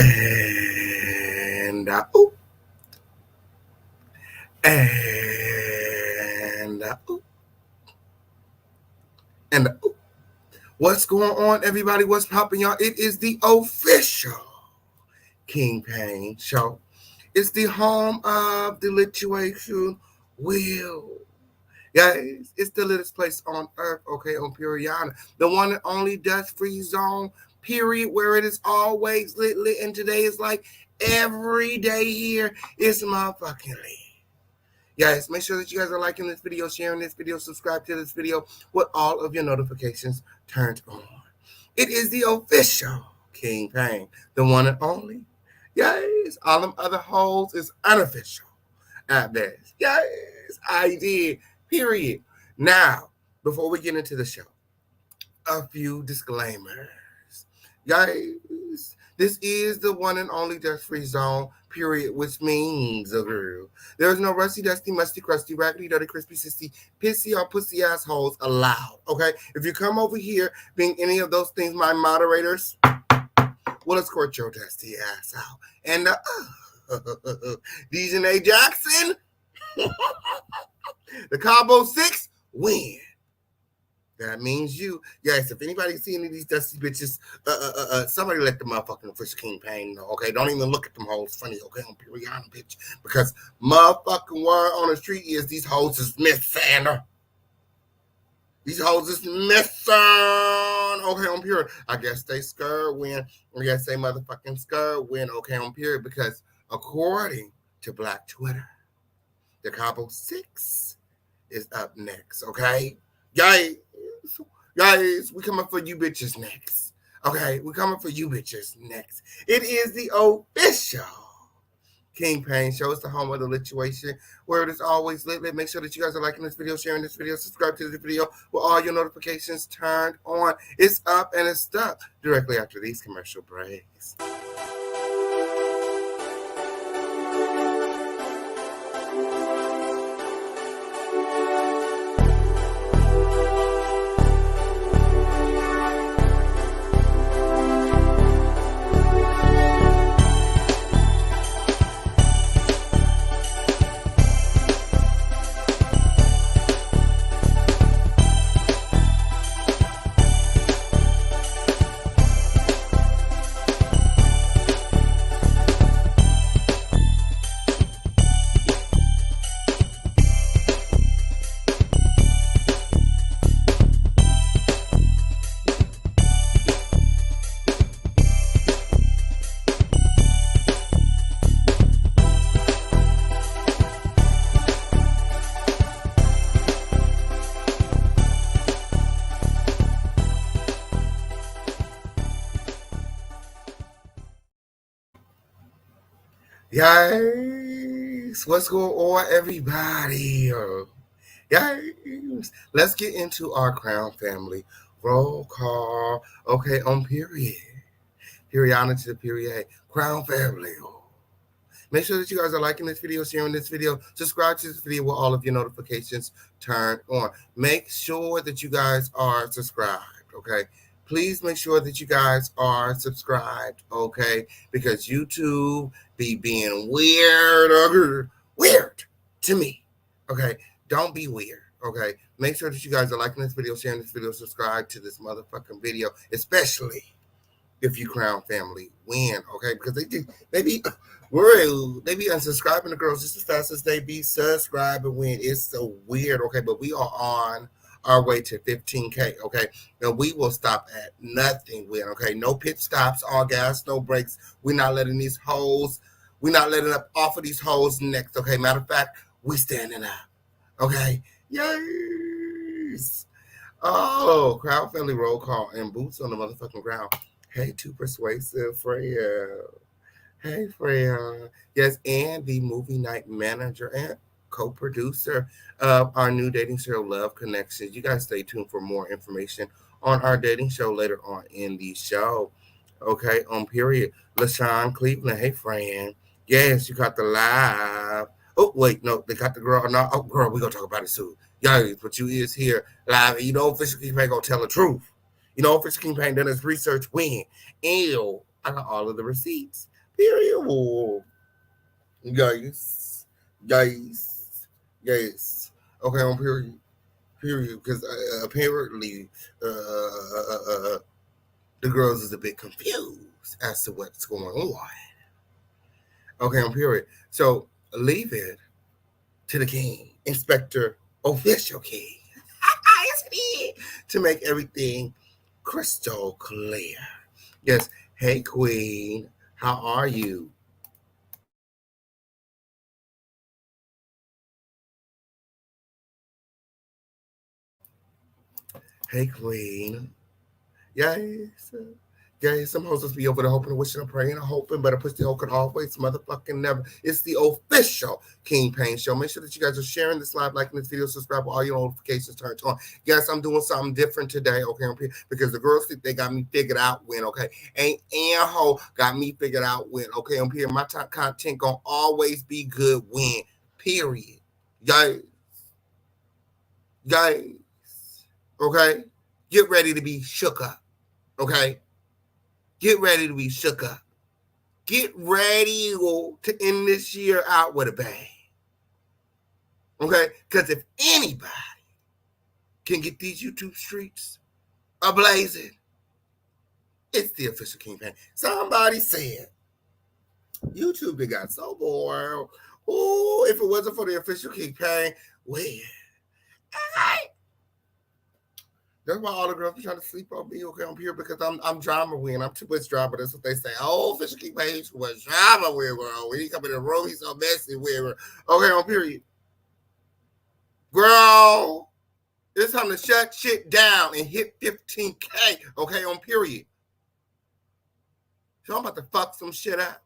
And and what's going on, everybody? What's popping, y'all? It is the official King Pain show. It's the home of the lituation wheel. Guys, it's the littest place on earth, okay, on Puriana. The one and only dust-free zone, period, where it is always lit. And today is like every day here is motherfucking lit. Guys, make sure that you guys are liking this video, sharing this video, subscribe to this video with all of your notifications turned on. It is the official King Pain, the one and only. Yes, all them other hoes is unofficial at best. Yes, I did. Period. Now, before we get into the show, a few disclaimers. Guys, this is the one and only dust-free zone, period, which means, there is no rusty, dusty, musty, crusty, raggedy, dirty, crispy, sissy, pissy, or pussy assholes allowed, okay? If you come over here being any of those things, my moderators will escort your dusty ass out. And DAEJHANAE Jackson, the Cabo Six, win. That means you. Yes, if anybody see any of these dusty bitches, somebody let the motherfucking official King Pain know, okay? Don't even look at them hoes funny, okay, on Puriana, bitch. Because motherfucking word on the street is these hoes is missing. These hoes is missing, okay, on Pure. I guess they scared win. I guess they motherfucking scared win, okay, on Pure. Because according to Black Twitter, the Cabo Six is up next, okay? Guys, we coming for you bitches next. Okay, we coming for you bitches next. It is the official King Pain show. It's the home of the lituation, where it is always lit. Make sure that you guys are liking this video, sharing this video, subscribe to the video with all your notifications turned on. It's up and it's stuck directly after these commercial breaks. Guys, what's going on, everybody? Guys, let's get into our Crown family roll call. Okay, on period. Puriana to the period. Crown family. Make sure that you guys are liking this video, sharing this video, subscribe to this video with all of your notifications turned on. Make sure that you guys are subscribed, okay? Please make sure that you guys are subscribed, okay? Because YouTube be being weird to me, okay? Don't be weird, okay? Make sure that you guys are liking this video, sharing this video, subscribe to this motherfucking video, especially if you Crown family win, okay? Because they be unsubscribing to girls just as fast as they be subscribing win. It's so weird, okay? But we are on our way to 15K, okay? Now we will stop at nothing win, okay? No pit stops, all gas, no brakes. We're not letting these hoes, we're not letting up off of these hoes next, okay? Matter of fact, we standing up, okay? Yes. Oh, Crown family roll call and boots on the motherfucking ground. Hey, too persuasive, Freya. Hey, Freya. Yes, and the movie night manager and co-producer of our new dating show, Love Connections. You guys stay tuned for more information on our dating show later on in the show. Okay, on period. LaShawn Cleveland. Hey, friend. Yes, you got the live. Oh, wait, no, they got the girl. No, oh, girl, we're going to talk about it soon. Guys, but you is here live. You know, Official King Pain going to tell the truth. You know, Official King Pain done his research when. Ew. I got all of the receipts. Period. Guys. Okay, on period. Because apparently the girls is a bit confused as to what's going on. Okay, on period. So leave it to the king, Inspector Official King, to make everything crystal clear. Yes. Hey, Queen. How are you? Hey, Queen. Yes. Yes, some hoes just be over there hoping, wishing, and praying, and hoping, but a pussy hoe could always motherfucking never. It's the official King Pain Show. Make sure that you guys are sharing this live, liking this video, subscribe with all your notifications turned on. Yes, I'm doing something different today, okay? Because the girls think they got me figured out when, okay? Ain't ho got me figured out when, okay? I'm here. My top content gonna always be good when, period. Guys. Okay? Get ready to be shook up, okay? Get ready to be shook up. Get ready to end this year out with a bang. Okay? Because if anybody can get these YouTube streets ablazing, it's the official King Pain. Somebody said YouTube, they got so bored. Oh, if it wasn't for the official King Pain, well, that's why all the girls be trying to sleep on me, okay, I'm here because I'm drama win. I'm too much drama. That's what they say. Oh, Official King Pain was drama win, bro. When he come in the room, he's so messy with. Okay, on period. Girl, it's time to shut shit down and hit 15K, okay, on period. So I'm about to fuck some shit up.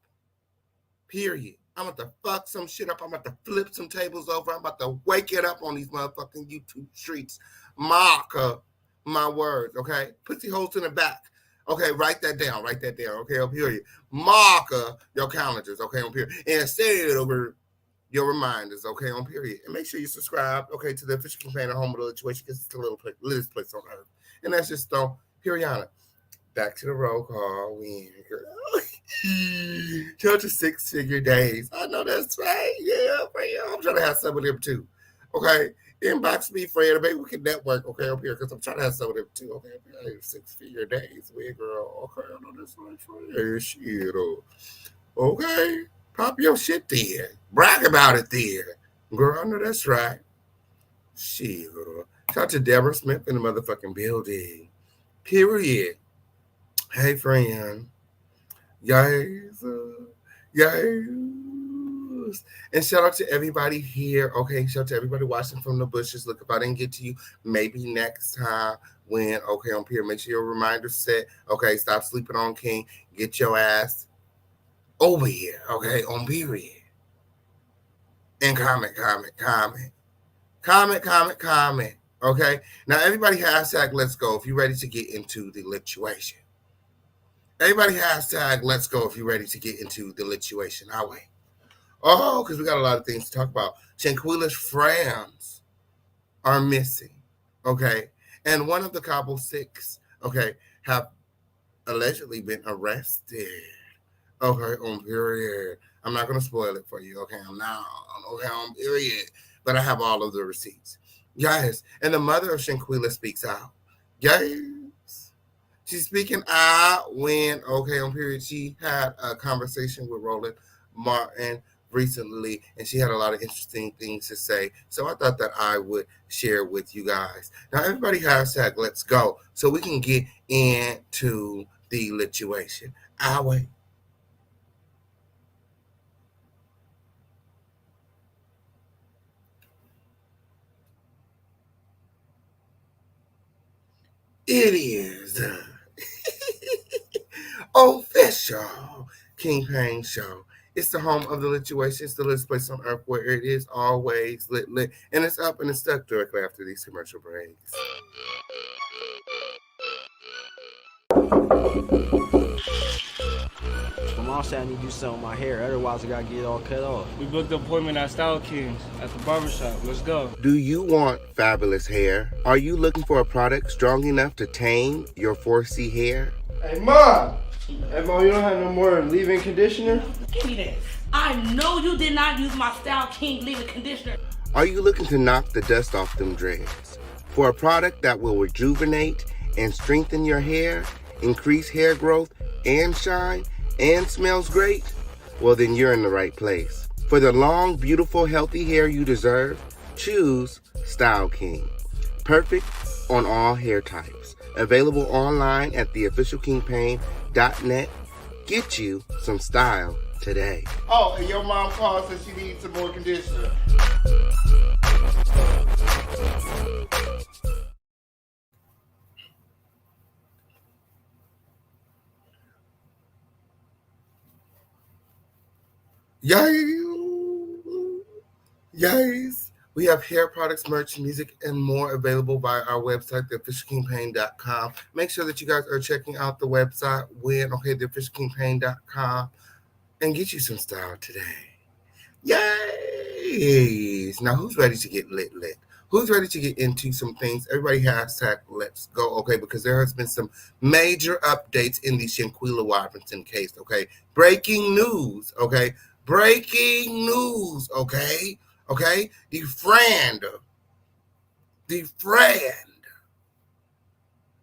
Period. I'm about to fuck some shit up. I'm about to flip some tables over. I'm about to wake it up on these motherfucking YouTube streets. Marker my words, okay? Pussy holes in the back. Okay, write that down, okay, on period. Marker your calendars, okay, on period. And say it over your reminders, okay, on period. And make sure you subscribe, okay, to the official campaign at Home of the Situation, because it's the littlest place on earth. And that's just period. Back to the roll call. Tell to 6-figure days. I know that's right. Yeah, I'm trying to have some of them too. Okay. Inbox me, Fred. Maybe we can network, okay, up here, because I'm trying to have some of them too. Okay, 6-figure days, weird girl. Okay, I know that's right, Fred. Shit. Okay, pop your shit there. Brag about it there. Girl, I know that's right. Shit. Shout out to Deborah Smith in the motherfucking building. Period. Hey, friend. Guys. And shout out to everybody here. Okay, shout out to everybody watching from the bushes. Look, if I didn't get to you, maybe next time when, okay, on here, make sure your reminder set. Okay, stop sleeping on King. Get your ass over here, okay, on period. And comment. Okay, now everybody hashtag let's go if you're ready to get into the lituation. Everybody hashtag let's go if you're ready to get into the lituation. I'll wait. Oh, because we got a lot of things to talk about. Shanquella's friends are missing, okay? And one of the Cabo Six, okay, have allegedly been arrested, okay, on period. I'm not going to spoil it for you, okay? I'm not, okay, on period. But I have all of the receipts. Yes, and the mother of Shanquella speaks out. Yes. She's speaking out when, okay, on period, she had a conversation with Roland Martin recently, and she had a lot of interesting things to say. So I thought that I would share with you guys. Now, everybody hashtag let's go so we can get into the lituation. I'll wait. It is official King Pain Show. It's the home of the lituation. It's the latest place on earth where it is always lit. And it's up and it's stuck directly after these commercial breaks. From all I need to do something with my hair, otherwise I gotta get it all cut off. We booked an appointment at Style Kings at the barbershop. Let's go. Do you want fabulous hair? Are you looking for a product strong enough to tame your 4C hair? Hey, Mom, Hey, Mom, you don't have no more leave-in conditioner? Give me that. I know you did not use my Style King leave-in conditioner. Are you looking to knock the dust off them dreads? For a product that will rejuvenate and strengthen your hair, increase hair growth and shine, and smells great? Well, then you're in the right place. For the long, beautiful, healthy hair you deserve, choose Style King. Perfect on all hair types. Available online at theofficialkingpain.net. Get you some style today. Oh, and your mom called said she needs some more conditioner. Yes. We have hair products, merch, music, and more available via our website, theofficialkingpain.com. Make sure that you guys are checking out the website theofficialkingpain.com, and get you some style today. Yay! Now, who's ready to get lit? Who's ready to get into some things? Everybody hashtag let's go, okay? Because there has been some major updates in the Shanquella Robinson case, okay? Breaking news, okay? Breaking news, okay? Okay? The friend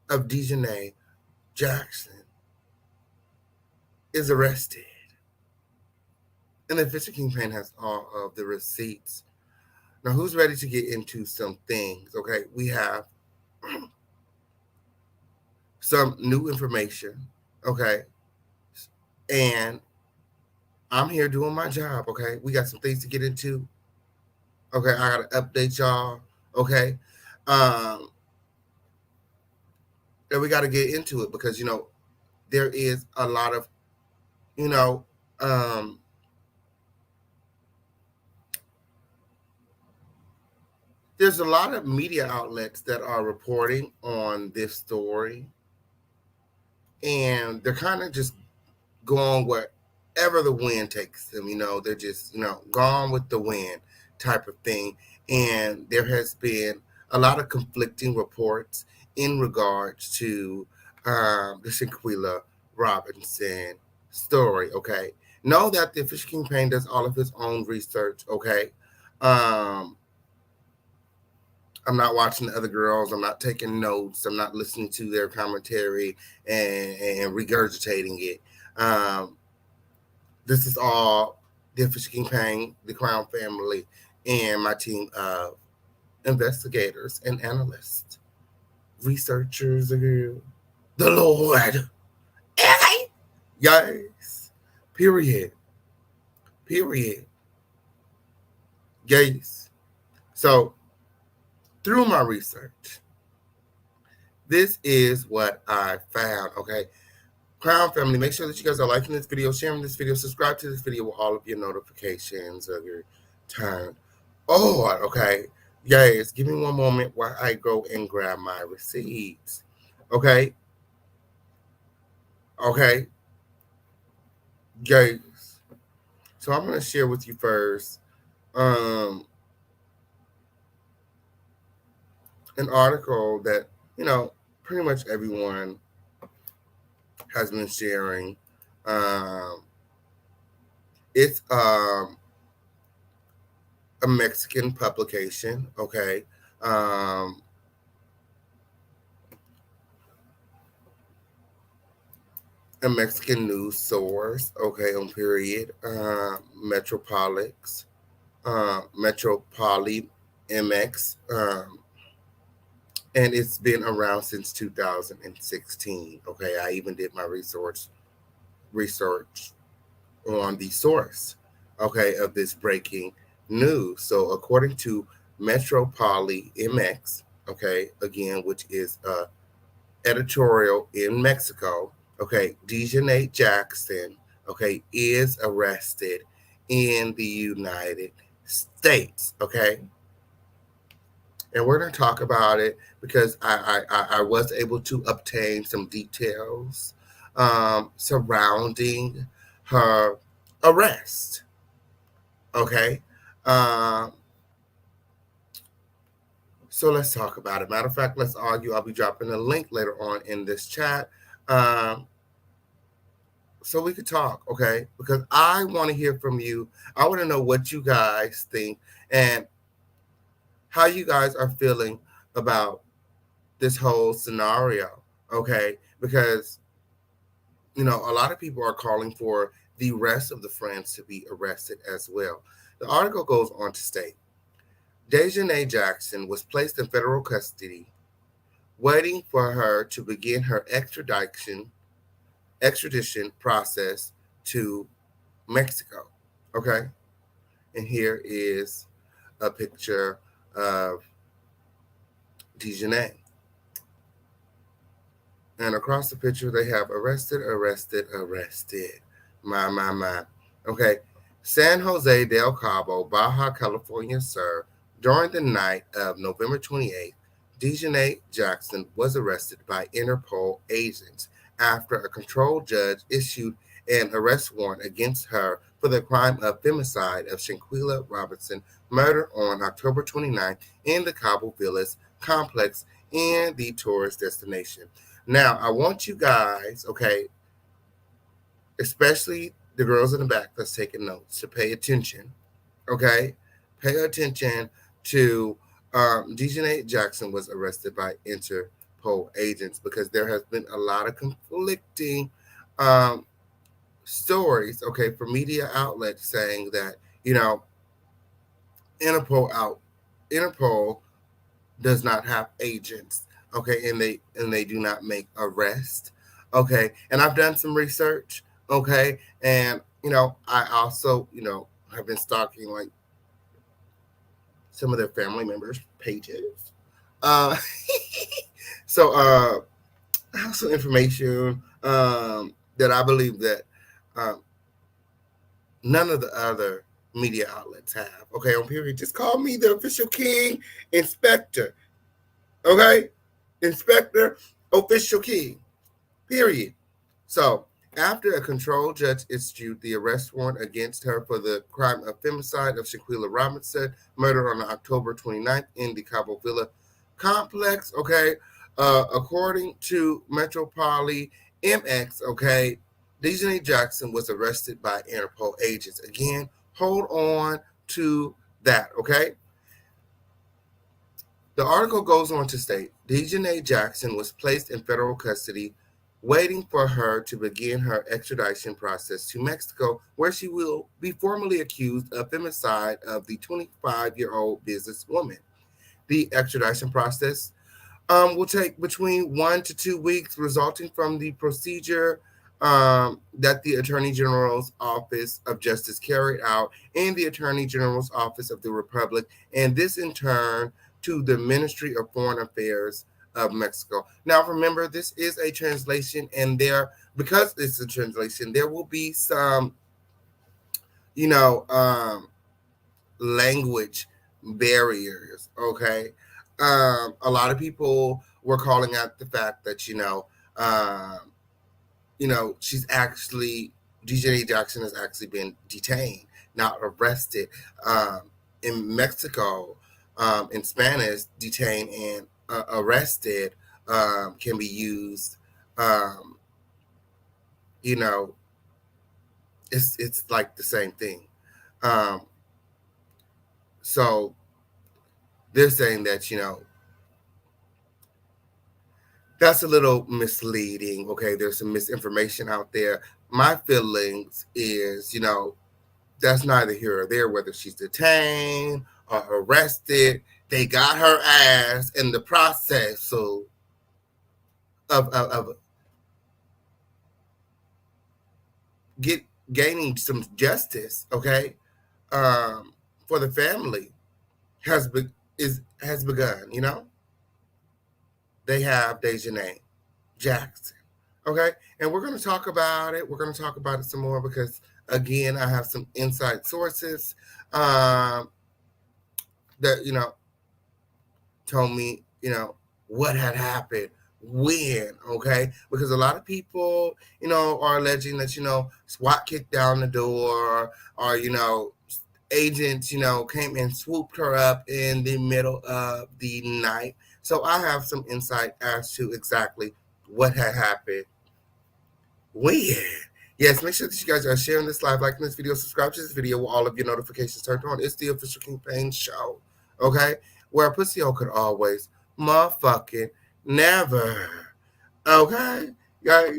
of DAEJHANAE Jackson is arrested. And the Official Kingpin has all of the receipts. Now, who's ready to get into some things? Okay, we have some new information. Okay, and I'm here doing my job. Okay, we got some things to get into. Okay, I gotta update y'all. Okay, and we got to get into it because there is a lot of there's a lot of media outlets that are reporting on this story, and they're kind of just going wherever the wind takes them. They're just gone with the wind type of thing. And there has been a lot of conflicting reports in regards to the Shanquella Robinson story. Okay, know that the Official Kingpin does all of his own research. Okay, I'm not watching the other girls. I'm not taking notes. I'm not listening to their commentary and regurgitating it. This is all the Official Kingpin, the Crown family, and my team of investigators and analysts, researchers, the Lord. Yes. Period. Yes. So, through my research, this is what I found. Okay, Crown family, make sure that you guys are liking this video, sharing this video, subscribe to this video with all of your notifications of your turn on. Okay, guys, give me one moment while I go and grab my receipts. Okay, guys. So I'm gonna share with you first an article that pretty much everyone has been sharing. It's a Mexican publication. Okay, a Mexican news source. Okay, on period. Metropolix, Metropoli MX. And it's been around since 2016. Okay, I even did my research on the source, okay, of this breaking news. So according to Metropoli MX, okay, again, which is a editorial in Mexico, okay, DAEJHANAE Jackson, okay, is arrested in the United States. Okay, and we're going to talk about it because I was able to obtain some details surrounding her arrest. Okay. So let's talk about it. Matter of fact, let's argue. I'll be dropping a link later on in this chat. so we could talk, okay? Because I want to hear from you. I want to know what you guys think and how you guys are feeling about this whole scenario, okay? Because, a lot of people are calling for the rest of the friends to be arrested as well. The article goes on to state DAEJHANAE Jackson was placed in federal custody, waiting for her to begin her extradition process to Mexico. Okay? And here is a picture of DAEJHANAE. And across the picture, they have arrested. My. Okay. San Jose del Cabo, Baja California, sir. During the night of November 28th, DAEJHANAE Jackson was arrested by Interpol agents after a controlled judge issued an arrest warrant against her for the crime of femicide of Shanquella Robinson, murdered on October 29th in the Cabo Villas complex in the tourist destination. Now, I want you guys, okay, especially the girls in the back that's taking notes, to pay attention, okay? Pay attention to DAEJHANAE Jackson was arrested by Interpol agents because there has been a lot of conflicting stories, okay, for media outlets saying that, Interpol does not have agents, okay, and they do not make arrests, okay. And I've done some research, okay, and I also have been stalking like some of their family members' pages. So I have some information that I believe that none of the other media outlets have. Okay, on period. Just call me the official king inspector. Okay, inspector, official king. Period. So after a controlled judge issued the arrest warrant against her for the crime of femicide of Shanquella Robinson, murdered on October 29th in the Cabo Villa complex, okay, according to Metropoli MX, okay, DAEJHANAE Jackson was arrested by Interpol agents. Again, hold on to that, okay? The article goes on to state, DAEJHANAE Jackson was placed in federal custody, waiting for her to begin her extradition process to Mexico, where she will be formally accused of femicide of the 25-year-old businesswoman. The extradition process will take between 1 to 2 weeks, resulting from the procedure that the Attorney General's Office of Justice carried out in the Attorney General's Office of the Republic, and this in turn to the Ministry of Foreign Affairs of Mexico. Now, remember, this is a translation, and because it's a translation, there will be some, language barriers, okay? A lot of people were calling out the fact that, she's actually, DAEJHANAE Jackson has actually been detained, not arrested. In Mexico, in Spanish, detained and arrested can be used, it's like the same thing. So they're saying that, that's a little misleading. Okay, there's some misinformation out there. My feelings is, that's neither here or there, whether she's detained or arrested. They got her ass in the process of gaining some justice, okay, for the family has begun. They have DAEJHANAE Jackson, okay, and we're going to talk about it. We're going to talk about it some more because, again, I have some inside sources that told me what had happened when, okay, because a lot of people are alleging that SWAT kicked down the door, or agents came and swooped her up in the middle of the night. So I have some insight as to exactly what had happened when. Yes, make sure that you guys are sharing this live, liking this video, subscribe to this video with all of your notifications turned on. It's the official King Pain show, okay? Where a pussy hole could always motherfucking never, okay? Guys,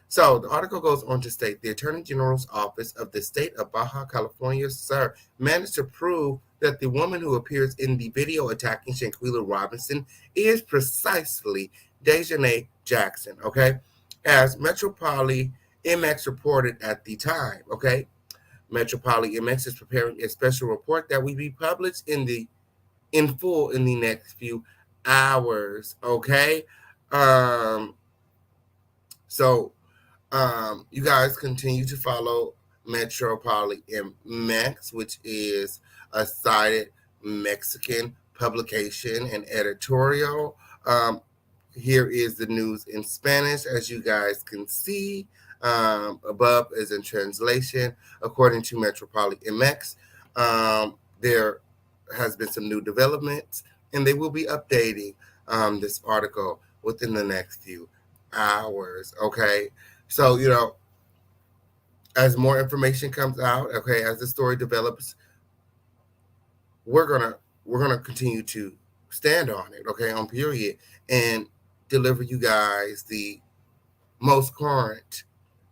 so the article goes on to state the Attorney General's office of the state of Baja California, sir, managed to prove that the woman who appears in the video attacking Shanquella Robinson is precisely DAEJHANAE Jackson, okay? As Metropoli MX reported at the time, okay? Metropoli MX is preparing a special report that will be published in full in the next few hours, okay? So you guys continue to follow Metropoli MX, which is a cited Mexican publication and editorial. Here is the news in Spanish, as you guys can see. Above is in translation. According to Metropoli MX, there has been some new developments, and they will be updating this article within the next few hours. Okay, so as more information comes out, okay, as the story develops, we're gonna continue to stand on it, okay, on period, and deliver you guys the most current,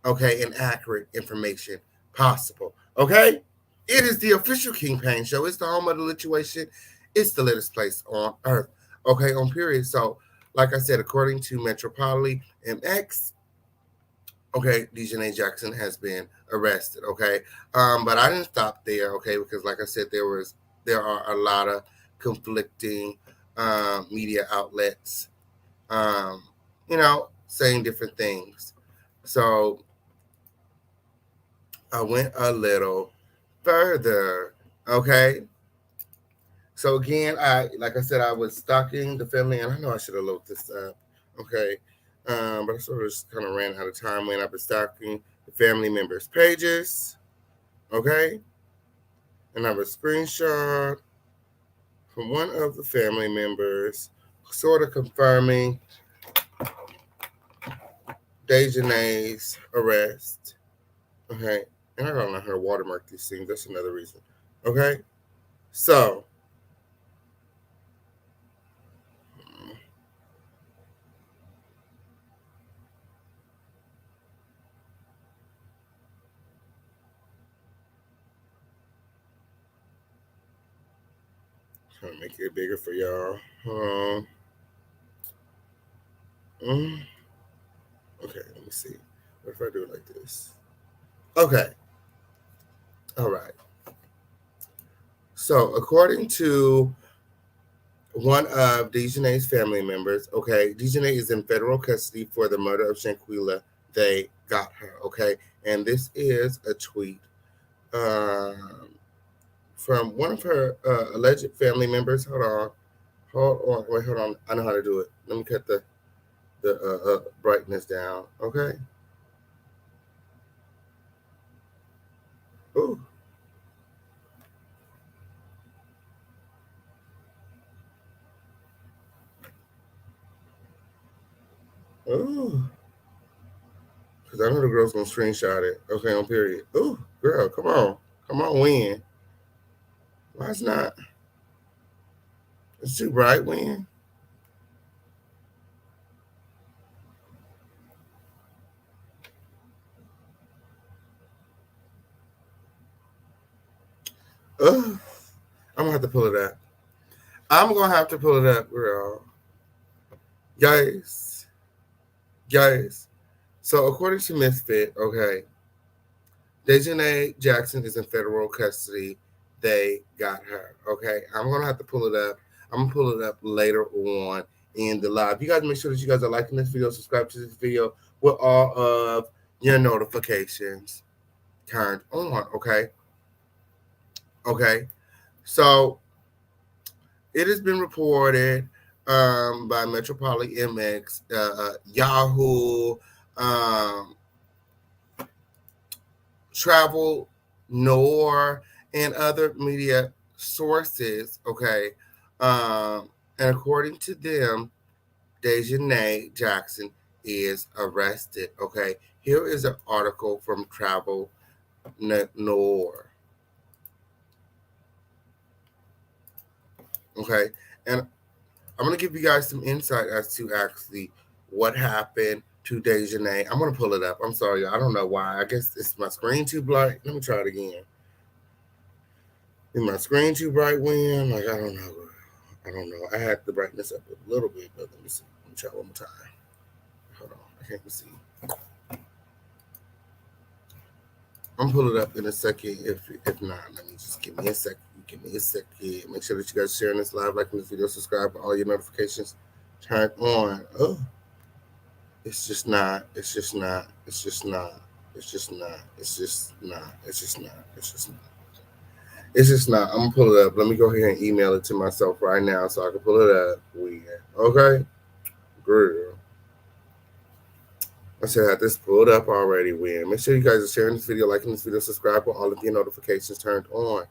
okay, and accurate information possible. Okay, it is the official King Pain show. It's the home of the lituation. It's the latest place on earth, okay, on period. So like I said, according to Metropoli MX, okay, DAEJHANAE Jackson has been arrested, okay? But I didn't stop there, okay, because like I said, there are a lot of conflicting media outlets, saying different things. So I went a little further, okay? So again, like I said, I was stalking the family, and I know I should have looked this up, okay? But I sort of just kind of ran out of time when I've been stalking the family members' pages, okay? And I have a screenshot from one of the family members sort of confirming DAEJHANAE's arrest, okay? And I don't know how to watermark these things. That's another reason, okay? So, trying to make it bigger for y'all. Okay, let me see. What if I do it like this? Okay. All right. So, according to one of DAEJHANAE's family members, okay, DAEJHANAE is in federal custody for the murder of Shanquella. They got her, okay? And this is a tweet from one of her alleged family members. Hold on. I know how to do it. Let me cut the brightness down, okay? Ooh. Ooh. Because I know the girl's going to screenshot it. Okay, on period. Ooh, girl, come on. Come on, win. Why it's not? It's too bright, win. I'm going to have to pull it up. I'm going to have to pull it up, girl. Guys. So according to Misfit, okay, DAEJHANAE Jackson is in federal custody. They got her, okay? I'm going to have to pull it up. I'm going to pull it up later on in the live. You guys make sure that you guys are liking this video, subscribe to this video with all of your notifications turned on, okay? Okay, so it has been reported by Metropoli MX, Yahoo, Travel, Nor, and other media sources, okay? And according to them, DAEJHANAE Jackson is arrested, okay? Here is an article from Travel Noir. Okay, and I'm going to give you guys some insight as to actually what happened to DAEJHANAE. I'm going to pull it up. I'm sorry. I don't know why. I guess it's my screen too bright. Let me try it again. Is my screen too bright, Win? Like, I don't know. I had the brightness up a little bit, but let me see. Let me try one more time. Hold on. I can't see. I'm pulling it up in a second. If not, let me just give me a second. Give me a second. Make sure that you guys are sharing this live, liking this video, subscribe, all your notifications turned on. Oh, it's just not. It's just not. It's just not. It's just not. It's just not. It's just not. It's just not. It's just not. I'm gonna pull it up. Let me go ahead and email it to myself right now so I can pull it up. Okay, girl. I said I had this pulled up already. Make sure you guys are sharing this video, liking this video, subscribe with all of your notifications turned on.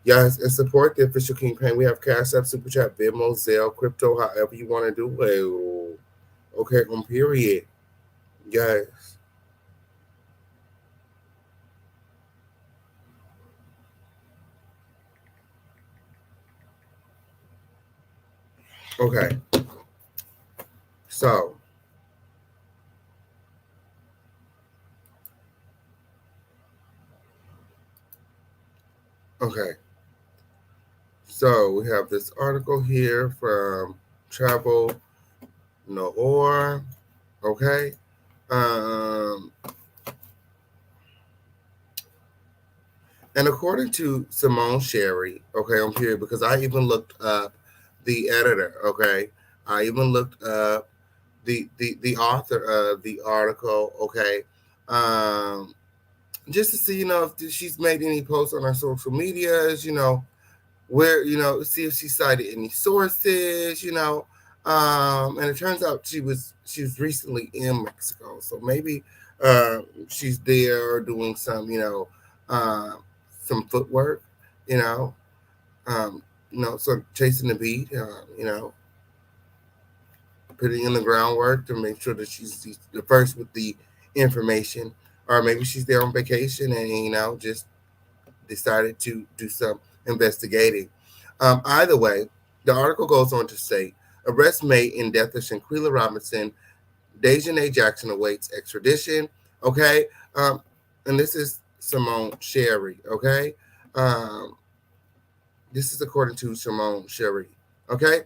Yes, and support the official campaign. We have Cash App, Super Chat, Venmo, Zelle, crypto, however you want to do it. Okay, on period. Yes. Okay. So. Okay. So we have this article here from Travel Noir. Okay. And according to Simone Sherry, okay, on period, because I even looked up the editor, okay, I even looked up the author of the article, okay, just to see, if she's made any posts on her social medias, where, see if she cited any sources, and it turns out she was recently in Mexico, so maybe she's there doing some, some footwork, sort of chasing the beat, putting in the groundwork to make sure that she's the first with the information, or maybe she's there on vacation and, just decided to do some investigating. Either way, the article goes on to say, arrest made in death of Shanquella Robinson, DAEJHANAE Jackson awaits extradition. Okay. And this is Simone Sherry. Okay. This is according to Simone Sherry. Okay.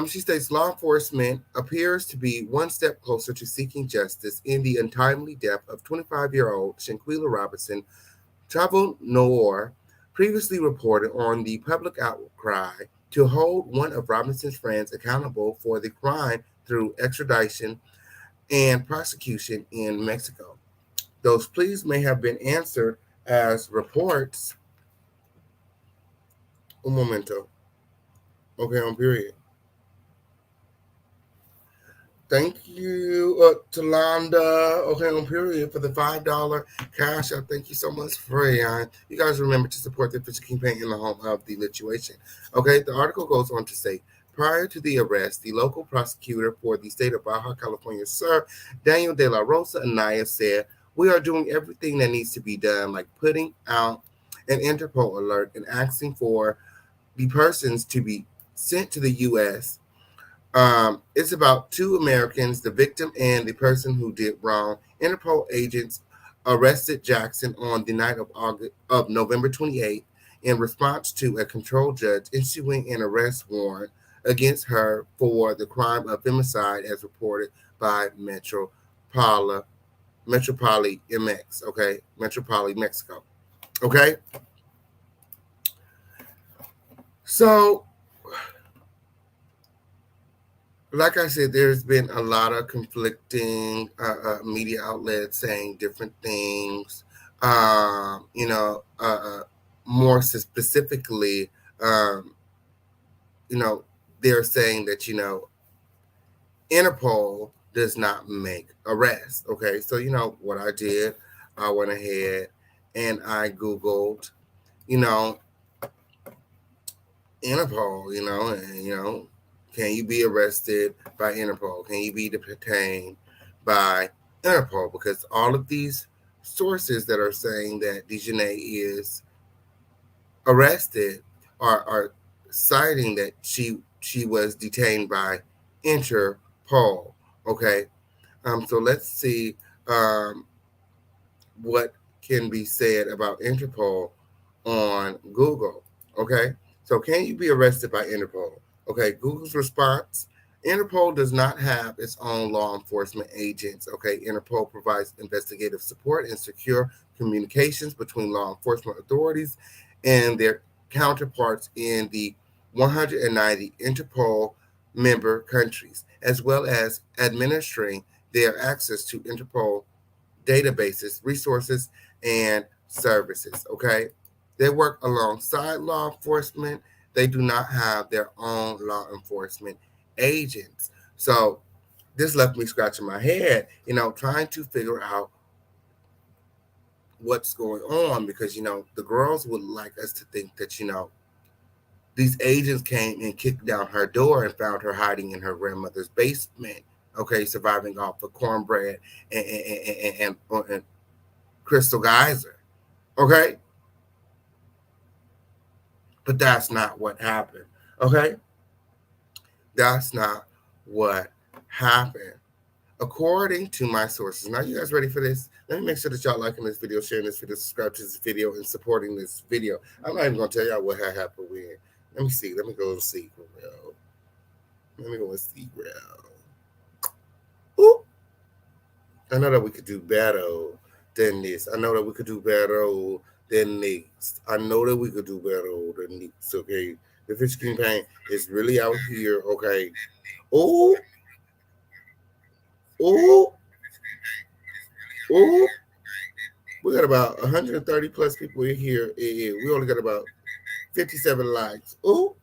She states law enforcement appears to be one step closer to seeking justice in the untimely death of 25-year-old Shanquella Robinson. Travel Noir previously reported on the public outcry to hold one of Robinson's friends accountable for the crime through extradition and prosecution in Mexico. Those pleas may have been answered as reports. Un momento. Okay, on period. Thank you, Talanda. Okay, on period for the $5 cash out. Thank you so much, Freyon. You guys remember to support the official campaign in the home of the lituation. Okay, the article goes on to say, prior to the arrest, the local prosecutor for the state of Baja California, Sir Daniel De La Rosa Anaya, said, we are doing everything that needs to be done, like putting out an Interpol alert and asking for the persons to be sent to the U.S. It's about two Americans, the victim and the person who did wrong. Interpol agents arrested Jackson on the night of November 28th in response to a control judge issuing an arrest warrant against her for the crime of femicide, as reported by Metropoli MX. Okay, Metropoli Mexico. Okay, so. Like I said, there's been a lot of conflicting media outlets saying different things. More specifically, they're saying that, Interpol does not make arrests. Okay, so what I did, I went ahead and I Googled, Interpol, can you be arrested by Interpol? Can you be detained by Interpol, because all of these sources that are saying that DAEJHANAE is arrested are citing that she was detained by Interpol. Okay, so let's see what can be said about Interpol on Google. Okay, so can you be arrested by Interpol? Okay, Google's response: Interpol does not have its own law enforcement agents. Okay, Interpol provides investigative support and secure communications between law enforcement authorities and their counterparts in the 190 Interpol member countries, as well as administering their access to Interpol databases, resources, and services. Okay, they work alongside law enforcement. They do not have their own law enforcement agents. So this left me scratching my head, trying to figure out what's going on, because the girls would like us to think that these agents came and kicked down her door and found her hiding in her grandmother's basement. Okay, surviving off of cornbread and Crystal Geyser. Okay, but that's not what happened. Okay, that's not what happened. According to my sources. Now, you guys ready for this? Let me make sure that y'all liking this video, sharing this video, subscribe to this video, and supporting this video. I'm not even going to tell y'all what had happened when. Let me see. Let me go and see. Let me go and see. Ooh. I know that we could do better than this. I know that we could do better than this. I know that we could do better than this. Okay. The fish campaign is really out here. Okay. Ooh. Ooh. Ooh. We got about 130 plus people in here. We only got about 57 likes. Ooh.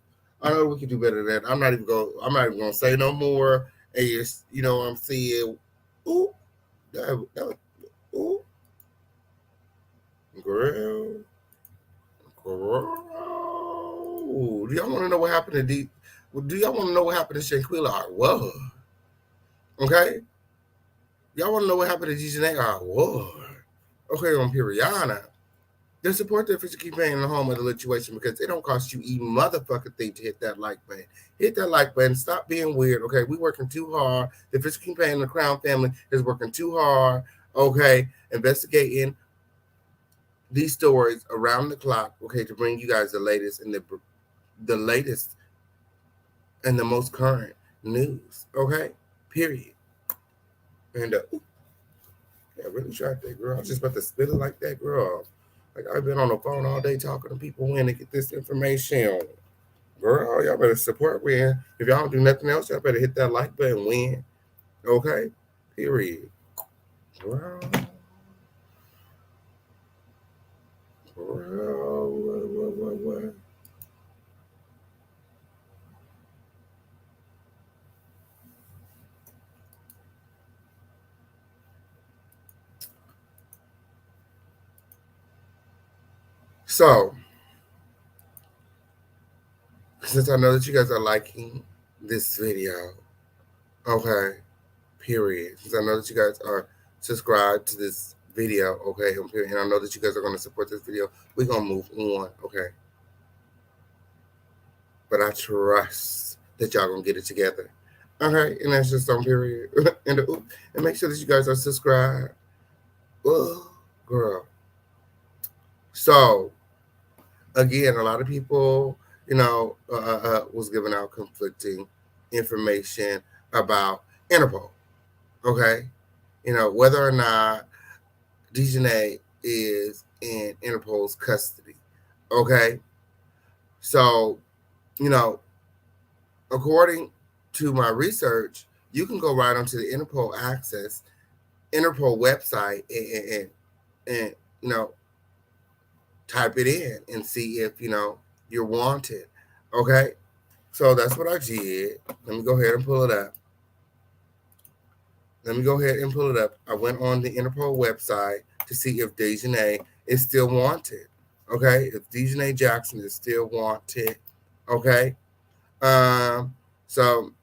I know we can do better than that. I'm not even gonna say no more. And you know what I'm saying? Ooh. Ooh. Girl. Do y'all want to know what happened to do y'all want to know what happened to Shanquella? Whoa. Okay. Y'all want to know what happened to DAEJHANAE? Whoa. Okay, on Periana. They support the official campaign in the home of the situation because it don't cost you even motherfucking thing to hit that like button. Hit that like button. Stop being weird. Okay, we working too hard. The official campaign in the Crown family is working too hard. Okay, investigating these stories around the clock. Okay, to bring you guys the latest and the latest and the most current news. Okay, period. And I really tried that, girl. I was just about to spit it like that, girl. Like, I've been on the phone all day talking to people when to get this information. Girl, y'all better support Win. If y'all don't do nothing else, y'all better hit that like button, Win. Okay? Period. Girl. What? So, since I know that you guys are liking this video, okay, period. Since I know that you guys are subscribed to this video, okay, and I know that you guys are going to support this video, we're going to move on, okay? But I trust that y'all going to get it together. Okay, and that's just on period. and make sure that you guys are subscribed. Oh, girl. So, again, a lot of people, was giving out conflicting information about Interpol. Okay, whether or not DAEJHANAE is in Interpol's custody. Okay, so according to my research, you can go right onto the Interpol website and type it in and see if you're wanted. Okay, so that's what I did. Let me go ahead and pull it up. I went on the Interpol website to see if DAEJHANAE is still wanted. Okay, if DAEJHANAE Jackson is still wanted. Okay, so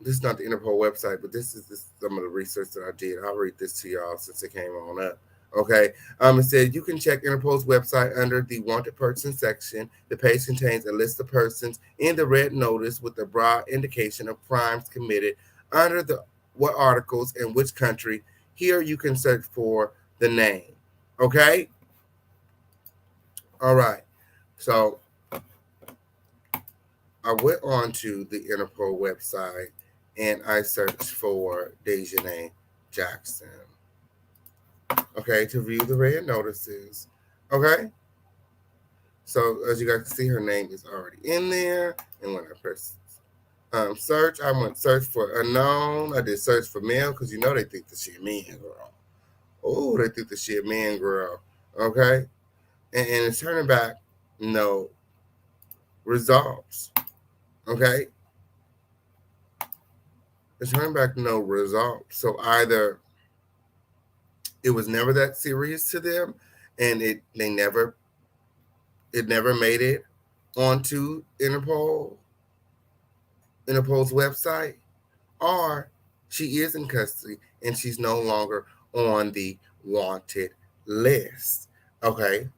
this is not the Interpol website, but this is some of the research that I did. I'll read this to y'all since it came on up. Okay. It said you can check Interpol's website under the wanted person section. The page contains a list of persons in the red notice with a broad indication of crimes committed under what articles and which country. Here you can search for the name. Okay. All right. So I went on to the Interpol website and I searched for DAEJHANAE Jackson. Okay, to view the red notices. Okay. So as you guys can see, her name is already in there. And when I press search, I went search for unknown. I did search for male because you know they think that she a man girl. Oh, they think that she a man girl. Okay. And it's turning back no results. Okay. It's turning back no results. So either it was never that serious to them, and it never made it onto Interpol's website, or she is in custody and she's no longer on the wanted list. Okay.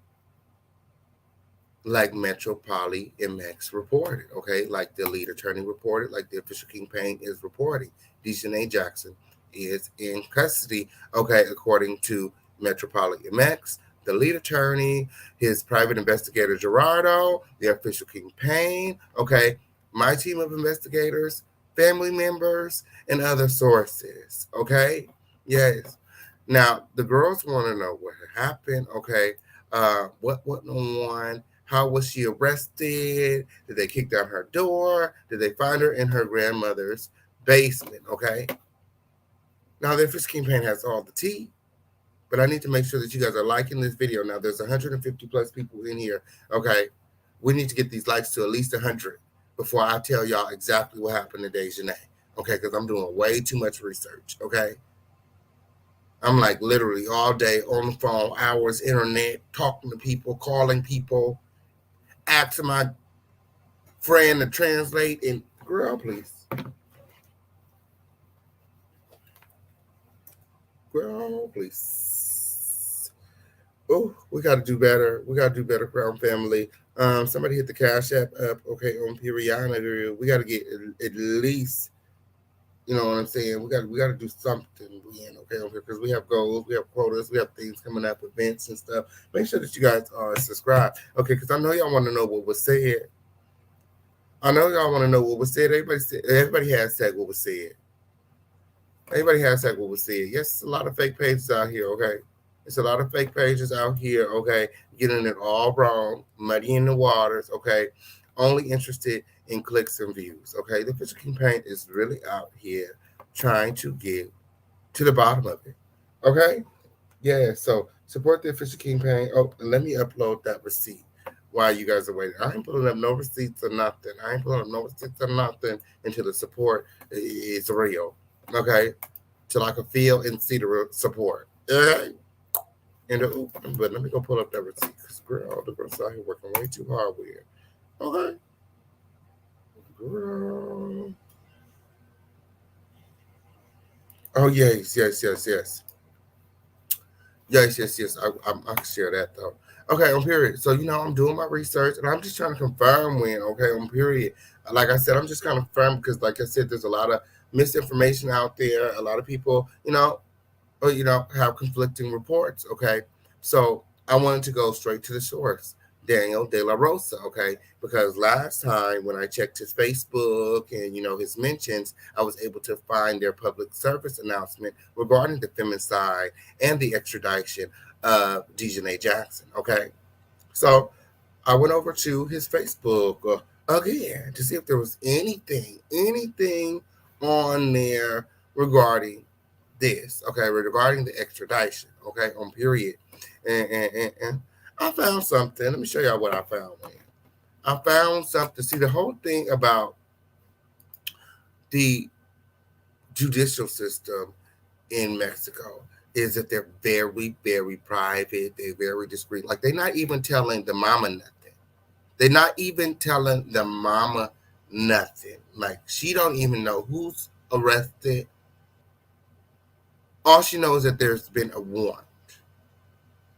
Like Metropoli MX reported, okay? Like the lead attorney reported, like the official Kingpin is reporting. DAEJHANAE Jackson is in custody, okay, according to Metropoli MX, the lead attorney, his private investigator Gerardo, the official Kingpin, okay, my team of investigators, family members, and other sources, okay? Yes. Now, the girls want to know what happened, okay? What went on? How was she arrested? Did they kick down her door? Did they find her in her grandmother's basement? Okay. Now, the official Kingpin has all the tea, but I need to make sure that you guys are liking this video. Now, there's 150 plus people in here. Okay. We need to get these likes to at least 100 before I tell y'all exactly what happened to DAEJHANAE. Okay. Because I'm doing way too much research. Okay. I'm like literally all day on the phone, hours, internet, talking to people, calling people, asking my friend to translate. And girl, please. Girl, please. Oh, we got to do better. We got to do better, Crown family. Somebody hit the Cash App up, okay, on Periana. We got to get at least, you know what I'm saying? We got to do something, okay, because we have goals, we have quotas, we have things coming up, events and stuff. Make sure that you guys are subscribed, okay? Because I know y'all want to know what was said. Everybody has said what was said. Yes, it's a lot of fake pages out here, okay? It's a lot of fake pages out here, okay? Getting it all wrong, muddying the waters, okay? Only interested in clicks and views, okay? The official Kingpin is really out here trying to get to the bottom of it, okay? Yeah, so support the official Kingpin. Oh, and let me upload that receipt while you guys are waiting. I ain't pulling up no receipts or nothing. Until the support is real, okay? Till I can feel and see the support, okay? But let me go pull up that receipt, because girl, the girls out here working way too hard with it, okay? Girl. Oh, yes. Yes. I can share that, though. Okay, on period. So, I'm doing my research, and I'm just trying to confirm when, okay, on period. Like I said, I'm just kind of confirm because, like I said, there's a lot of misinformation out there. A lot of people, have conflicting reports, okay? So I wanted to go straight to the source, Daniel De La Rosa, okay? Because last time when I checked his Facebook and, his mentions, I was able to find their public service announcement regarding the femicide and the extradition of DAEJHANAE Jackson, okay? So I went over to his Facebook again to see if there was anything on there regarding this, okay, regarding the extradition, okay, on period. And I found something. Let me show y'all what I found, man. I found something. See, the whole thing about the judicial system in Mexico is that they're very, very private. They're very discreet. Like, they're not even telling the mama nothing. Like, she don't even know who's arrested. All she knows is that there's been a warrant,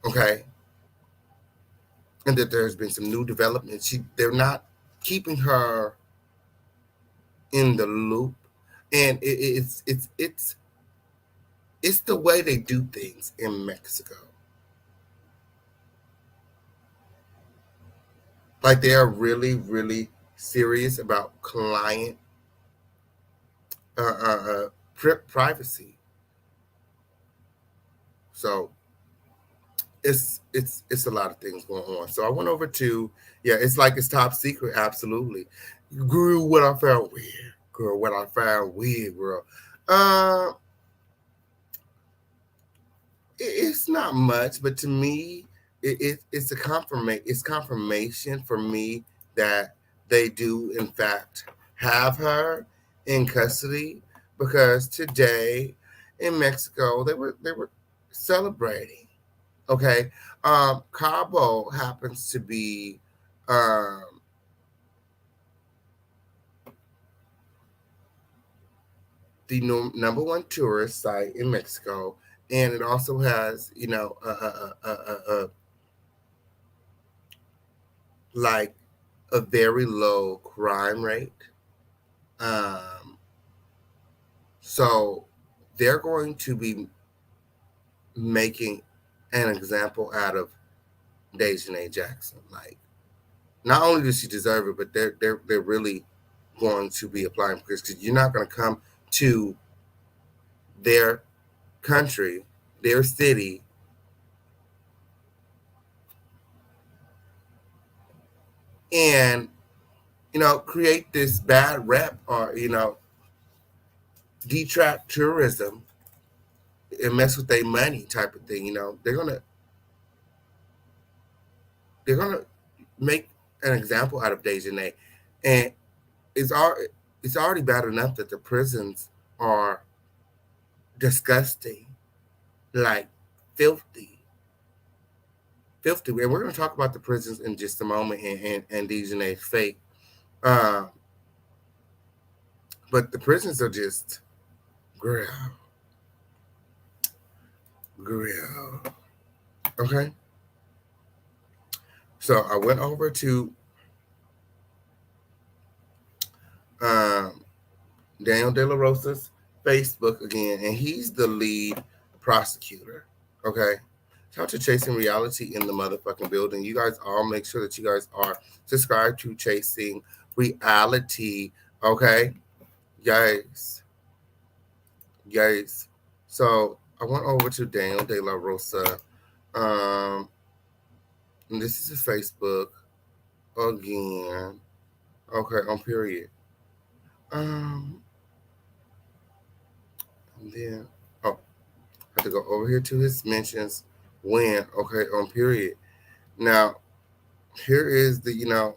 okay, and that there's been some new developments. They're not keeping her in the loop, and it's the way they do things in Mexico. Like they are really, really serious about client privacy. So it's a lot of things going on. So I went over to it's like it's top secret. Absolutely, girl. What I found weird, girl. What I found weird, girl. It's not much, but to me, it's a confirmation. It's confirmation for me that they do in fact have her in custody, because today in Mexico they were celebrating. Okay, Cabo happens to be the number one tourist site in Mexico, and it also has like a very low crime rate. So they're going to be making an example out of DAEJHANAE Jackson. Like, not only does she deserve it, but they're really going to be applying, because you're not going to come to their country, their city, and create this bad rep, or detract tourism and mess with their money type of thing. They're gonna make an example out of DAEJHANAE, and it's already bad enough that the prisons are disgusting, like filthy. And we're going to talk about the prisons in just a moment, and DAEJHANAE's fate. But the prisons are just grill. Okay. So I went over to Daniel De La Rosa's Facebook again, and he's the lead prosecutor. Okay. Shout out to Chasing Reality in the motherfucking building. You guys all make sure that you guys are subscribed to Chasing Reality. Okay. Guys. So I went over to Daniel De La Rosa. And this is his Facebook again. Okay, on period. And then I have to go over here to his mentions when, okay, on period. Now, here is the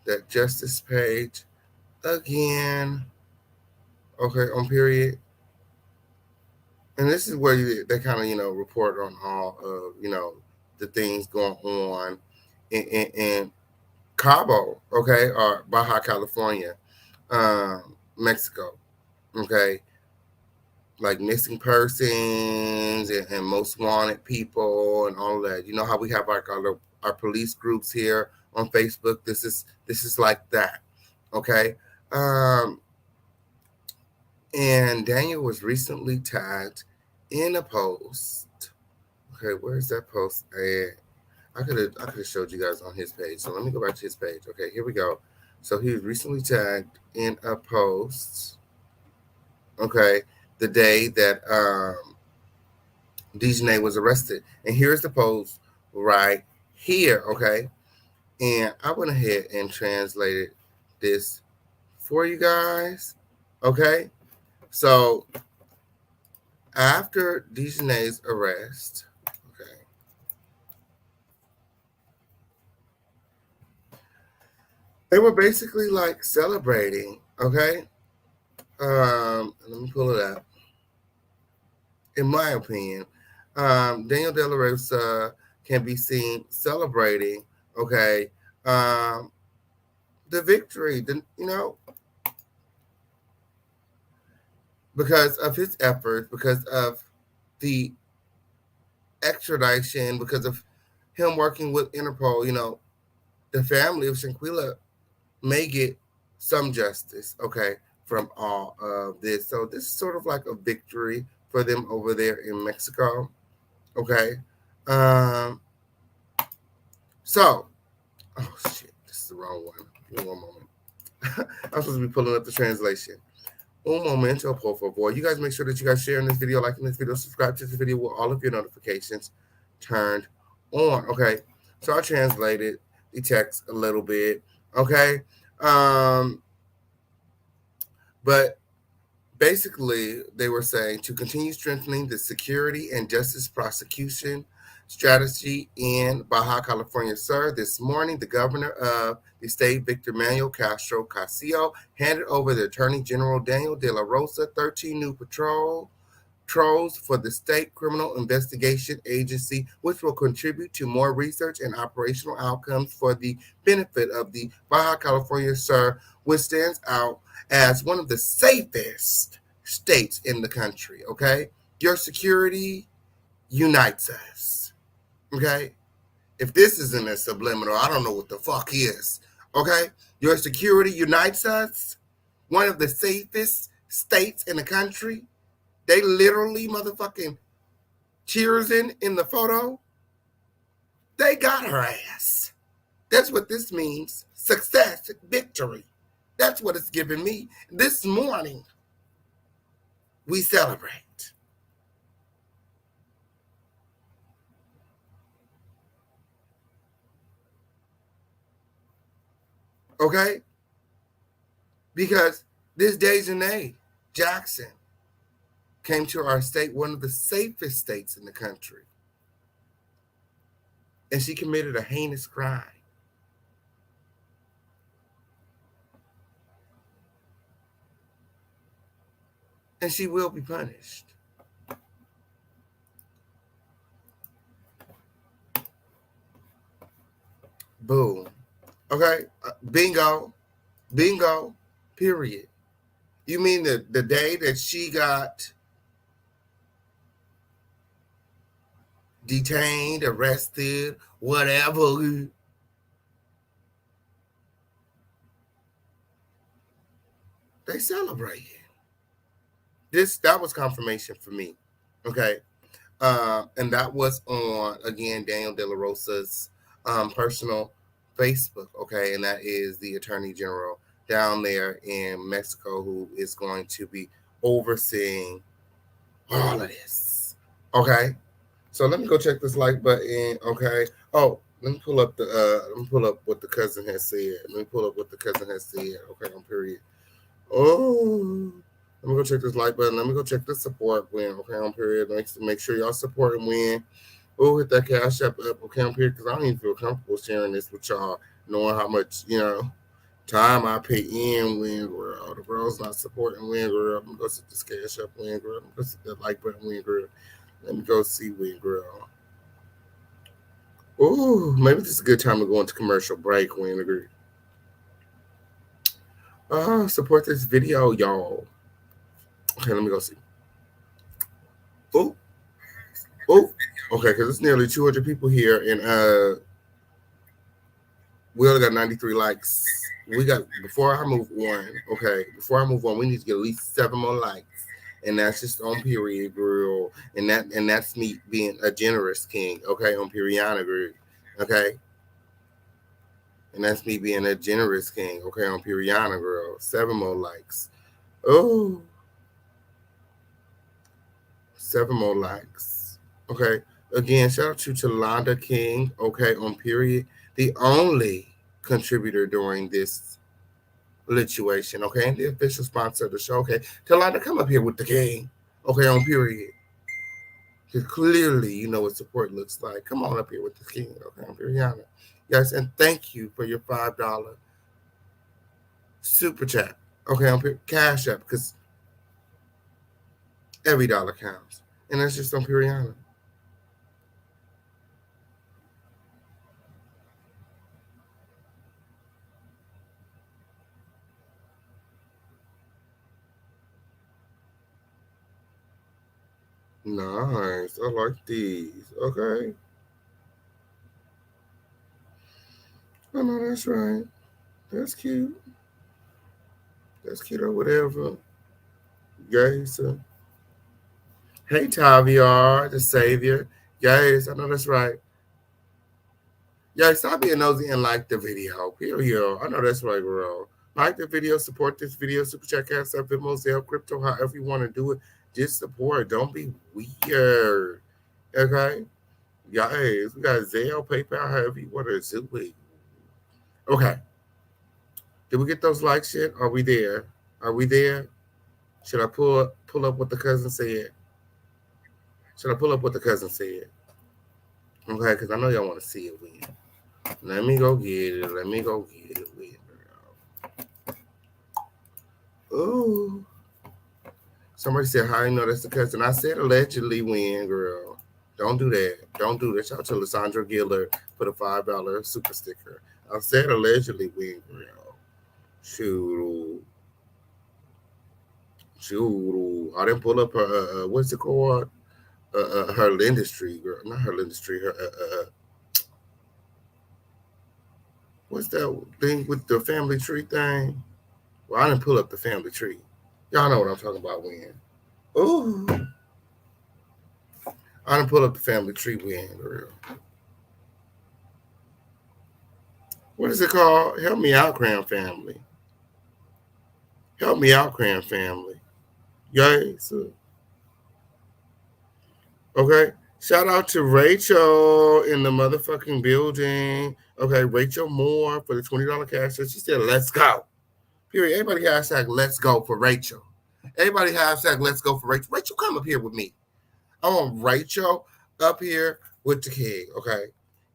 that justice page again. Okay, on period. And this is where they kind of report on all of the things going on in Cabo, okay, or Baja California, Mexico, okay, like missing persons and most wanted people and all of that. You know how we have like our police groups here on Facebook. This is like that, okay. And Daniel was recently tagged in a post. Okay, where's that post at? I could have showed you guys on his page. So let me go back to his page. Okay, here we go. So he was recently tagged in a post. Okay, the day that DAEJHANAE was arrested. And here's the post right here. Okay, and I went ahead and translated this for you guys. Okay. So after DAEJHANAE's arrest, okay, they were basically like celebrating, okay? Let me pull it up. In my opinion, Daniel De La Rosa can be seen celebrating, okay, the victory, because of his efforts, because of the extradition, because of him working with Interpol, the family of Shanquella may get some justice, okay, from all of this. So this is sort of like a victory for them over there in Mexico, okay? Um, so, oh shit, this is the wrong one. Give me one moment. I'm supposed to be pulling up the translation. Un momento, por favor. You guys make sure that you guys share in this video, liking this video, subscribe to this video with all of your notifications turned on. Okay, so I translated the text a little bit. Okay, but basically they were saying to continue strengthening the security and justice prosecution strategy in Baja California Sur. This morning, the governor of the state, Victor Manuel Castro Castillo, handed over the Attorney General Daniel de la Rosa 13 new patrols for the State Criminal Investigation Agency, which will contribute to more research and operational outcomes for the benefit of the Baja California Sur, which stands out as one of the safest states in the country, okay? Your security unites us. Okay, if this isn't a subliminal, I don't know what the fuck is. Okay, your security unites us. One of the safest states in the country. They literally motherfucking cheersing in the photo. They got her ass. That's what this means. Success, victory. That's what it's giving me. This morning, we celebrate. Okay? Because this DAEJHANAE Jackson came to our state, one of the safest states in the country. And she committed a heinous crime. And she will be punished. Boom. Okay? Bingo. Bingo. Period. You mean the day that she got detained, arrested, whatever, they celebrated. That was confirmation for me. Okay. And that was on, again, Daniel De La Rosa's personal Facebook. Okay. And that is the Attorney General down there in Mexico who is going to be overseeing all of this. Okay. So let me go check this like button. Okay. Oh, let me pull up what the cousin has said. Okay, on period. Oh, let me go check this like button. Let me go check the support win. Okay, on period. Make sure y'all support and win. Oh, hit that cash up. Okay, on period. Because I don't even feel comfortable sharing this with y'all, knowing how much time I pay in. Win girl. The girl's not supporting win girl. I'm gonna go sit this cash up win girl. I'm gonna go sit that like button win girl. Let me go see win girl. Oh, maybe this is a good time to go into commercial break. Win girl. Support this video, y'all. Okay, let me go see. Oh, okay, because it's nearly 200 people here, and we only got 93 likes. Before I move on, we need to get at least 7 more likes, and that's just on period, girl, and that's me being a generous king, okay, on Periana, girl, okay, and that's me being a generous king, okay, on Periana, girl. 7 more likes. Oh. 7 more likes. Okay. Again, shout out to Talanda King, okay, on period. The only contributor during this situation, okay, and the official sponsor of the show, okay. Talanda, come up here with the king, okay, on period. Because clearly you know what support looks like. Come on up here with the king, okay, on period. Yes, and thank you for your $5 super chat, okay, on Cash App, because every dollar counts. And that's just on Periana. Nice. I like these. Okay. I know that's right. That's cute. That's cute or whatever. Guys. Hey, Taviar, the savior. Guys, I know that's right. Yeah, stop being nosy and like the video. Period. I know that's right, girl. Like the video, support this video, super chat, cash up, Venmo, Zelle, crypto, however you want to do it. Just support. Don't be weird. Okay? Guys, we got Zelle, PayPal, however you want to do it. Okay. Did we get those likes yet? Are we there? Are we there? Should I pull up what the cousin said? Should I pull up what the cousin said? Okay, because I know y'all want to see it win. Let me go get it. Let me go get it win, girl. Ooh. Somebody said, how you know that's the cousin? I said allegedly win, girl. Don't do that. Don't do that. Shout out to Lysandra Giller for the $5 super sticker. I said allegedly win, girl. Shoot. I didn't pull up her, what's it called? Her industry, girl. Not her industry. Her, what's that thing with the family tree thing? Well, I didn't pull up the family tree. Y'all know what I'm talking about when. Ooh. I didn't pull up the family tree when, girl. What is it called? Help me out, Cram Family. Help me out, Cram Family. Guys. Okay. Shout out to Rachel in the motherfucking building. Okay, Rachel Moore for the $20 cash. She said, let's go. Period. Everybody hashtag let's go for Rachel. Everybody hashtag let's go for Rachel. Rachel, come up here with me. I want Rachel up here with the kid. Okay.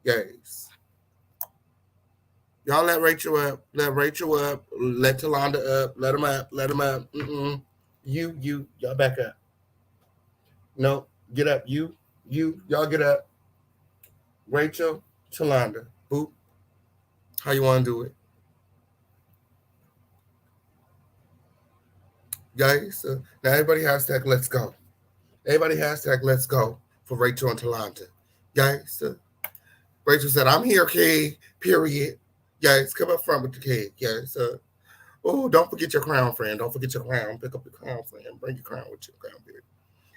Guys. Y'all let Rachel up. Let Rachel up. Let Talonda up. Let him up. Let him up. Y'all back up. No, get up. Y'all get up. Rachel, Talonda. Boop. How you want to do it? Guys, now everybody hashtag let's go. Everybody hashtag let's go for Rachel and Talonda. Guys, Rachel said, I'm here, kid. Period. Guys, come up front with the kid. Guys, oh, don't forget your crown, friend. Don't forget your crown. Pick up your crown, friend. Bring your crown with you, crown, period.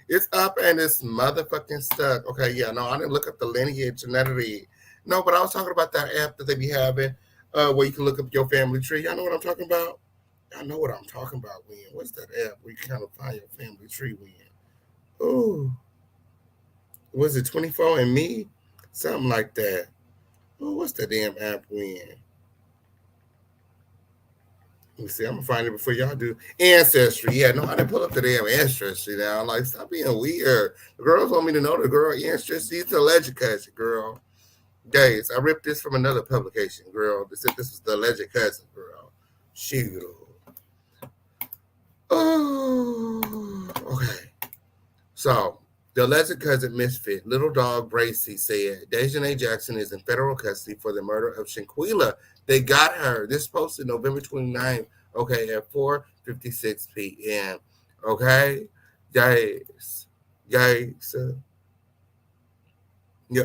It's up and it's motherfucking stuck. Okay, yeah, no, I didn't look up the lineage and none of it. No, but I was talking about that app that they be having where you can look up your family tree. Y'all know what I'm talking about? I know what I'm talking about, Win. What's that app where you kind of find your family tree, Win? Ooh. Was it 24andMe? Something like that. Oh, what's the damn app, Win? Let me see. I'm going to find it before y'all do. Ancestry. Yeah, no, I didn't pull up the damn Ancestry now. Like, stop being weird. The girls want me to know the girl Ancestry. It's the alleged cousin, girl. Guys, I ripped this from another publication, girl. They said this was the alleged cousin, girl. Shoot. Oh, okay. So, the alleged cousin misfit, Little Dog Bracy, said DAEJHANAE Jackson is in federal custody for the murder of Shanquella. They got her. This posted November 29th, okay, at 4:56 p.m. Okay? Guys. Yeah,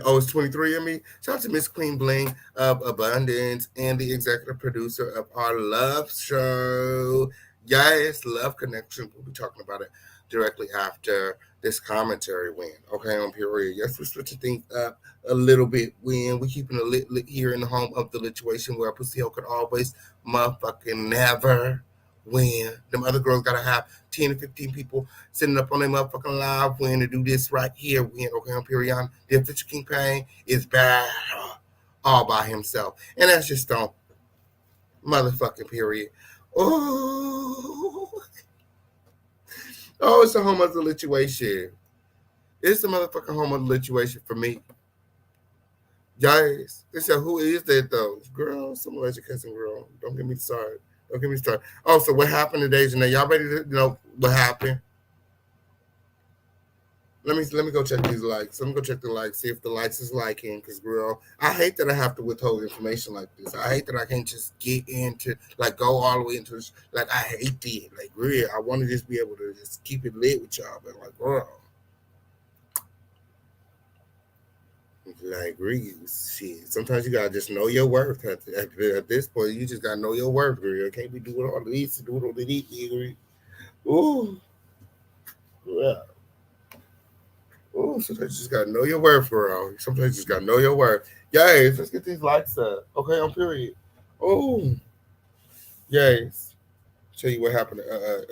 oh, it's 23andMe. Shout out to Miss Queen Bling of Abundance and the executive producer of our Love Show. Yes, Love Connection. We'll be talking about it directly after this commentary win. Okay, on period. Yes, we're switching things up a little bit when we're keeping it lit here in the home of the lituation where Pussy could always motherfucking never win. Them other girls gotta have 10 to 15 people sitting up on their motherfucking live win to do this right here win. Okay, on period. The official Kingpin is bad all by himself. And that's just on motherfucking period. Oh, it's a home of the lituation. It's the motherfucking home of the lituation for me. Guys, they said, who is that though? Girl, some alleged cousin girl. Don't get me started. Don't get me started. Oh, so what happened today, Janae? Y'all ready to know what happened? Let me go check these likes. Let me go check the likes, see if the likes is liking. Because, girl, I hate that I have to withhold information like this. I hate that I can't just get into, like, go all the way into this. Like, I hate it. Like, real. I want to just be able to just keep it lit with y'all. But, like, girl. Like, Reeves, shit. Sometimes you gotta just know your worth. At this point, you just gotta know your worth, girl. You can't be doing all the needs to do all the needs, agree? Ooh, yeah. Ooh, sometimes you just gotta know your worth, girl. Sometimes you just gotta know your worth. Yes, let's get these likes up. Okay, on period. Oh, yes. Tell you what happened to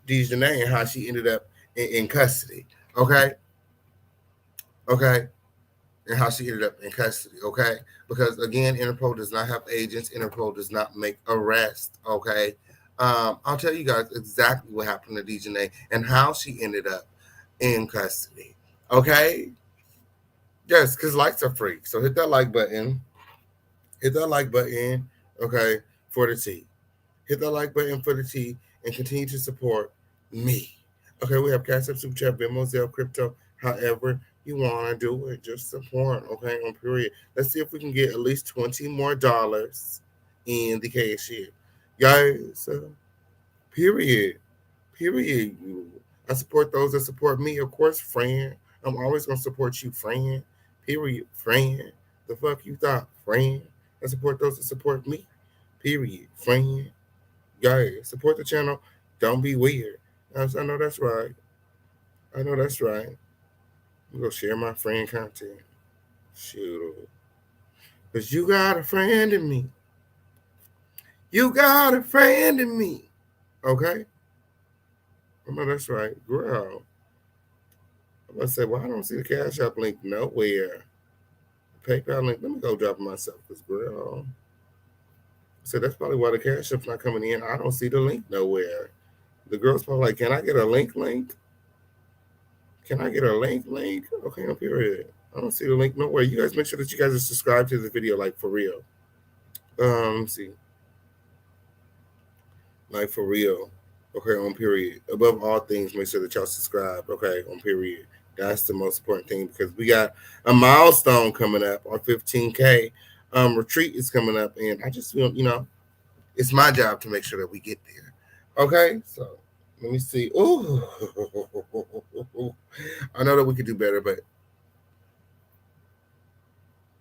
DAEJHANAE and how she ended up in custody. Okay, okay. And how she ended up in custody, okay? Because again, Interpol does not have agents. Interpol does not make arrests, okay? I'll tell you guys exactly what happened to DAEJHANAE and how she ended up in custody, okay? Yes, because likes are free. So hit that like button. Hit that like button, okay, for the tea. Hit that like button for the tea and continue to support me. Okay, we have Cash App, Super Chat, Venmo, Zelle, Crypto, however you want to do it. Just support, okay, on period. Let's see if we can get at least $20 more in the cashier. Guys, period. Period. I support those that support me, of course, friend. I'm always going to support you, friend. Period, friend. The fuck you thought, friend? I support those that support me. Period, friend. Guys, support the channel. Don't be weird. I know that's right. I know that's right. I'm going to share my friend content. Shoot. Because you got a friend in me. You got a friend in me. Okay? I know that's right. Girl. I'm going to say, well, I don't see the Cash App link nowhere. The PayPal link, let me go drop it myself. Because, girl. So that's probably why the Cash App's not coming in. I don't see the link nowhere. The girl's probably like, can I get a link? Can I get a link? Okay, on period. I don't see the link nowhere. You guys make sure that you guys are subscribed to the video, like for real. Let's see. Like for real. Okay, on period. Above all things, make sure that y'all subscribe. Okay, on period. That's the most important thing because we got a milestone coming up, our 15K retreat is coming up, and I just feel, it's my job to make sure that we get there. Okay, so let me see. Ooh, I know that we could do better, but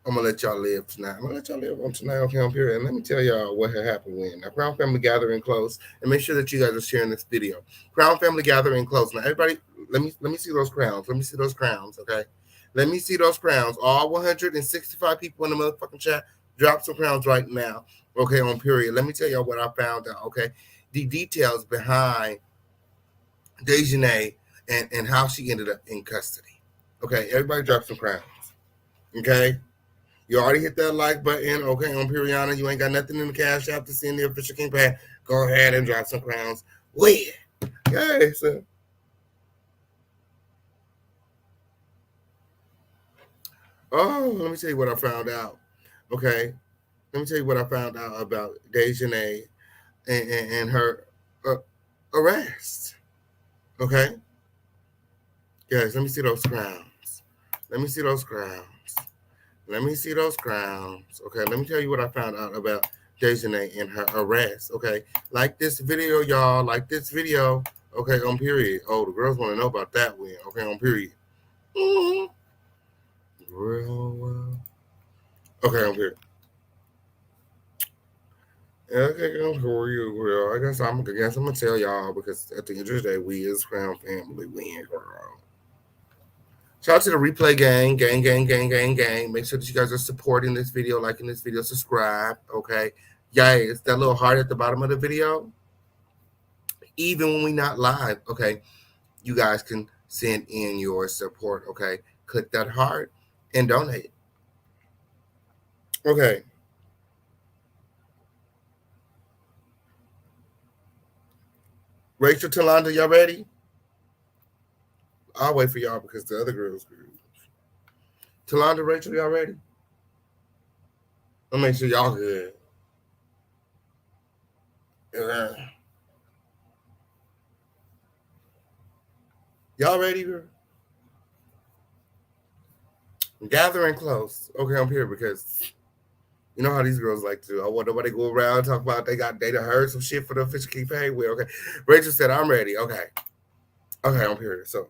I'm gonna let y'all live tonight. I'm gonna let y'all live on tonight, okay, on period. And let me tell y'all what had happened when. Now, Crown Family Gathering closed, and make sure that you guys are sharing this video. Crown Family Gathering closed. Now, everybody, let me see those crowns. Let me see those crowns, okay? Let me see those crowns. All 165 people in the motherfucking chat, drop some crowns right now, okay, on period. Let me tell y'all what I found out, okay? The details behind DAEJHANAE and how she ended up in custody. Okay, everybody drop some crowns, okay? You already hit that like button, okay, on Periana. You ain't got nothing in the Cash App to send the official King Pad. Go ahead and drop some crowns. Where? Okay, so. Oh, let me tell you what I found out. Okay. Let me tell you what I found out about DAEJHANAE and her arrest. Okay. Guys, let me see those crowns. Let me see those crowns. Let me see those crowns. Okay, let me tell you what I found out about DAEJHANAE and her arrest. Okay, like this video, y'all. Like this video. Okay, on period. Oh, the girls want to know about that win. Okay, on period. Mm-hmm. Okay, on period. Okay, on period, girl. I guess I'm gonna tell y'all because at the end of the day, we as Crown Family win, girl. Shout out to the replay gang. Make sure that you guys are supporting this video, liking this video, subscribe, okay? Guys, that little heart at the bottom of the video, even when we not live, okay, you guys can send in your support, okay? Click that heart and donate. Okay. Rachel, Talanda, y'all ready? I'll wait for y'all because the other girls. Talanda, Rachel, y'all ready? I'll make sure y'all good. Y'all ready, girl? Gathering close. Okay, I'm here because you know how these girls like to do. I want nobody to go around and talk about they done heard some shit for the official King Pay with. Okay. Rachel said, I'm ready. Okay. Okay, I'm here. So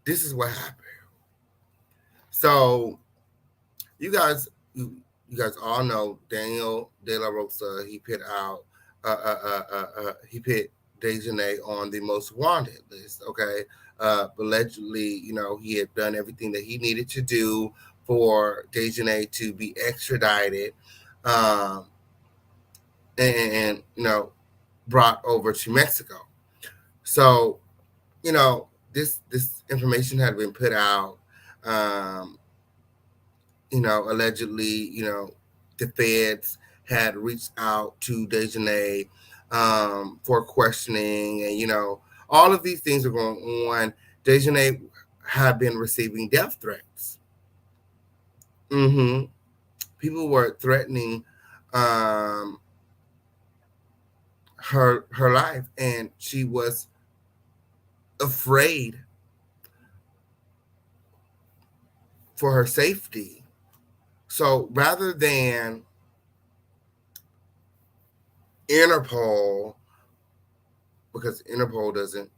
this is what happened. So you guys, you guys all know Daniel De La Rosa. He put out, he put DAEJHANAE on the most wanted list. Okay, allegedly, he had done everything that he needed to do for DAEJHANAE to be extradited, and brought over to Mexico. So, this information had been put out. Allegedly, the feds had reached out to DAEJHANAE for questioning, and all of these things are going on. DAEJHANAE had been receiving death threats. People were threatening her life, and she was afraid for her safety. So rather than Interpol, because Interpol doesn't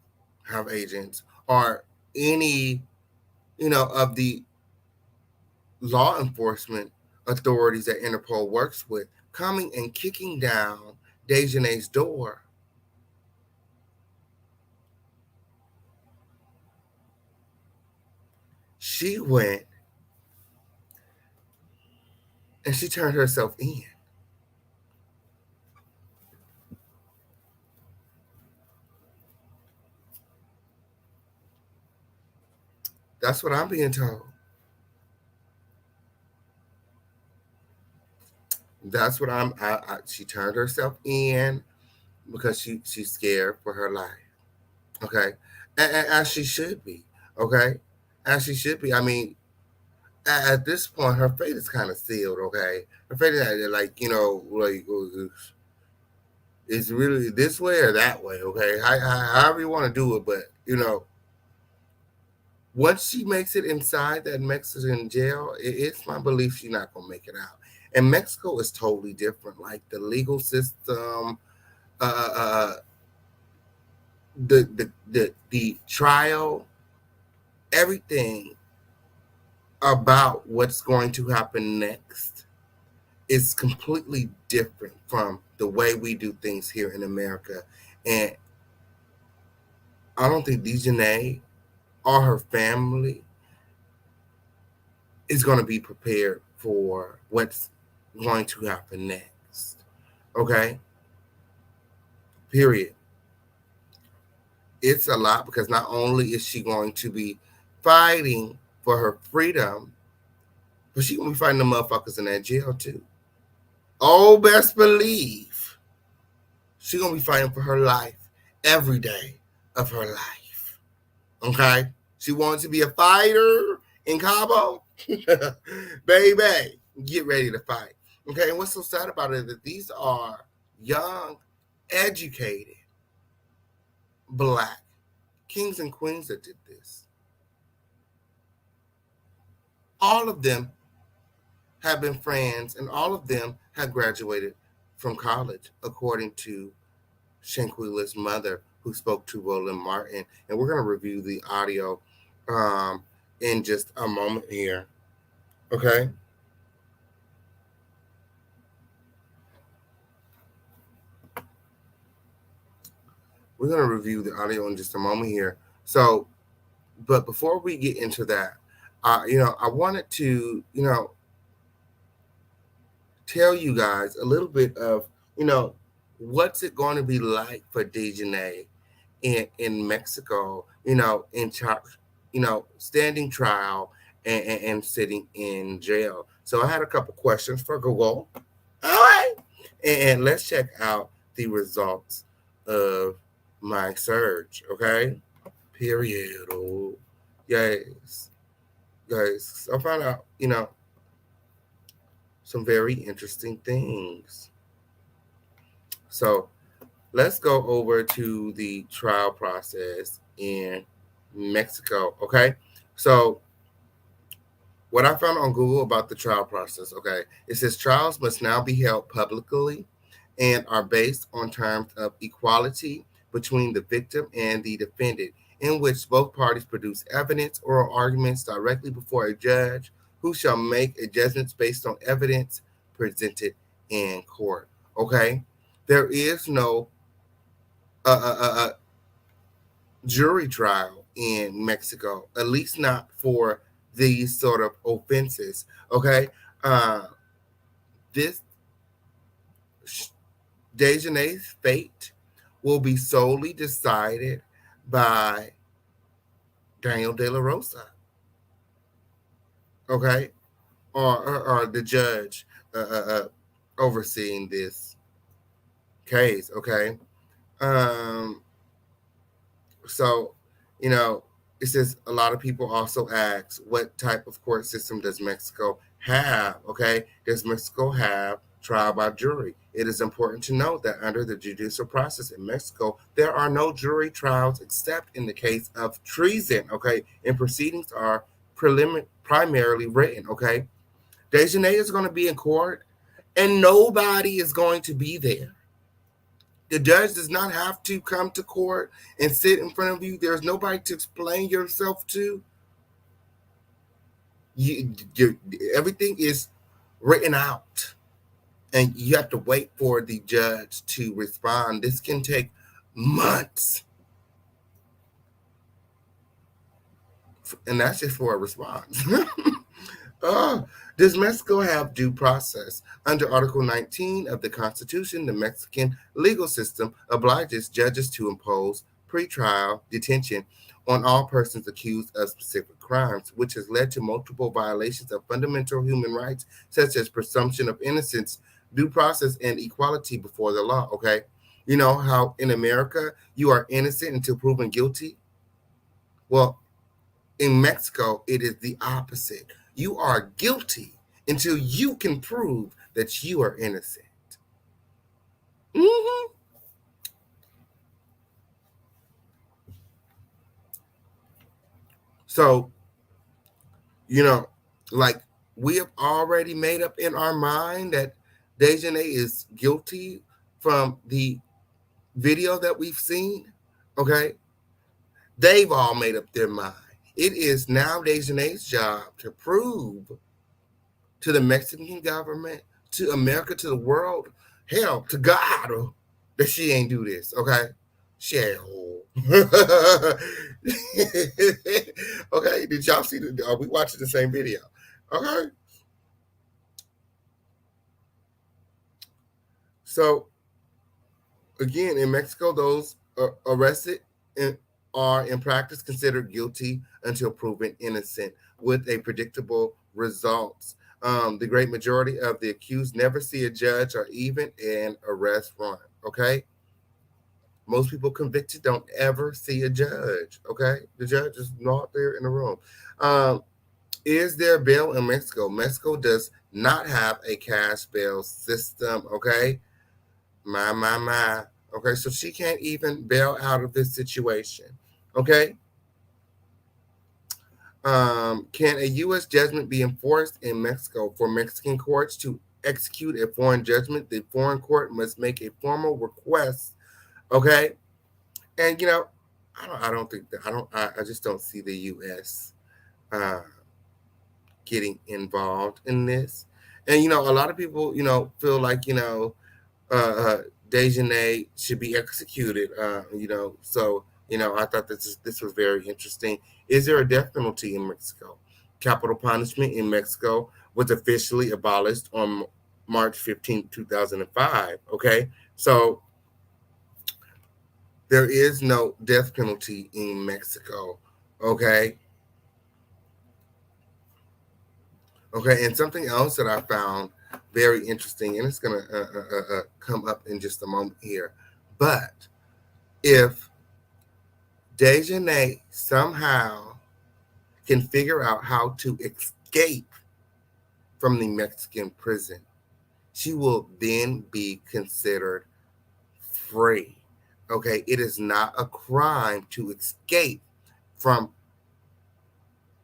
have agents, or any of the law enforcement authorities that Interpol works with coming and kicking down DAEJHANAE's door, she went and she turned herself in. That's what I'm being told. That's what she turned herself in because she's scared for her life. Okay. And as she should be. Okay. As she should be. I mean, at this point, her fate is kind of sealed. Okay. Her fate is like, it's really this way or that way. Okay. However you want to do it. But, once she makes it inside that Mexican jail, it's my belief she's not going to make it out. And Mexico is totally different. Like the legal system, the trial, everything about what's going to happen next is completely different from the way we do things here in America. And I don't think DAEJHANAE or her family is going to be prepared for what's going to happen next. Okay? Period. It's a lot because not only is she going to be fighting for her freedom, but she's going to be fighting the motherfuckers in that jail too. Oh, best believe she's going to be fighting for her life every day of her life. Okay? She wants to be a fighter in Cabo. Baby, get ready to fight. Okay, and what's so sad about it is that these are young, educated, Black kings and queens that did this. All of them have been friends, and all of them have graduated from college, according to Shanquella's mother, who spoke to Roland Martin. And we're going to review the audio in just a moment here. Okay? We're going to review the audio in just a moment here. So, but before we get into that, I wanted to, tell you guys a little bit of, what's it going to be like for DAEJHANAE in Mexico, in charge, standing trial and sitting in jail. So I had a couple questions for Google. All right. And let's check out the results of my search, okay? Period. Oh, yes. Guys, I found out, some very interesting things. So let's go over to the trial process in Mexico, okay? So what I found on Google about the trial process, okay, it says trials must now be held publicly and are based on terms of equality between the victim and the defendant in which both parties produce evidence or arguments directly before a judge who shall make a judgment based on evidence presented in court. Okay? There is no jury trial in Mexico, at least not for these sort of offenses. Okay? This DAEJHANAE's fate will be solely decided by Daniel De La Rosa, okay, or the judge overseeing this case, okay. So, it says a lot of people also ask, what type of court system does Mexico have? Okay, does Mexico have trial by jury? It is important to note that under the judicial process in Mexico, there are no jury trials except in the case of treason. Okay, and proceedings are primarily written. Okay, DAEJHANAE is going to be in court, and nobody is going to be there. The judge does not have to come to court and sit in front of you. There's nobody to explain yourself to. Everything is written out, and you have to wait for the judge to respond. This can take months, and that's just for a response. Does Mexico have due process? Under Article 19 of the Constitution, the Mexican legal system obliges judges to impose pretrial detention on all persons accused of specific crimes, which has led to multiple violations of fundamental human rights, such as presumption of innocence, due process, and equality before the law. Okay, you know how in America you are innocent until proven guilty? Well, in Mexico, it is the opposite. You are guilty until you can prove that you are innocent. Mm-hmm. So, like we have already made up in our mind that DAEJHANAE is guilty from the video that we've seen. Okay. They've all made up their mind. It is now DAEJHANAE's job to prove to the Mexican government, to America, to the world, hell, to God, that she ain't do this, okay? Shell. Okay, did y'all see are we watching the same video? Okay. So, again, in Mexico, those arrested are in practice considered guilty until proven innocent with a predictable results. The great majority of the accused never see a judge or even an arrest warrant. Okay. Most people convicted don't ever see a judge. Okay. The judge is not there in the room. Is there bail in Mexico? Mexico does not have a cash bail system. Okay. My. Okay. So she can't even bail out of this situation. Okay. Can a U.S. judgment be enforced in Mexico? For Mexican courts to execute a foreign judgment, the foreign court must make a formal request. Okay, and I just don't see the U.S. Getting involved in this. And a lot of people feel like DAEJHANAE should be executed. So I thought this was very interesting. Is there a death penalty in Mexico? Capital punishment in Mexico was officially abolished on March 15, 2005. Okay, so there is no death penalty in Mexico. Okay. Okay, and something else that I found very interesting, and it's going to come up in just a moment here. But if DAEJHANAE somehow can figure out how to escape from the Mexican prison, she will then be considered free. Okay, it is not a crime to escape from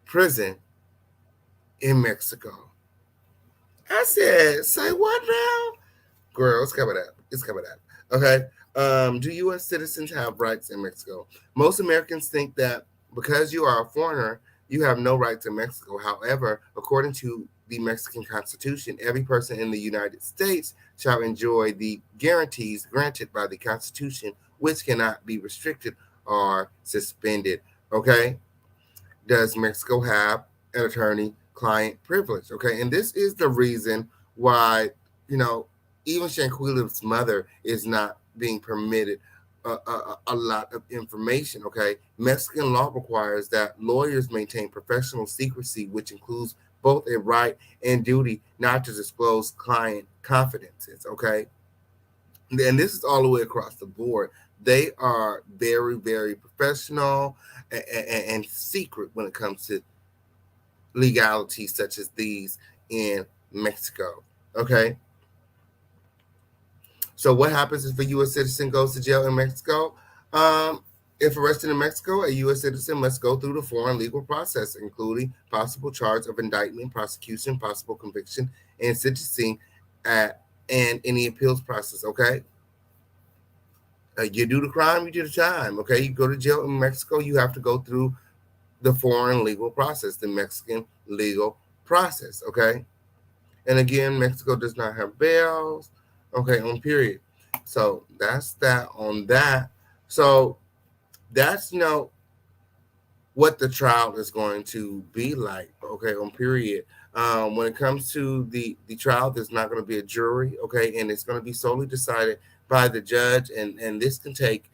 prison in Mexico. I said, say what now? Girl, it's coming up. Okay. Do U.S. citizens have rights in Mexico? Most Americans think that because you are a foreigner, you have no rights in Mexico. However, according to the Mexican Constitution, every person in the United States shall enjoy the guarantees granted by the Constitution, which cannot be restricted or suspended. Okay? Does Mexico have an attorney-client privilege? Okay, and this is the reason why, you know, even Shanquella's mother is not being permitted a lot of information. Okay, Mexican law requires that lawyers maintain professional secrecy, which includes both a right and duty not to disclose client confidences. Okay, and this is all the way across the board. They are very, very professional and secret when it comes to legalities such as these in Mexico. Okay. So what happens if a U.S. citizen goes to jail in Mexico? If arrested in Mexico, a U.S. citizen must go through the foreign legal process, including possible charge of indictment, prosecution, possible conviction, and sentencing, and any appeals process. Okay. You do the crime, you do the time. Okay. You go to jail in Mexico, you have to go through the foreign legal process, the Mexican legal process. Okay. And again, Mexico does not have bails. Okay, on period. So that's that on that. So that's, what the trial is going to be like. Okay, on period. When it comes to the trial, there's not going to be a jury. Okay, and it's going to be solely decided by the judge, and this can take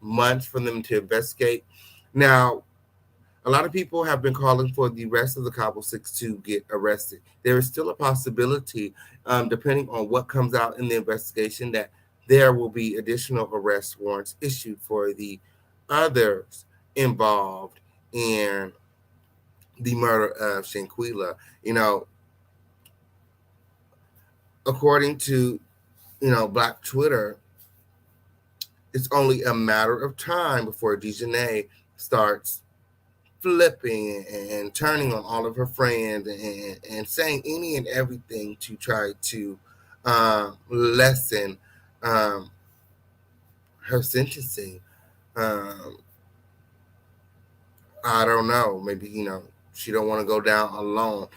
months for them to investigate. Now, a lot of people have been calling for the rest of the Cabo Six to get arrested. There is still a possibility, depending on what comes out in the investigation, that there will be additional arrest warrants issued for the others involved in the murder of Shanquella. According to Black Twitter, it's only a matter of time before DAEJHANAE starts flipping and turning on all of her friends and saying any and everything to try to lessen her sentencing. Um, I don't know. Maybe she don't want to go down alone.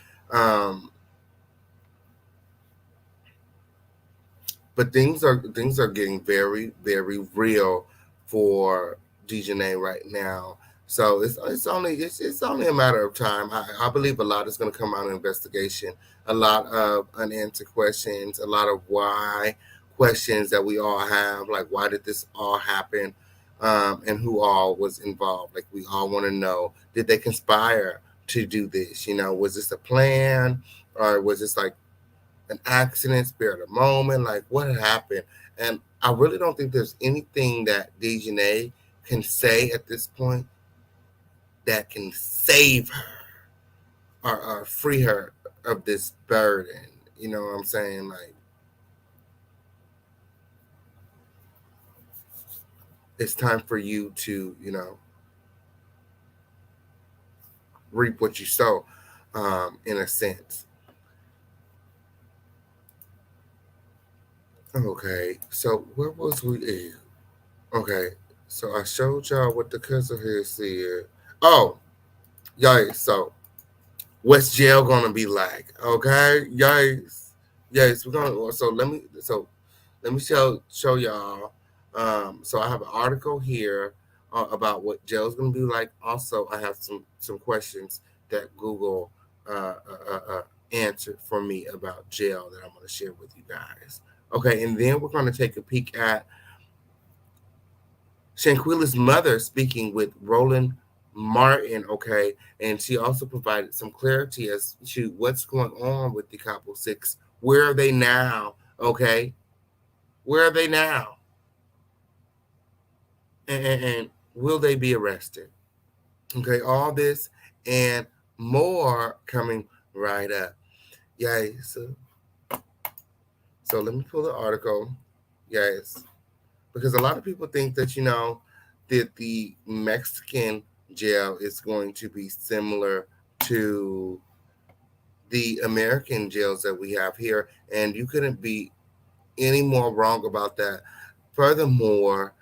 But things are getting very, very real for DAEJHANAE right now. So it's only a matter of time. I believe a lot is going to come out of investigation. A lot of unanswered questions. A lot of why questions that we all have, like why did this all happen, and who all was involved. Like we all want to know: did they conspire to do this? Was this a plan, or was this like an accident, spirit of the moment, like what had happened? And I really don't think there's anything that DAEJHANAE can say at this point that can save her or free her of this burden. You know what I'm saying? Like, it's time for you to, reap what you sow, in a sense. Okay, so where was we at? Okay, so I showed y'all what the cousin here said. Oh, yikes. So what's jail gonna be like? Okay, yikes. Yes, we're gonna let me show y'all. So I have an article here about what jail is gonna be like. Also, I have some questions that Google answered for me about jail that I'm gonna share with you guys. Okay, and then we're gonna take a peek at Shanquella's mother speaking with Roland Martin, okay, and she also provided some clarity as to what's going on with the Cabo Six. Where are they now? Okay, where are they now? And will they be arrested? Okay, all this and more coming right up. Yay! So let me pull the article. Yes, because a lot of people think that that the Mexican jail is going to be similar to the American jails that we have here, and you couldn't be any more wrong about that. Furthermore,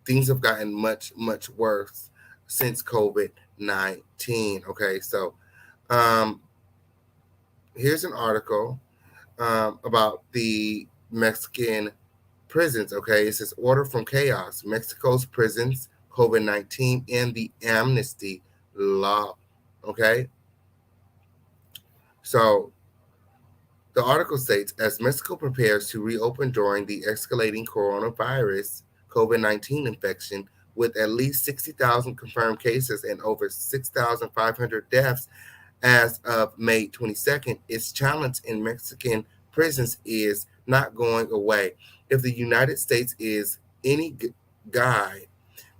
things have gotten much, much worse since COVID-19. Okay, so um, here's an article about the Mexican prisons. Okay, it says order from chaos: Mexico's prisons, COVID-19, and the amnesty law. Okay, so the article states as Mexico prepares to reopen during the escalating coronavirus COVID-19 infection, with at least 60,000 confirmed cases and over 6,500 deaths as of May 22nd, its challenge in Mexican prisons is not going away. If the United States is any guide,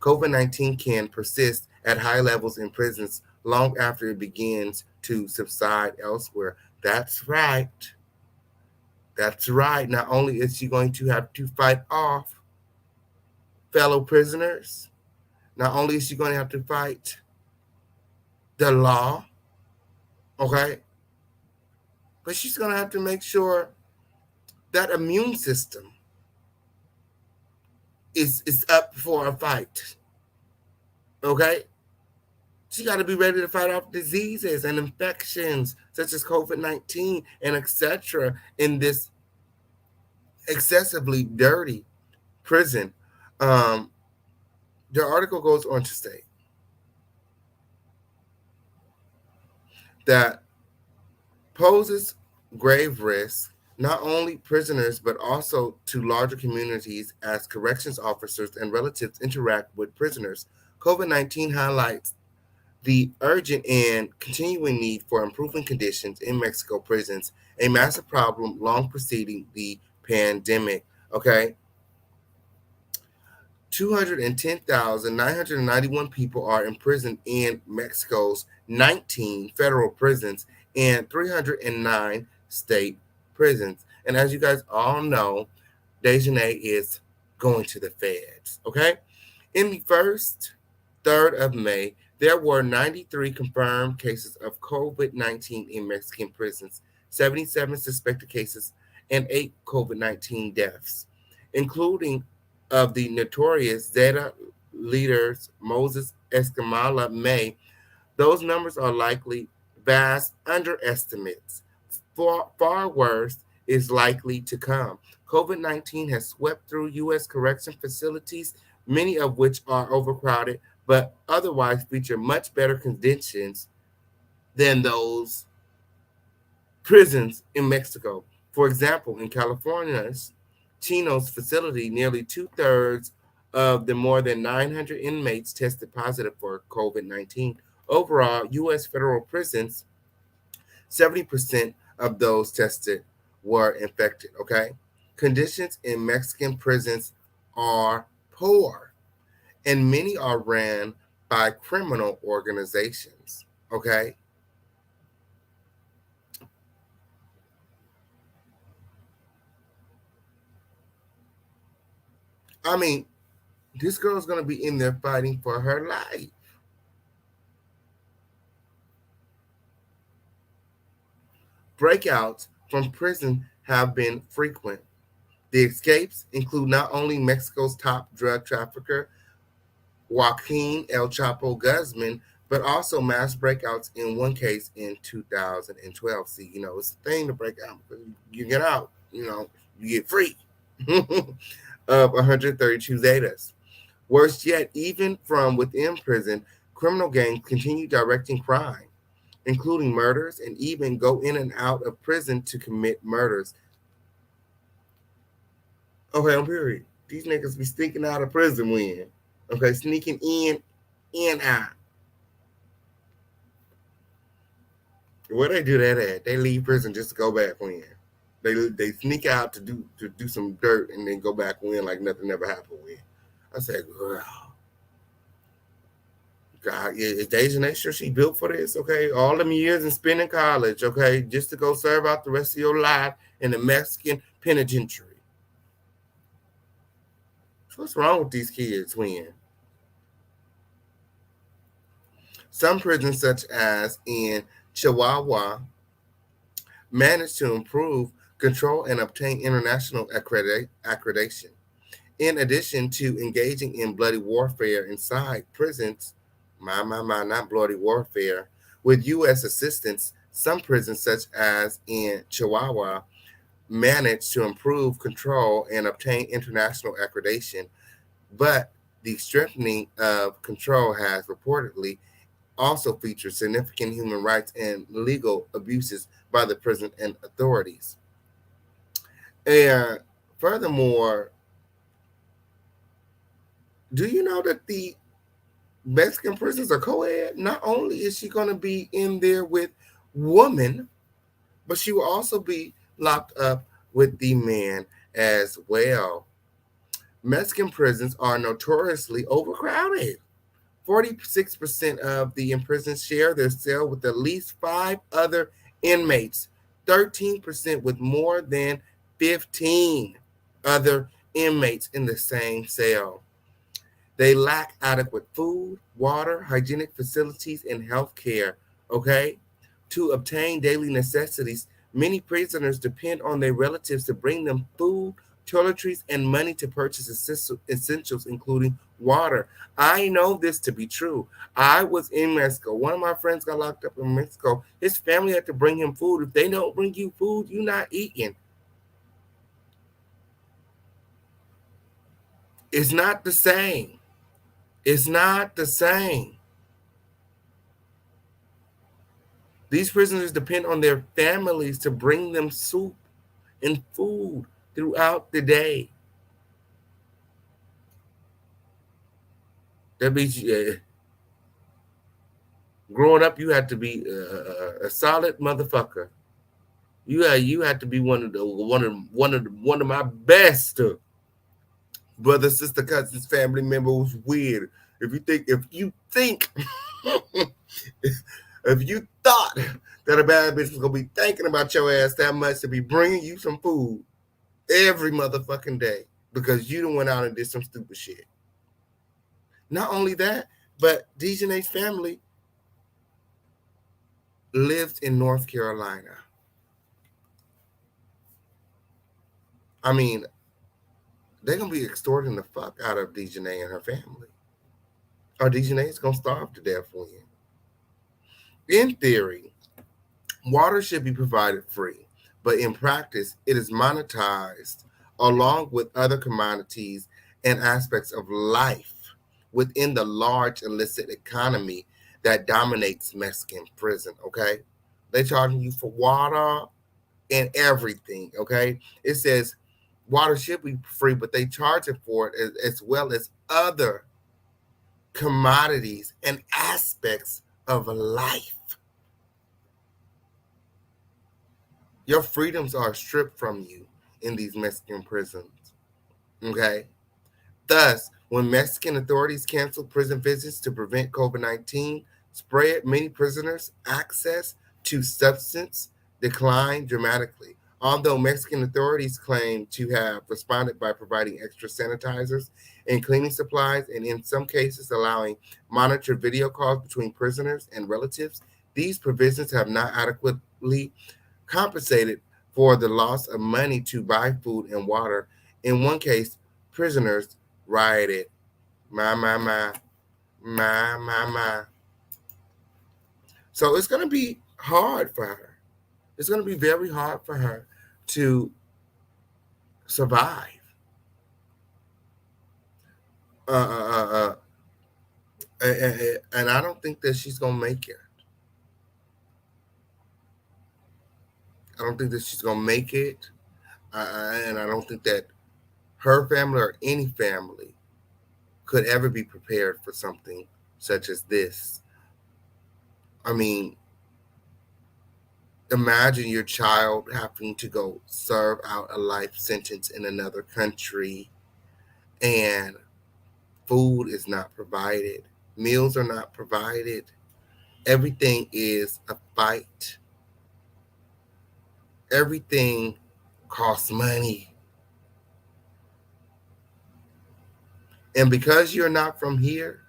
COVID-19 can persist at high levels in prisons long after it begins to subside elsewhere. That's right. That's right. Not only is she going to have to fight off fellow prisoners, not only is she going to have to fight the law, okay, but she's going to have to make sure that immune system is up for a fight, okay? She got to be ready to fight off diseases and infections such as COVID-19 and etc. in this excessively dirty prison. The article goes on to state that poses grave risk not only prisoners but also to larger communities as corrections officers and relatives interact with prisoners. COVID-19 highlights the urgent and continuing need for improving conditions in Mexico prisons, a massive problem long preceding the pandemic. Okay, 210,991 people are imprisoned in Mexico's 19 federal prisons and 309 state prisons. And as you guys all know, DAEJHANAE is going to the feds. Okay, in the first third of May, there were 93 confirmed cases of COVID-19 in Mexican prisons, 77 suspected cases, and 8 COVID-19 deaths, including of the notorious Zeta leaders Moses Escamilla May. Those numbers are likely vast underestimates. Far worse is likely to come. COVID-19 has swept through U.S. correction facilities, many of which are overcrowded, but otherwise feature much better conditions than those prisons in Mexico. For example, in California's Chino's facility, nearly 2/3 of the more than 900 inmates tested positive for COVID-19. Overall, U.S. federal prisons, 70% of those tested were infected, okay? Conditions in Mexican prisons are poor, and many are ran by criminal organizations, okay? I mean, this girl's going to be in there fighting for her life. Breakouts from prison have been frequent. The escapes include not only Mexico's top drug trafficker, Joaquin El Chapo Guzman, but also mass breakouts in one case in 2012. See, it's a thing to break out because you get out, you get free of 132 Zetas. Worse yet, even from within prison, criminal gangs continue directing crime, including murders, and even go in and out of prison to commit murders. Okay, I'm period. These niggas be sneaking out of prison when. Okay, sneaking in, out. Where they do that at? They leave prison just to go back when. They sneak out to do some dirt and then go back when like nothing ever happened when. I said, girl. God, is DAEJHANAE sure she built for this? Okay, all them years and spending college, okay, just to go serve out the rest of your life in the Mexican penitentiary. What's wrong with these kids when? Some prisons, such as in Chihuahua, managed to improve control and obtain international accreditation. In addition to engaging in bloody warfare inside prisons, not bloody warfare, with U.S. assistance, some prisons, such as in Chihuahua, managed to improve control and obtain international accreditation, but the strengthening of control has reportedly also featured significant human rights and legal abuses by the prison and authorities. And furthermore, do you know that the Mexican prisons are co-ed? Not only is she going to be in there with women, but she will also be locked up with the men as well. Mexican prisons are notoriously overcrowded. 46% of the imprisoned share their cell with at least 5 other inmates, 13% with more than 15 other inmates in the same cell. They lack adequate food, water, hygienic facilities, and health care. Okay? To obtain daily necessities, many prisoners depend on their relatives to bring them food, toiletries, and money to purchase essentials, including water. I know this to be true. I was in Mexico. One of my friends got locked up in Mexico. His family had to bring him food. If they don't bring you food, you're not eating. It's not the same. It's not the same. These prisoners depend on their families to bring them soup and food throughout the day. That means growing up, you had to be a solid motherfucker. You had to be one of my best brother, sister, cousins, family member who's weird. If you think if you thought that a bad bitch was gonna be thinking about your ass that much to be bringing you some food every motherfucking day because you done went out and did some stupid shit. Not only that, but DAEJHANAE's family lives in North Carolina. I mean, they're gonna be extorting the fuck out of DAEJHANAE and her family. Or DAEJHANAE is gonna starve to death for you. In theory, water should be provided free, but in practice, it is monetized along with other commodities and aspects of life within the large illicit economy that dominates Mexican prison, okay? They're charging you for water and everything, okay? It says water should be free, but they charge it for it as well as other commodities and aspects of life. Your freedoms are stripped from you in these Mexican prisons, okay? Thus, when Mexican authorities canceled prison visits to prevent COVID-19 spread, many prisoners' access to substance declined dramatically. Although Mexican authorities claim to have responded by providing extra sanitizers and cleaning supplies, and in some cases allowing monitored video calls between prisoners and relatives, these provisions have not adequately compensated for the loss of money to buy food and water. In one case, prisoners rioted. My. So it's going to be hard for her. It's going to be very hard for her to survive. And I don't think that she's going to make it. I don't think that she's going to make it. And I don't think that her family or any family could ever be prepared for something such as this. I mean, imagine your child having to go serve out a life sentence in another country and food is not provided. Meals are not provided. Everything is a fight. Everything costs money. And because you're not from here,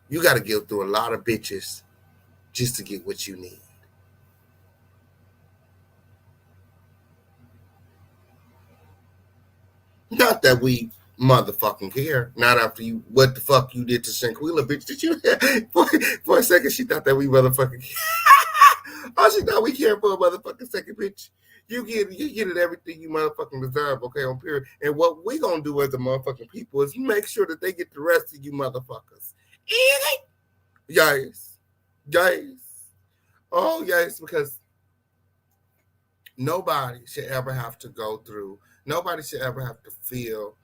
you got to go through a lot of bitches just to get what you need. Not that we motherfucking care. Not after you, what the fuck you did to Shanquella, bitch. Did you? For a second, she thought that we motherfucking care. Oh, she thought we care for a motherfucking second, bitch. You get it everything you motherfucking deserve, okay, on period. And what we gonna do as a motherfucking people is make sure that they get the rest of you motherfuckers. Yes. Yes. Oh, yes, because nobody should ever have to go through, nobody should ever have to feel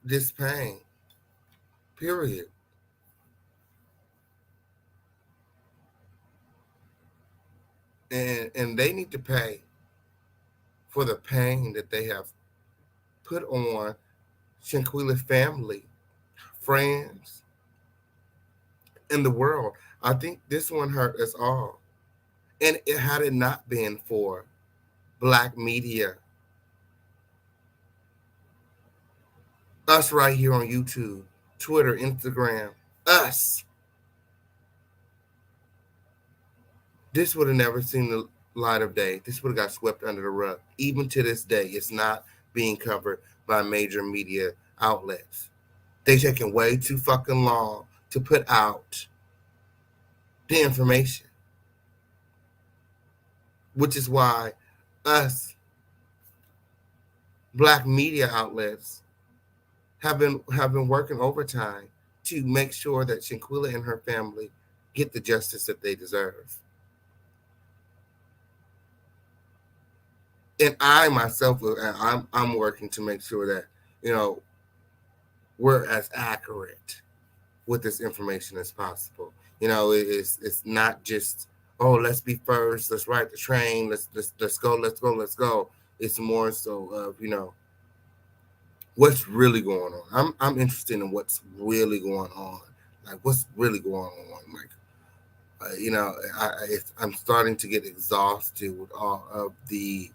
this pain. Period. And they need to pay for the pain that they have put on Shanquella's family, friends, and the world. I think this one hurt us all. And it had it not been for Black media, us right here on YouTube, Twitter, Instagram, us, this would have never seen the light of day. This would have got swept under the rug. Even to this day, it's not being covered by major media outlets. They're taking way too fucking long to put out the information, which is why us Black media outlets have been working overtime to make sure that Shanquella and her family get the justice that they deserve. And I myself, I'm working to make sure that, you know, we're as accurate with this information as possible. You know, it's not just, oh, let's be first, let's ride the train, let's go. It's more so of, you know, what's really going on. I'm interested in what's really going on. Like, what's really going on? Like, you know, I'm starting to get exhausted with all of the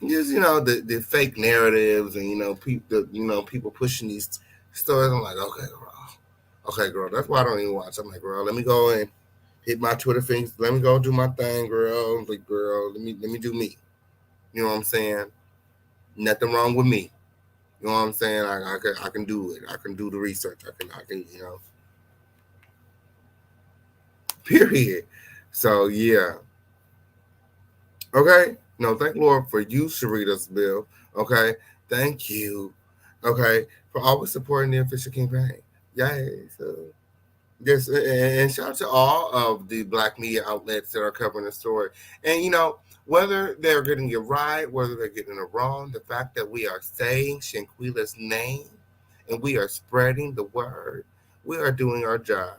just, you know, the fake narratives, and, you know, people pushing these stories. I'm like, okay, girl, that's why I don't even watch. I'm like, girl, let me go and hit my Twitter things. Let me go do my thing, girl. I'm like, girl, let me do me. You know what I'm saying? Nothing wrong with me. You know what I'm saying? I can do it. I can do the research. I can, you know. Period. So yeah. Okay. No, thank Lord for you, Sharita's bill. Okay. Thank you. Okay. For always supporting the official campaign. Yes. Yes. And shout out to all of the Black media outlets that are covering the story. And, you know, whether they're getting it right, whether they're getting it wrong, the fact that we are saying Shanquella's name and we are spreading the word, we are doing our job.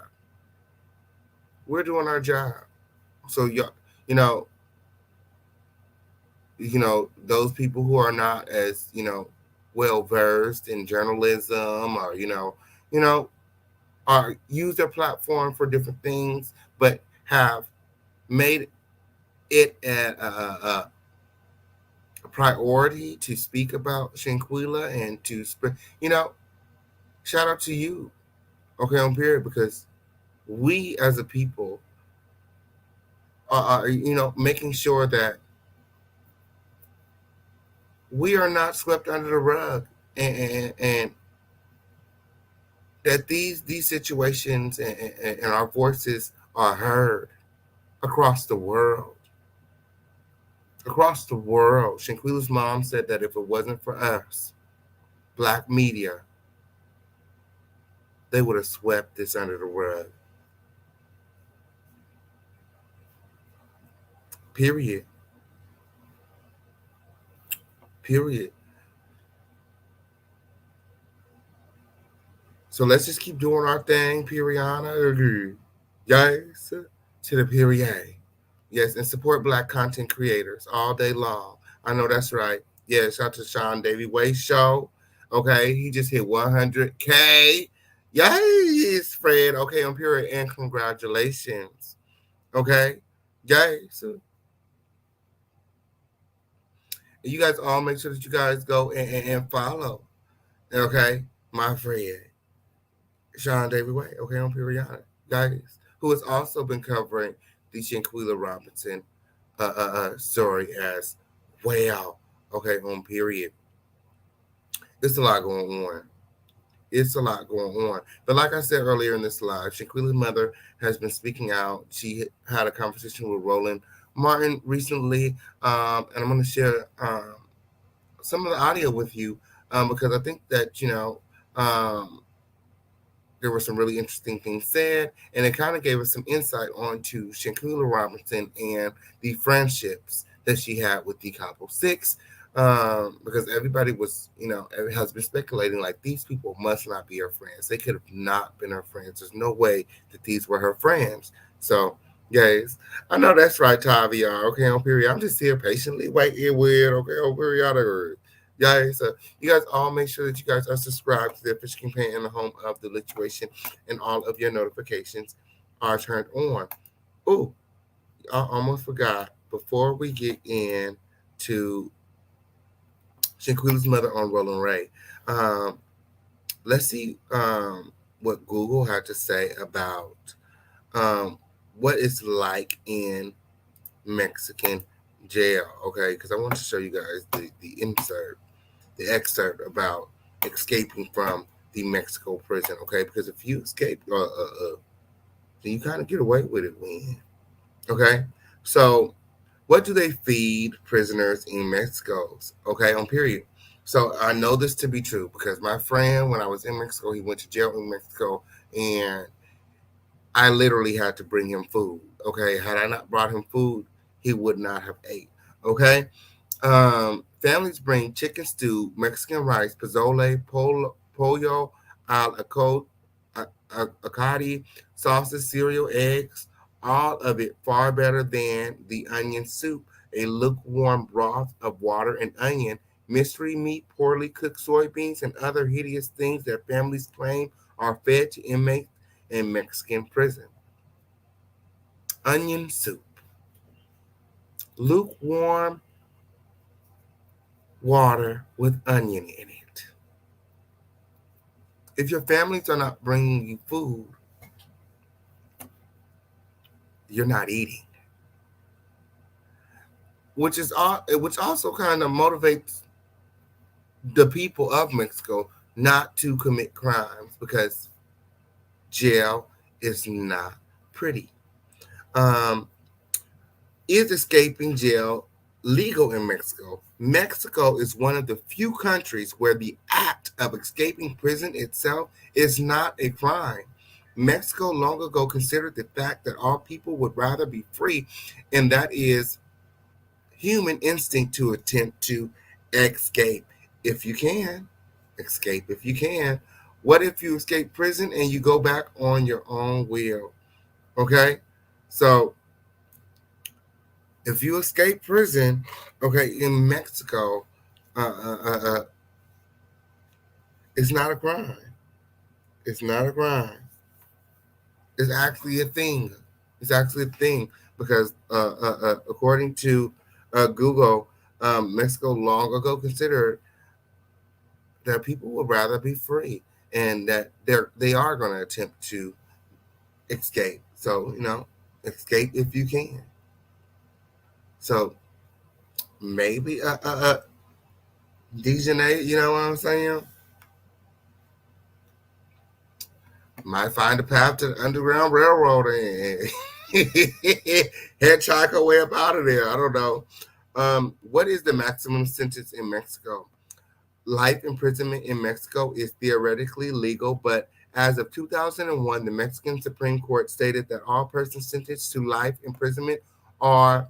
We're doing our job. So, you know, those people who are not as, you know, well versed in journalism, or, you know, are use their platform for different things, but have made it a priority to speak about Shanquella and to spread, you know, shout out to you, okay, on period, because we as a people are, you know, making sure that we are not swept under the rug, and that these situations and our voices are heard across the world. Across the world. Shanquella's mom said that if it wasn't for us, Black media, they would have swept this under the rug. Period. So let's just keep doing our thing, Periana. Yes, to the period. Yes, and support Black content creators all day long. I know that's right. Yeah, shout out to Sean Davy Way Show. Okay, he just hit 100K. Yes, Fred. Okay, on period, and congratulations. Okay, yes. You guys all make sure that you guys go and follow. Okay, my friend Sean David Way. Okay, on period, guys, who has also been covering the Shanquella Robinson story as well. Okay, on period. It's a lot going on. It's a lot going on. But like I said earlier in this live, Shanquella's mother has been speaking out. She had a conversation with Roland Martin recently, and I'm going to share some of the audio with you because I think that, um, there were some really interesting things said, and it kind of gave us some insight onto Shanquella Robinson and the friendships that she had with the Cabo Six. Because everybody was, has been speculating like these people must not be her friends. They could have not been her friends. There's no way that these were her friends. So, guys, I know that's right, Tavia. Okay, on period. I'm just here patiently waiting with, okay, on period. Guys, you guys all make sure that you guys are subscribed to the Fish Campaign and the home of the lituation, and all of your notifications are turned on. Oh, I almost forgot. Before we get into Shanquella's mother on Roland Ray, um, let's see what Google had to say about um, what it's like in Mexican jail. Okay, because I want to show you guys the excerpt about escaping from the Mexico prison. Okay, because if you escape, then you kind of get away with it. When okay, so what do they feed prisoners in Mexico? Okay, on period. So I know this to be true because my friend, when I was in Mexico, he went to jail in Mexico, and I literally had to bring him food. Okay, had I not brought him food, he would not have ate. Okay, families bring chicken stew, Mexican rice, pozole, pollo al acadi, sausage, cereal, eggs, all of it far better than the onion soup, a lukewarm broth of water and onion, mystery meat, poorly cooked soybeans, and other hideous things that families claim are fed to inmates in Mexican prison. Onion soup, lukewarm water with onion in it. If your families are not bringing you food, you're not eating, which also kind of motivates the people of Mexico not to commit crimes because jail is not pretty. Um, is escaping jail legal in Mexico? Mexico is one of the few countries where the act of escaping prison itself is not a crime. Mexico long ago considered the fact that all people would rather be free, and that is human instinct to attempt to escape if you can. Escape if you can. What if you escape prison and you go back on your own will? Okay? So if you escape prison, okay, in Mexico, uh, uh, uh, uh, it's not a crime. It's not a crime. It's actually a thing. It's actually a thing because according to Google, Mexico long ago considered that people would rather be free and that they are going to attempt to escape. So, escape if you can. So maybe DAEJHANAE, you know what I'm saying? Might find a path to the Underground Railroad and hitchhike way up out of there. I don't know. What is the maximum sentence in Mexico? Life imprisonment in Mexico is theoretically legal, but as of 2001, the Mexican Supreme Court stated that all persons sentenced to life imprisonment or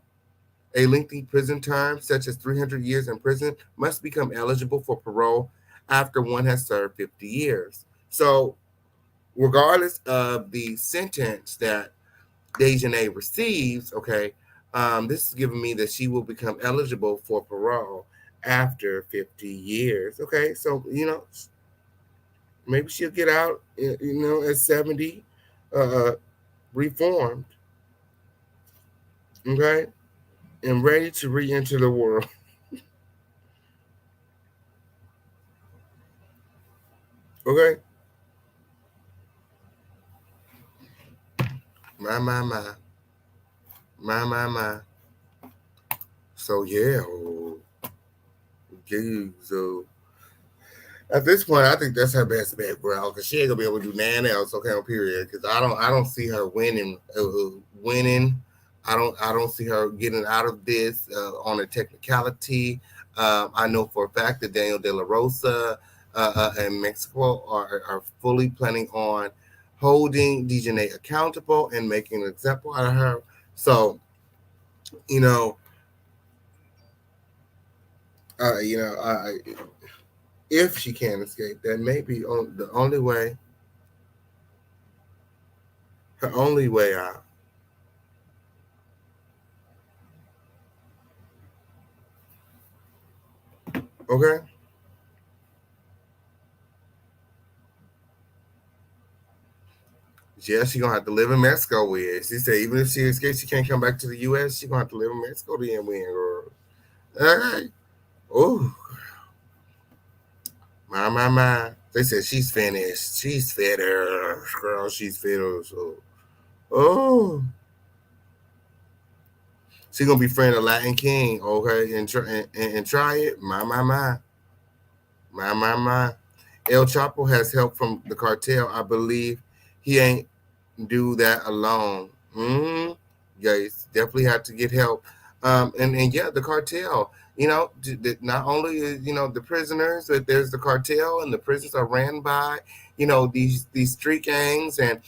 a lengthy prison term, such as 300 years in prison, must become eligible for parole after one has served 50 years. So, regardless of the sentence that DAEJHANAE receives, okay, this is giving me that she will become eligible for parole after 50 years. Okay, so maybe she'll get out, at 70, reformed, okay, and ready to re-enter the world. Okay, my, my, my, my, my, my. So yeah, so at this point, I think that's her best bet, bro, because she ain't gonna be able to do nothing else. Okay, on period. Because I don't see her winning. Winning. I don't see her getting out of this on a technicality. I know for a fact that Daniel De La Rosa and Mexico are fully planning on holding DAEJHANAE accountable and making an example out of her. So, you know, you know, if she can escape, that may be the only way. Her only way out. Okay. Yeah, she gonna have to live in Mexico with. She said even if she escapes, she can't come back to the U.S. She gonna have to live in Mexico to end win, girl. Okay. Oh, my. They said she's finished. She's fitter, girl. She's fitter. So, oh, she gonna be friend of Latin King. Okay, and try it. My. El Chapo has help from the cartel. I believe he ain't do that alone. Yes, definitely have to get help. And yeah, the cartel. You know, not only is the prisoners, but there's the cartel, and the prisons are ran by these street gangs. And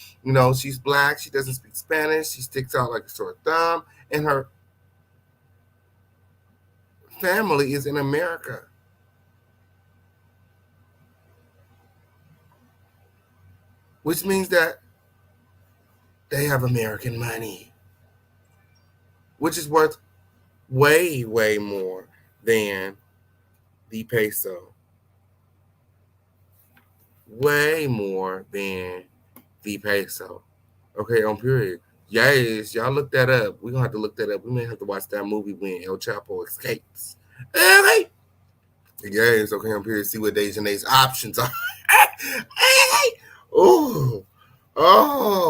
she's black. She doesn't speak Spanish. She sticks out like a sore thumb, and her family is in America, which means that they have American money, which is worth way more than the peso. Way more than the peso. Okay, on period. Yes, y'all look that up. We're gonna have to look that up. We may have to watch that movie when El Chapo escapes. Okay. Yes, okay, on period. See what DAEJHANAE's options are. Oh,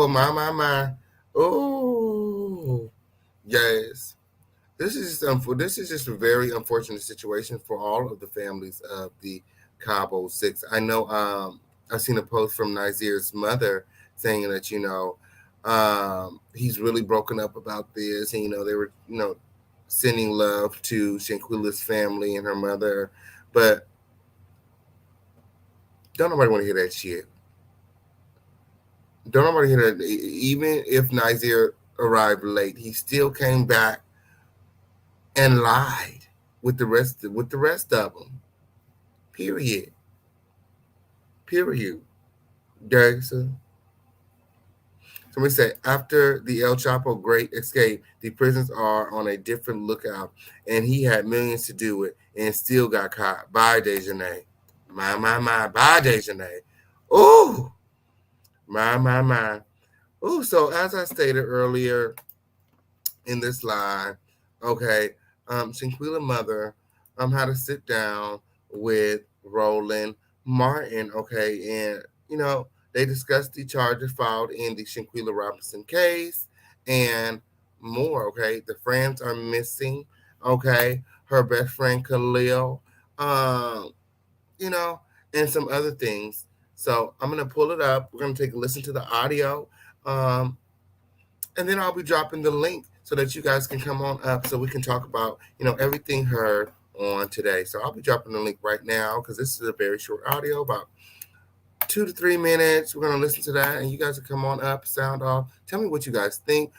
my. Oh, yes. This is just a very unfortunate situation for all of the families of the Cabo Six. I know I've seen a post from Nazir's mother saying that he's really broken up about this, and they were sending love to Shanquella's family and her mother, but don't nobody want to hear that shit. Don't nobody hear that. Even if Nazir arrived late, he still came back and lied with the rest of them. Period. Okay, so somebody said after the El Chapo great escape, the prisons are on a different lookout, and he had millions to do it and still got caught. By DAEJHANAE. My. By DAEJHANAE. Oh, my. Oh, so as I stated earlier in this line, okay, Shanquella mother had to sit down with Roland Martin, okay, and they discussed the charges filed in the Shanquella Robinson case and more, okay. The friends are missing, okay, her best friend Khalil, um, you know, and some other things. So I'm gonna pull it up. We're gonna take a listen to the audio. And then I'll be dropping the link so that you guys can come on up so we can talk about, everything heard on today. So I'll be dropping the link right now because this is a very short audio, about 2 to 3 minutes. We're going to listen to that, and you guys will come on up, sound off. Tell me what you guys think,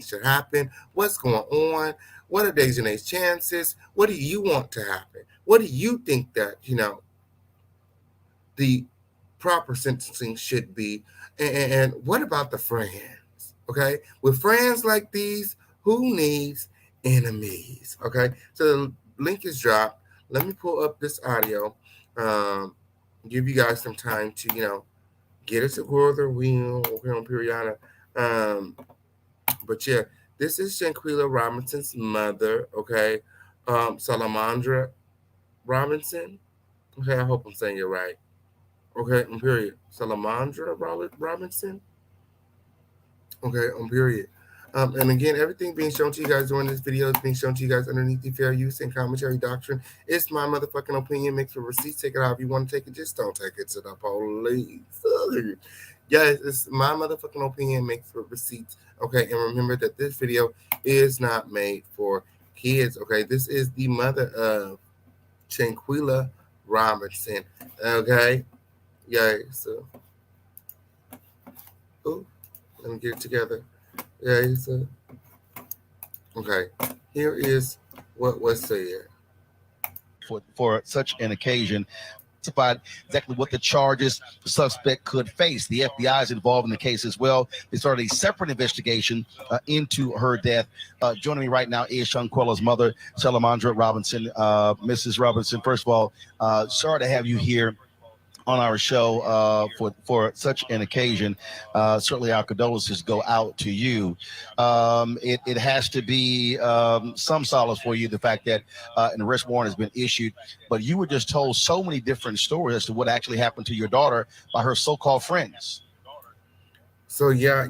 should happen, what's going on, what are DAEJHANAE's chances, what do you want to happen, what do you think that, the proper sentencing should be, and what about the friends? Okay, with friends like these, who needs enemies? Okay, so the link is dropped. Let me pull up this audio. Give you guys some time to get it together. Wheel okay on Periana. But yeah, this is Shanquella Robinson's mother. Okay, Salamandra Robinson. Okay, I hope I'm saying it right. Okay, on period. Salamandra Robinson. Okay, on period. And again, everything being shown to you guys during this video is being shown to you guys underneath the fair use and commentary doctrine. It's my motherfucking opinion. Mixed with receipts. Take it however you want to take it. Just don't take it to the police. Yes, it's my motherfucking opinion mixed with receipts. Okay, and remember that this video is not made for kids. Okay, this is the mother of Shanquella Robinson. Okay, yeah. So, oh, let me get it together. Yeah, so okay. Here is what was said. For such an occasion, specified exactly what the charges the suspect could face. The FBI is involved in the case as well. They started a separate investigation into her death. Joining me right now is Shanquella's mother, Shanquella Robinson. Mrs. Robinson, first of all, sorry to have you here on our show for such an occasion. Certainly our condolences go out to you. It has to be some solace for you, the fact that an arrest warrant has been issued, but you were just told so many different stories as to what actually happened to your daughter by her so-called friends. So yeah,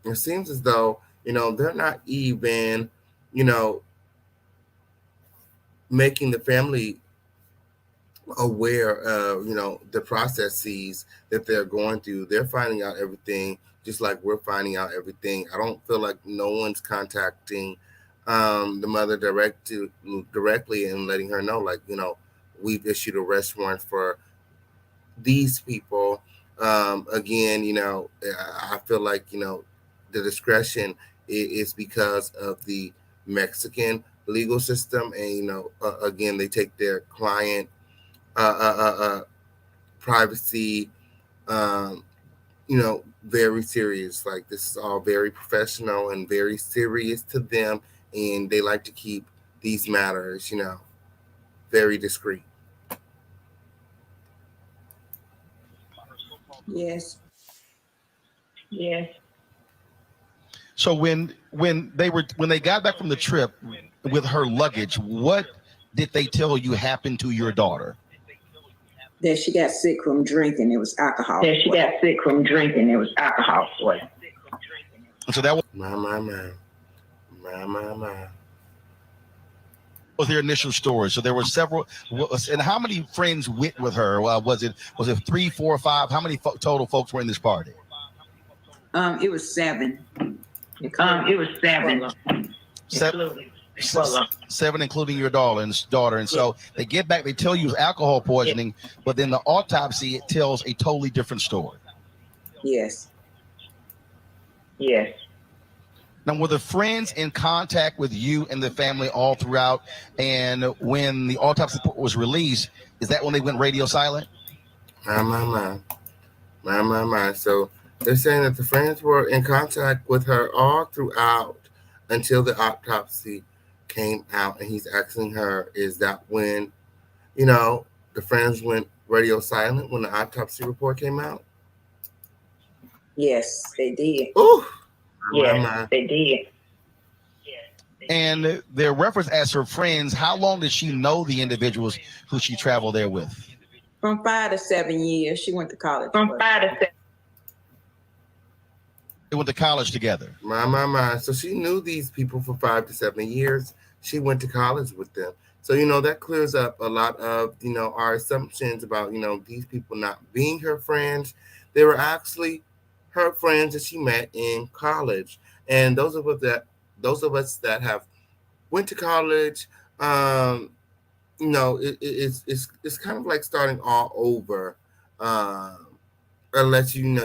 it seems as though, they're not even, making the family aware of the processes that they're going through. They're finding out everything just like we're finding out everything. I don't feel like no one's contacting the mother directly and letting her know, like, we've issued arrest warrants for these people. Again, I feel like the discretion is because of the Mexican legal system, and again, they take their client privacy, very serious. Like, this is all very professional and very serious to them, and they like to keep these matters, very discreet. Yes. Yes. So when they got back from the trip with her luggage, what did they tell you happened to your daughter? That she got sick from drinking. It was alcohol. That she got sick from drinking. It was alcohol poisoning. So that was My. was their initial story. So there were several. And how many friends went with her? Was it 3, 4, 5? How many total folks were in this party? It was 7. It was 7. Seven, including your daughter. And so they get back, they tell you it's alcohol poisoning, but then the autopsy, it tells a totally different story. Yes. Yes. Now, were the friends in contact with you and the family all throughout? And when the autopsy report was released, is that when they went radio silent? My. So they're saying that the friends were in contact with her all throughout until the autopsy came out, and he's asking her, is that when, the friends went radio silent when the autopsy report came out? Yes, they did. Oh, yes, they did. And their reference as her friends, how long did she know the individuals who she traveled there with? From 5 to 7 years. She went to college. From 5 to 7. They went to college together. My. So she knew these people for 5 to 7 years. She went to college with them. So, that clears up a lot of, our assumptions about, these people not being her friends. They were actually her friends that she met in college. And those of us that have went to college, it's kind of like starting all over. Unless you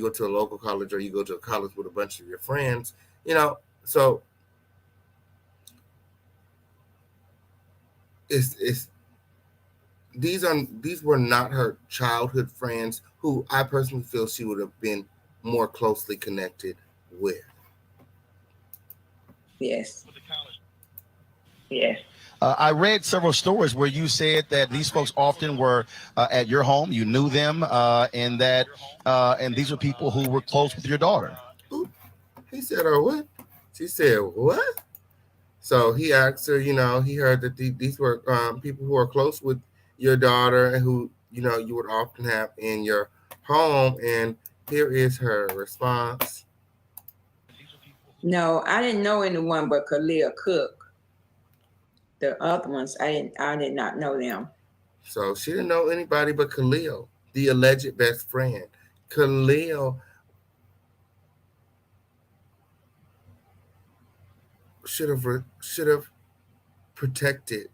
go to a local college or you go to a college with a bunch of your friends, so these were not her childhood friends who I personally feel she would have been more closely connected with. Yes. Yes. I read several stories where you said that these folks often were at your home. You knew them, and these were people who were close with your daughter. He said, "Oh, what?" She said, "What?" So he asked her. He heard that these were people who are close with your daughter and who you would often have in your home. And here is her response. No, I didn't know anyone but Khalil Cook. The other ones, I did not know them. So she didn't know anybody but Khalil, the alleged best friend. Khalil should have protected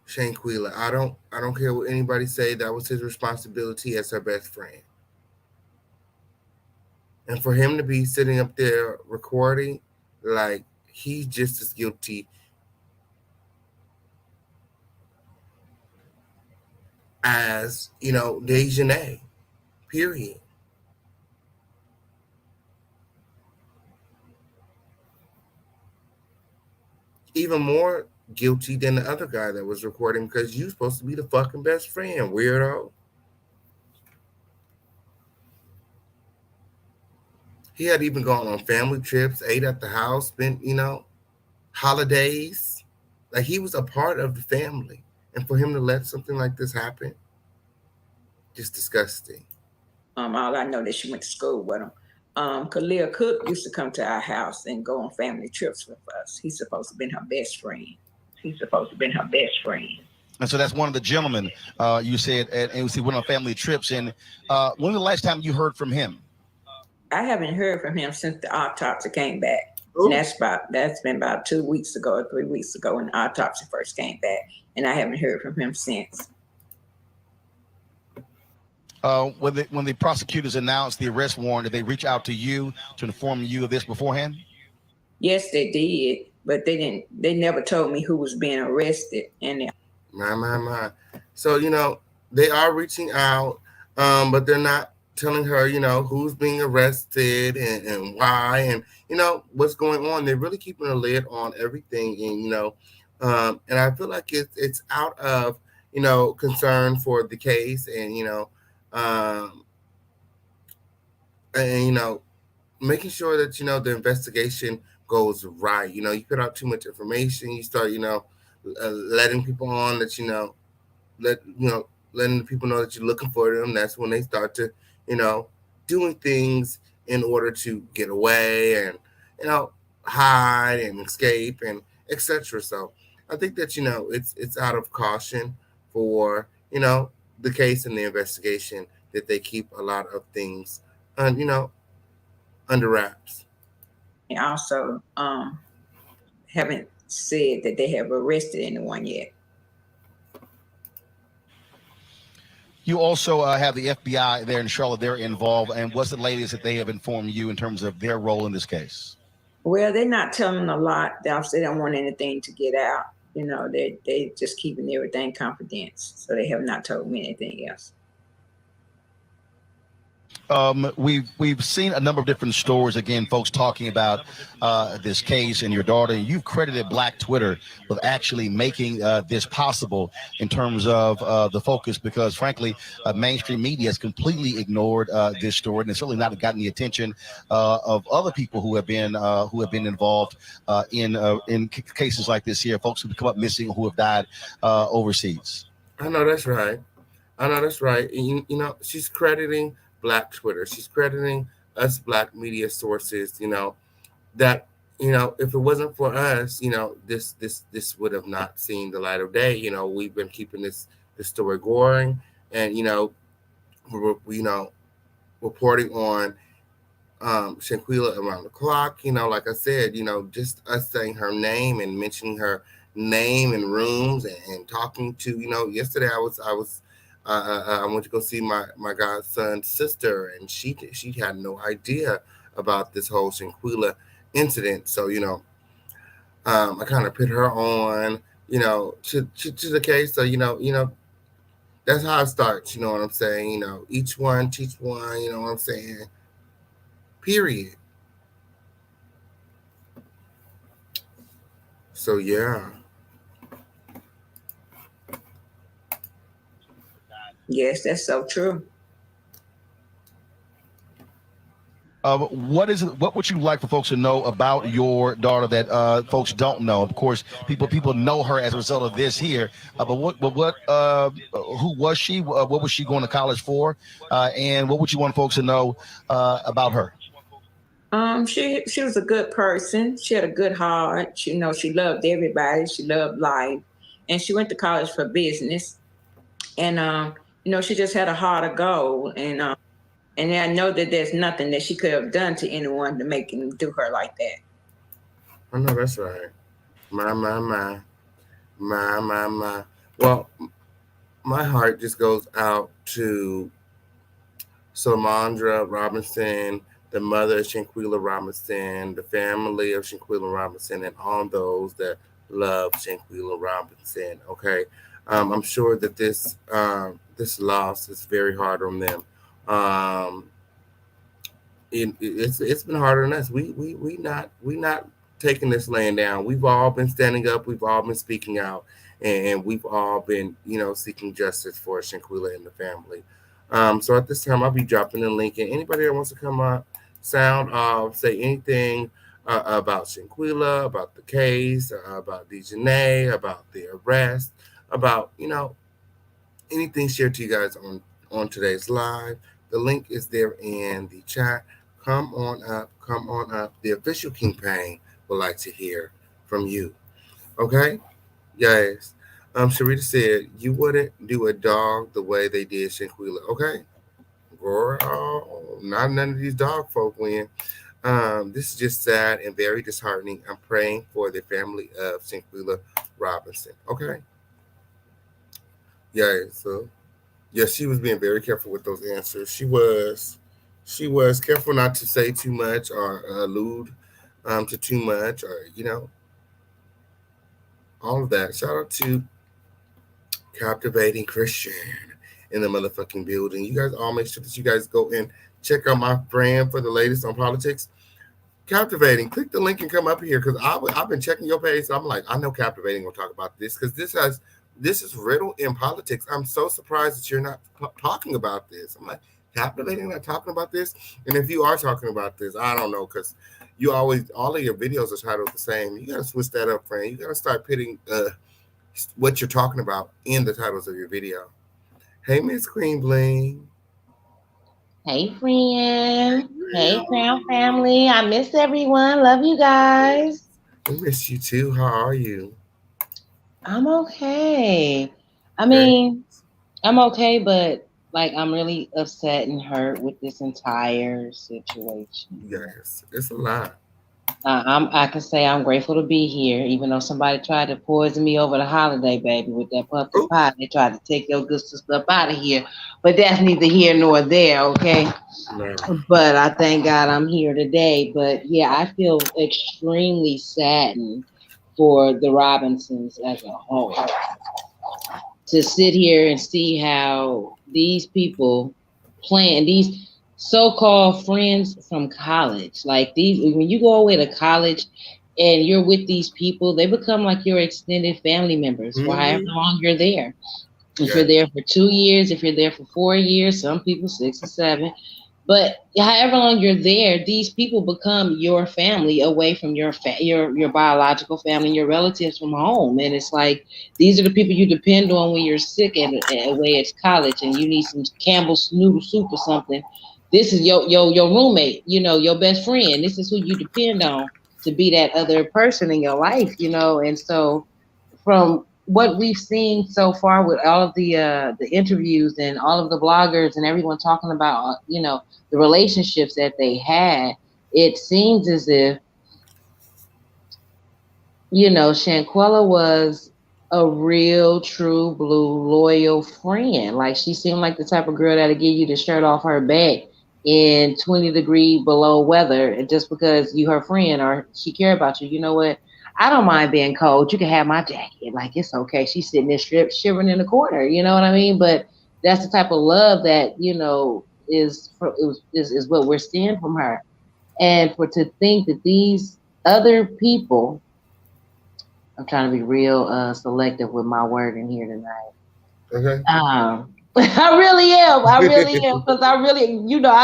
Shanquella. I don't care what anybody say. That was his responsibility as her best friend. And for him to be sitting up there recording, like, he's just as guilty as, DAEJHANAE, period. Even more guilty than the other guy that was recording, because you're supposed to be the fucking best friend, weirdo. He had even gone on family trips, ate at the house, spent, holidays. Like, he was a part of the family. And for him to let something like this happen, just disgusting. All I know that she went to school with him. Khalil Cook used to come to our house and go on family trips with us. He's supposed to have been her best friend. And so that's one of the gentlemen you said, and he went on family trips. And when was the last time you heard from him? I haven't heard from him since the autopsy came back. And that's been about 2 weeks ago or 3 weeks ago when the autopsy first came back. And I haven't heard from him since. When the prosecutors announced the arrest warrant, did they reach out to you to inform you of this beforehand? Yes, they did, but they never told me who was being arrested. And My. So, they are reaching out, but they're not telling her, who's being arrested and why and, what's going on. They're really keeping a lid on everything. And, and I feel like it's out of, concern for the case and, making sure that, the investigation goes right. You put out too much information, you start, letting people on that, letting the people know that you're looking for them. That's when they start to, doing things in order to get away and, hide and escape and etc. So I think that, it's out of caution for, the case and the investigation that they keep a lot of things, under wraps. And also haven't said that they have arrested anyone yet. You also have the FBI there in Charlotte. They're involved. And what's the latest that they have informed you in terms of their role in this case? Well, they're not telling a lot. They don't want anything to get out. They just keeping everything confidential. So they have not told me anything else. We've seen a number of different stories, again, folks talking about this case and your daughter. And you've credited Black Twitter with actually making this possible in terms of the focus, because frankly, mainstream media has completely ignored this story, and it's certainly not gotten the attention of other people who have been involved in cases like this here, folks who come up missing, who have died overseas. I know that's right. And, she's crediting Black Twitter. She's crediting us Black media sources, that, if it wasn't for us, this would have not seen the light of day. We've been keeping this story going and, we're, reporting on Shanquella around the clock. Like I said, just us saying her name and mentioning her name in rooms and talking to, yesterday I went to go see my godson's sister, and she had no idea about this whole Shanquella incident. So, I kind of put her on, to the case. So, that's how it starts. You know what I'm saying? Each one teach one. You know what I'm saying? Period. So, yeah. Yes, that's so true. What would you like for folks to know about your daughter that folks don't know? Of course, people know her as a result of this here. But who was she? What was she going to college for? And what would you want folks to know about her? She was a good person. She had a good heart. She loved everybody. She loved life, and she went to college for business. And she just had a heart of gold. And I know that there's nothing that she could have done to anyone to make him do her like that. I know that's right. My. Well, my heart just goes out to Salamandra Robinson, the mother of Shanquella Robinson, the family of Shanquella Robinson, and all those that love Shanquella Robinson. Okay, I'm sure that this loss is very hard on them. It's been harder on us. We not taking this laying down. We've all been standing up. We've all been speaking out, and we've all been seeking justice for Shanquella and the family. So at this time, I'll be dropping the link, and anybody that wants to come up, sound off, say anything about Shanquella, about the case, about DAEJHANAE, about the arrest, about anything shared to you guys on today's live. The link is there in the chat. Come on up. The official King Pain would like to hear from you. Okay? Yes. Sharita said, you wouldn't do a dog the way they did Shanquella. Okay? Girl, not none of these dog folk win. This is just sad and very disheartening. I'm praying for the family of Shanquella Robinson. Okay? Yeah, so she was being very careful with those answers. She was careful not to say too much or allude to too much, or all of that. Shout out to Captivating Christian in the motherfucking building. You guys all make sure that you guys go and check out my friend for the latest on politics. Captivating, click the link and come up here, because I've been checking your page. So I'm like, I know Captivating will talk about this, because this is riddle in politics. I'm so surprised that you're not talking about this. I'm like, Captivating not talking about this? And if you are talking about this, I don't know, because you all of your videos are titled the same. You got to switch that up, friend. You got to start putting what you're talking about in the titles of your video. Hey, Miss Queen Bling. Hey, friend. Hey, Crown family. I miss everyone. Love you guys. We miss you too. How are you? I'm okay. I mean, I'm okay, but I'm really upset and hurt with this entire situation. Yes, it's a lot. I can say I'm grateful to be here, even though somebody tried to poison me over the holiday, baby, with that pumpkin pie. They tried to take your good stuff out of here, but that's neither here nor there, okay? No. But I thank God I'm here today. But yeah, I feel extremely saddened for the Robinsons as a whole. To sit here and see how these people plan, these so-called friends from college, when you go away to college and you're with these people, they become like your extended family members for however long you're there. If you're there for 2 years, if you're there for 4 years, some people 6 or 7, but however long you're there, these people become your family away from your biological family, your relatives from home. And it's like, these are the people you depend on when you're sick and away at college and you need some Campbell's noodle soup or something. This is your roommate, your best friend. This is who you depend on to be that other person in your life, And so from what we've seen so far with all of the interviews and all of the bloggers and everyone talking about, the relationships that they had, it seems as if, Shanquella was a real, true, blue, loyal friend. Like, she seemed like the type of girl that'll give you the shirt off her back in 20-degree below weather, and just because you her friend or she care about you, you know what? I don't mind being cold. You can have my jacket. Like, it's okay. She's sitting there shivering in the corner. You know what I mean? But that's the type of love that, is what we're seeing from her. And to think that these other people, I'm trying to be real selective with my wording here tonight. Okay. I really am. Because I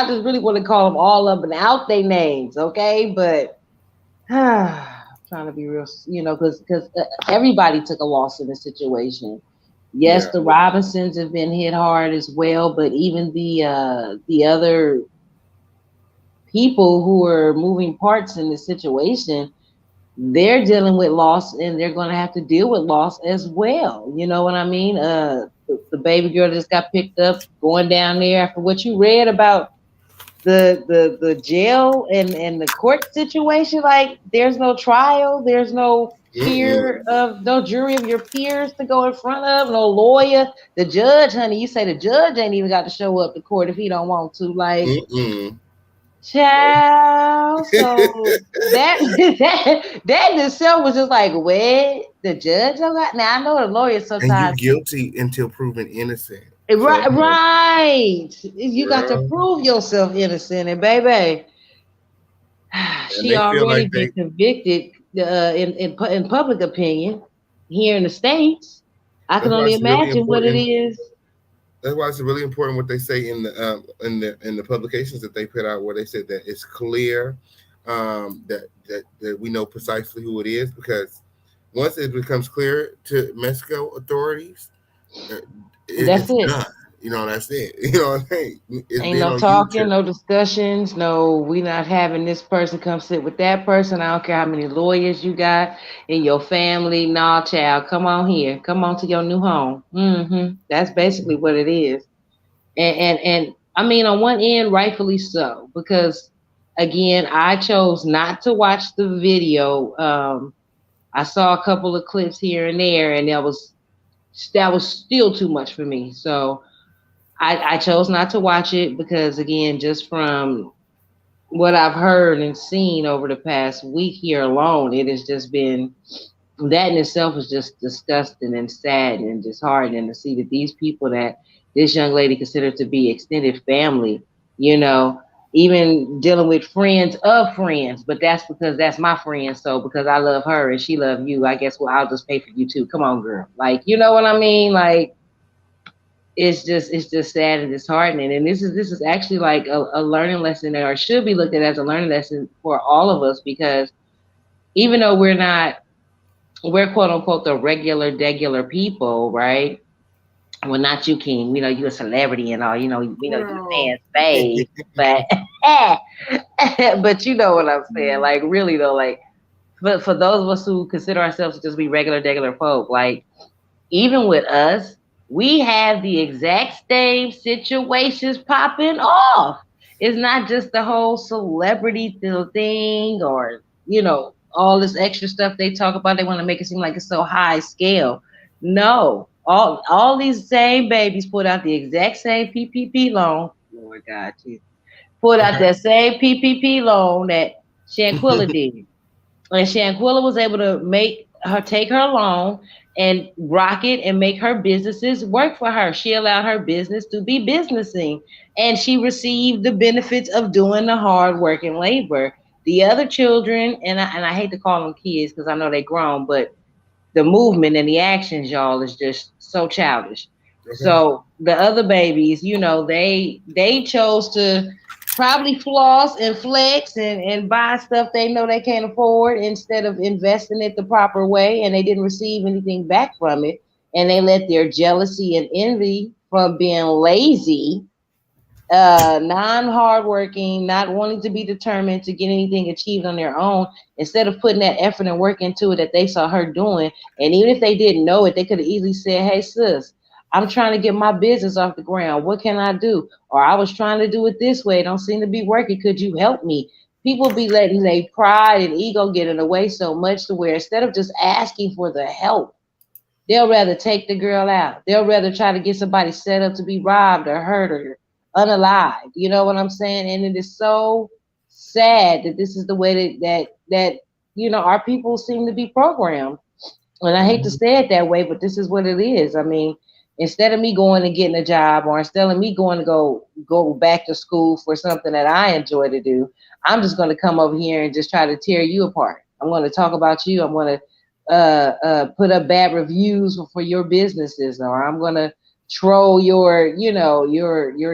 just really want to call them all up and out their names. Okay. But trying to be real, because everybody took a loss in this situation. Yes, the Robinsons have been hit hard as well, but even the other people who are moving parts in this situation, they're dealing with loss and they're going to have to deal with loss as well. You know what I mean? The baby girl just got picked up going down there after what you read about the jail and the court situation. Like, there's no trial, there's no no jury of your peers to go in front of, no lawyer. The judge, honey, you say the judge ain't even got to show up to court if he don't want to. Like, child. So that that in itself was just like, what? The judge don't got. Now I know the lawyer sometimes. And you're guilty until proven innocent. Right, So, right. You got to prove yourself innocent, and baby, she already like been convicted in public opinion here in the States. I can only imagine what it is. That's why it's really important what they say in the publications that they put out, where they said that it's clear that we know precisely who it is, because once it becomes clear to Mexico authorities, it's done. You know, that's it. You know what I'm saying? Ain't no talking, YouTube. No discussions, no, we not having this person come sit with that person. I don't care how many lawyers you got in your family. Nah, child, come on here. Come on to your new home. That's basically what it is. And I mean, on one end, rightfully so, because again, I chose not to watch the video. I saw a couple of clips here and there, and that was still too much for me. So I chose not to watch it because, again, just from what I've heard and seen over the past week here alone, it has just been, that in itself is just disgusting and sad and disheartening to see that these people that this young lady considered to be extended family, you know, even dealing with friends of friends, but that's because that's my friend. So because I love her and she loves you, I guess, well, I'll just pay for you too. Come on, girl. Like, you know what I mean? Like, it's just sad and disheartening. And this is actually like a learning lesson, or should be looked at as a learning lesson for all of us, because even though we're quote unquote the regular people, right? Well, not you, King. We know you're a celebrity and all. You know, we know you're fans' fave, but but you know what I'm saying. Like, really though, like, but for those of us who consider ourselves to just be regular folk, like, even with us, we have the exact same situations popping off. It's not just the whole celebrity thing, or, you know, all this extra stuff they talk about. They want to make it seem like it's so high scale. No, all these same babies put out the exact same PPP loan. Lord God, Jesus. Put out that same PPP loan that Shanquella did. And Shanquella was able to take her loan and rock it and make her businesses work for her. She allowed her business to be businessing, and she received the benefits of doing the hard work and labor. The other children, and I hate to call them kids because I know they're grown, but the movement and the actions, y'all, is just so childish. Okay. So the other babies, you know, they chose to probably floss and flex and buy stuff they know they can't afford instead of investing it the proper way, and they didn't receive anything back from it. And they let their jealousy and envy from being lazy, non-hardworking, not wanting to be determined to get anything achieved on their own, instead of putting that effort and work into it that they saw her doing. And even if they didn't know it, they could have easily said, hey, sis, I'm trying to get my business off the ground. What can I do? Or I was trying to do it this way. It don't seem to be working. Could you help me? People be letting their pride and ego get in the way so much to where instead of just asking for the help, they'll rather take the girl out. They'll rather try to get somebody set up to be robbed or hurt or unalived. You know what I'm saying? And it is so sad that this is the way that you know, our people seem to be programmed. And I hate to say it that way, but this is what it is. I mean, instead of me going and getting a job, or instead of me going to go back to school for something that I enjoy to do, I'm just going to come over here and just try to tear you apart. I'm going to talk about you. I'm going to put up bad reviews for your businesses, or I'm going to troll your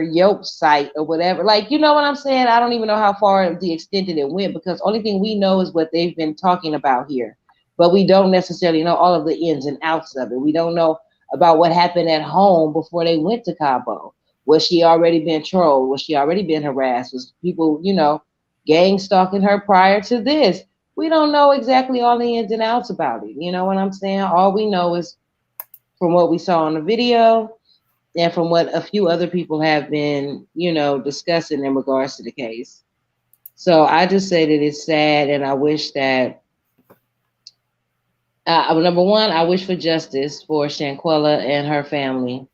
Yelp site or whatever. Like, you know what I'm saying? I don't even know how far the extent that it went, because only thing we know is what they've been talking about here, but we don't necessarily know all of the ins and outs of it. We don't know about what happened at home before they went to Cabo. Was she already been trolled? Was she already been harassed? Was people, you know, gang stalking her prior to this. We don't know exactly all the ins and outs about it. You know what I'm saying? All we know is from what we saw on the video and from what a few other people have been, discussing in regards to the case. So I just say that it's sad, and I wish that, number one, I wish for justice for Shanquella and her family.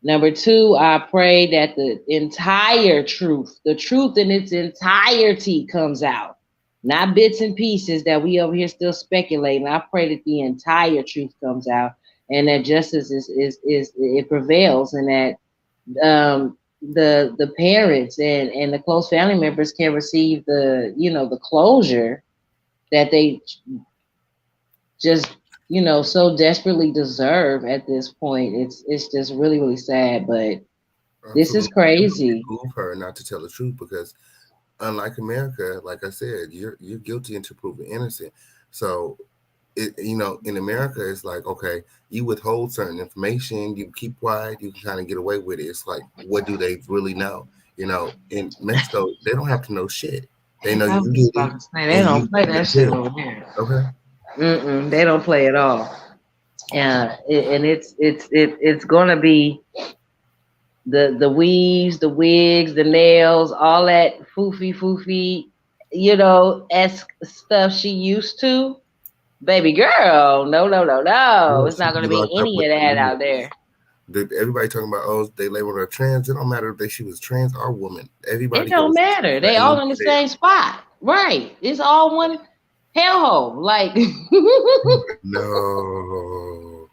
Number two, I pray that the entire truth, the truth in its entirety comes out. Not bits and pieces that we over here still speculating. I pray that the entire truth comes out and that justice is it prevails, and that the parents and the close family members can receive the closure that they just so desperately deserve at this point. It's just really, really sad, but this is crazy. Move her not to tell the truth, because unlike America, like I said, you're guilty until proven innocent. So, in America, it's like, okay, you withhold certain information, you keep quiet, you can kind of get away with it. It's like, what do they really know? In Mexico, they don't have to know shit. They know you did it. They don't play that shit over there. Okay. They don't play at all. And it's gonna be the weaves, the wigs, the nails, all that foofy, esque stuff she used to. Baby girl, no. It's not gonna be any of that out there. Everybody talking about, they labeled her trans. It don't matter if she was trans or woman. Everybody. It don't matter. They all in the same spot, right? It's all one hellhole. Like no.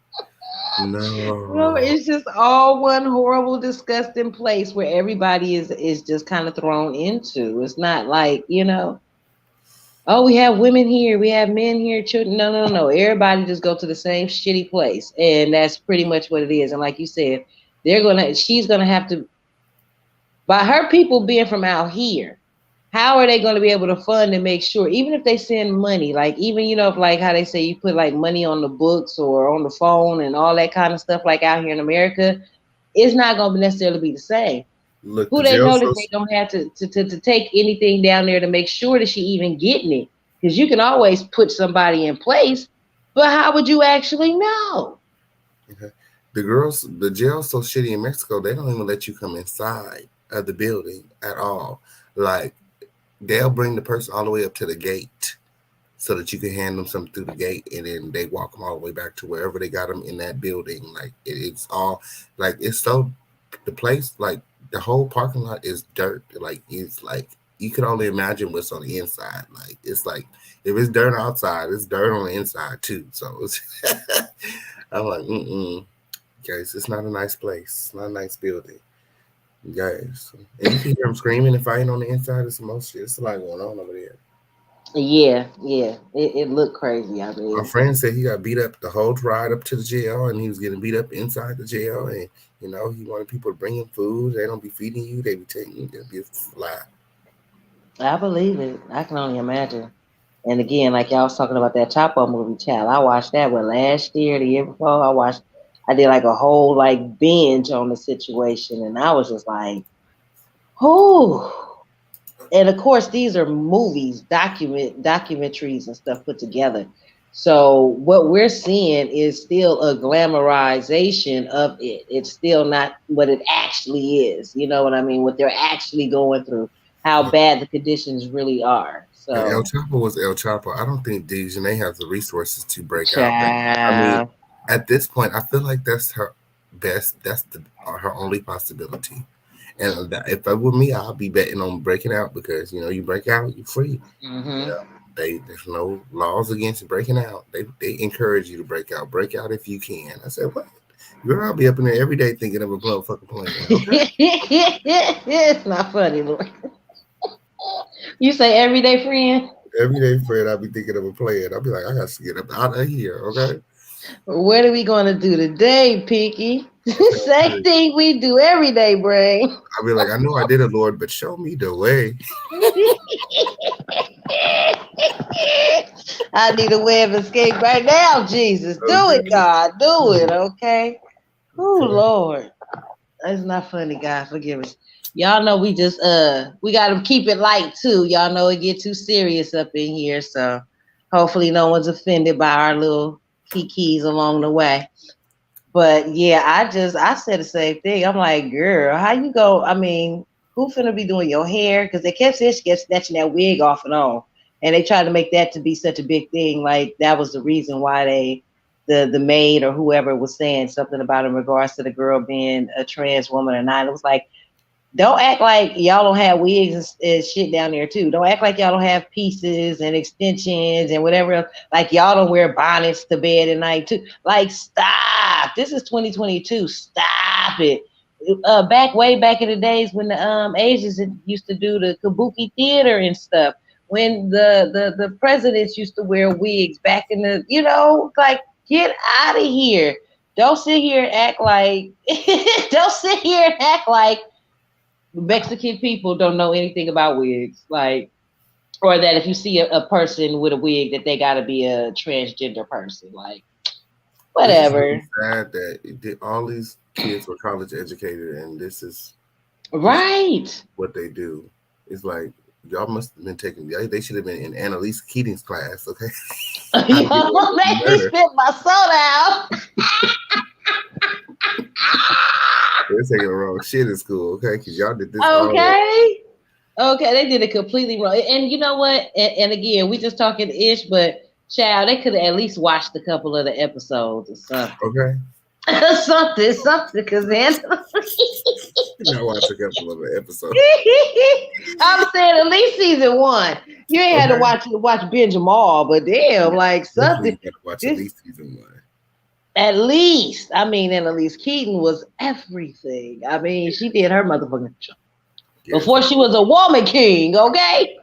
It's just all one horrible, disgusting place where everybody is just kind of thrown into. It's not like, we have women here, we have men here, children. No. Everybody just go to the same shitty place, and that's pretty much what it is. And like you said, she's gonna have to, by her people being from out here, how are they going to be able to fund and make sure, even if they send money, like even, if like how they say you put like money on the books or on the phone and all that kind of stuff, like out here in America, it's not going to necessarily be the same. Look, who they know that they don't have to take anything down there to make sure that she even getting it. Because you can always put somebody in place, but how would you actually know? Okay. The jail's so shitty in Mexico, they don't even let you come inside of the building at all. Like, they'll bring the person all the way up to the gate so that you can hand them something through the gate, and then they walk them all the way back to wherever they got them in that building. Like, it's all, like, it's so, the place, like, the whole parking lot is dirt. Like, it's like, you can only imagine what's on the inside. Like, it's like, if it's dirt outside, it's dirt on the inside too. So it's I'm like, guys, it's not a nice place. It's not a nice building. Guys, and you can hear them screaming and fighting on the inside. It's most shit. It's a lot going on over there. Yeah. It looked crazy. I mean, my friend said he got beat up the whole ride up to the jail, and he was getting beat up inside the jail. And he wanted people to bring him food. They don't be feeding you. They be taking you. They'll be a fly. I believe it. I can only imagine. And again, like y'all was talking about that Chapo movie, child. I watched that last year, the year before. I did like a whole like binge on the situation, and I was just like, oh. And of course, these are movies, documentaries and stuff put together. So what we're seeing is still a glamorization of it. It's still not what it actually is. You know what I mean? What they're actually going through, how bad the conditions really are. So El Chapo was El Chapo. I don't think DAEJHANAE has the resources to break out. I mean, at this point, I feel like that's her best. That's her only possibility. And if it were me, I'll be betting on breaking out, because you break out, you're free. Mm-hmm. There's no laws against breaking out. They encourage you to break out. Break out if you can. I said, what? Girl, I'll be up in there every day thinking of a motherfucking plan. Okay? It's not funny, Lord. You say everyday friend? Everyday friend, I'll be thinking of a plan. I'll be like, I got to get up out of here, okay? What are we going to do today, Pinky? Same thing we do every day, Brain. I'll be like, I know I did it, Lord, but show me the way. I need a way of escape right now, Jesus. Okay. Do it, God. Do it, okay? Oh, Lord. That's not funny, God. Forgive us. Y'all know we just we gotta keep it light too. Y'all know it get too serious up in here, so hopefully no one's offended by our little kikis along the way. But yeah, I said the same thing. I'm like, girl, how you go? I mean, who finna be doing your hair? Because they kept saying she kept snatching that wig off and on, and they tried to make that to be such a big thing. Like that was the reason why the maid or whoever was saying something about in regards to the girl being a trans woman or not. It was like, don't act like y'all don't have wigs and shit down there too. Don't act like y'all don't have pieces and extensions and whatever else. Like y'all don't wear bonnets to bed at night too. Like stop. This is 2022. Stop it. Way back in the days when the Asians used to do the kabuki theater and stuff. When the presidents used to wear wigs back in the, like get out of here. Don't sit here and act like Mexican people don't know anything about wigs, like, or that if you see a person with a wig that they got to be a transgender person, like, whatever. It's sad that all these kids were college educated, and this is right what they do. It's like y'all must have been taking. They should have been in Annalise Keating's class, okay? Y'all make me spit my soda out. They're taking the wrong shit in school, okay? Because y'all did this. Okay, they did it completely wrong. And you know what? And again, we just talking ish, but child, they could have at least watched a couple of the episodes or something. Okay. something, because then I watched a couple of the episodes. I'm saying at least season 1. You ain't had to watch binge them all, but damn, like something. You gotta watch at least season 1. At least, I mean, Annalise Keating was everything. I mean, she did her motherfucking job. Yes. Before she was a woman king, okay?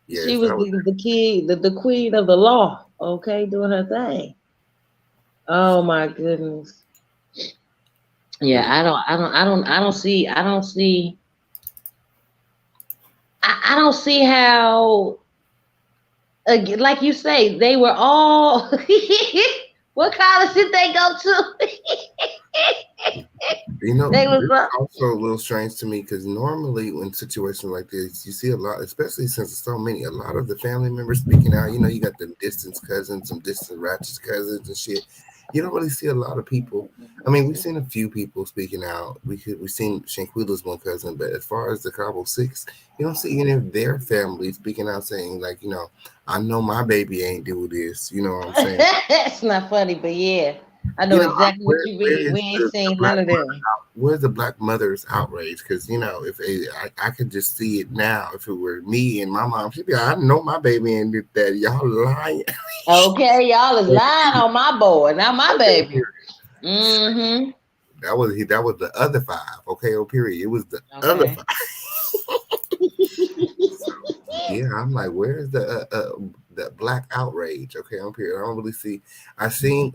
Yes, she was the king, the queen of the law, okay, doing her thing. Oh my goodness. Yeah, I don't see how, like you say, they were all what college did they go to? It's also a little strange to me because normally in situations like this, you see a lot, especially since there's so many, a lot of the family members speaking out. You got the distant cousins, some distant ratchet cousins and shit. You don't really see a lot of people. I mean, we've seen a few people speaking out. We've seen Shanquella's one cousin, but as far as the Cabo Six, you don't see any of their family speaking out saying, like, I know my baby ain't do this. You know what I'm saying? It's not funny, but yeah. I know exactly what you mean. We ain't seen none of them. Where's the black mother's outrage? Because if I could just see it now. If it were me and my mom, she'd be like, I know my baby ain't did that. Y'all lying. Okay, y'all is lying on my boy, not my baby. Mm-hmm. That was the other 5. Okay, period. It was the other 5. Yeah, I'm like, where's the black outrage? Okay, period. I don't really see. I seen,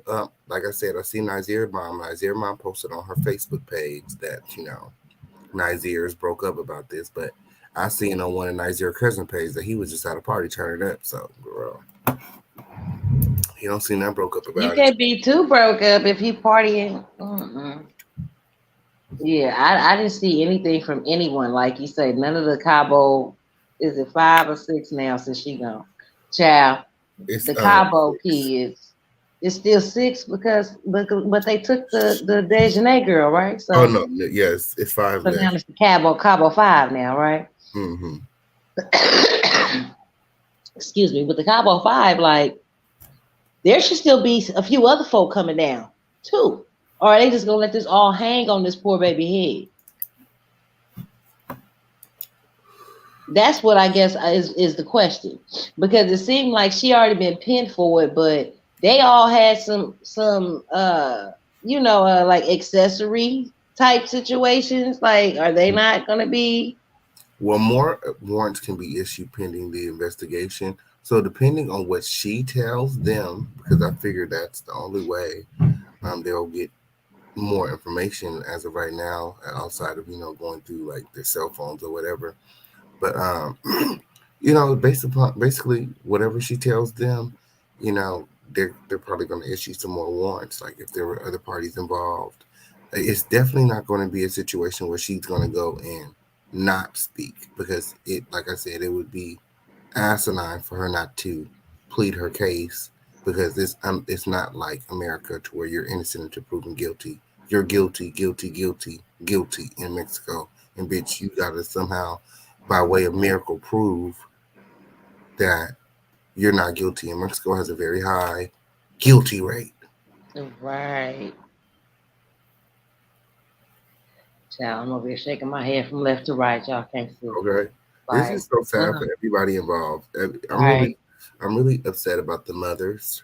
like I said, I seen Nazir's mom. Nazir's mom posted on her Facebook page that Nazir's broke up about this, but I seen on one of Nazir's cousin page that he was just at a party turning up. So, girl, he don't seem that broke up about it. You can't be too broke up if he partying. Mm-mm. Yeah, I didn't see anything from anyone. Like you say, none of the Cabo. Is it 5 or 6 now since she gone? Child, the Cabo kids. It's still 6 because but they took the DAEJHANAE girl, right? So no, yes, it's 5 now. Now it's the Cabo 5 now, right? Mm-hmm. Excuse me, but the Cabo 5, like, there should still be a few other folk coming down too. Or are they just gonna let this all hang on this poor baby head? That's what I guess is the question, because it seemed like she already been pinned for it, but they all had some like accessory type situations. Like, are they not going to be? Well, more warrants can be issued pending the investigation. So depending on what she tells them, because I figure that's the only way they'll get more information as of right now, outside of going through like their cell phones or whatever. But basically whatever she tells them, they're probably going to issue some more warrants. Like if there were other parties involved, It's definitely not going to be a situation where she's going to go and not speak, because it, like I said, it would be asinine for her not to plead her case, because it's not like America to where you're innocent until proven guilty. You're guilty in Mexico, and bitch, you gotta somehow, by way of miracle, prove that you're not guilty. And Mexico has a very high guilty rate. Right. Child, I'm over here shaking my head from left to right. Y'all can't see. Okay. Like, this is so sad for everybody involved. I'm really upset about the mothers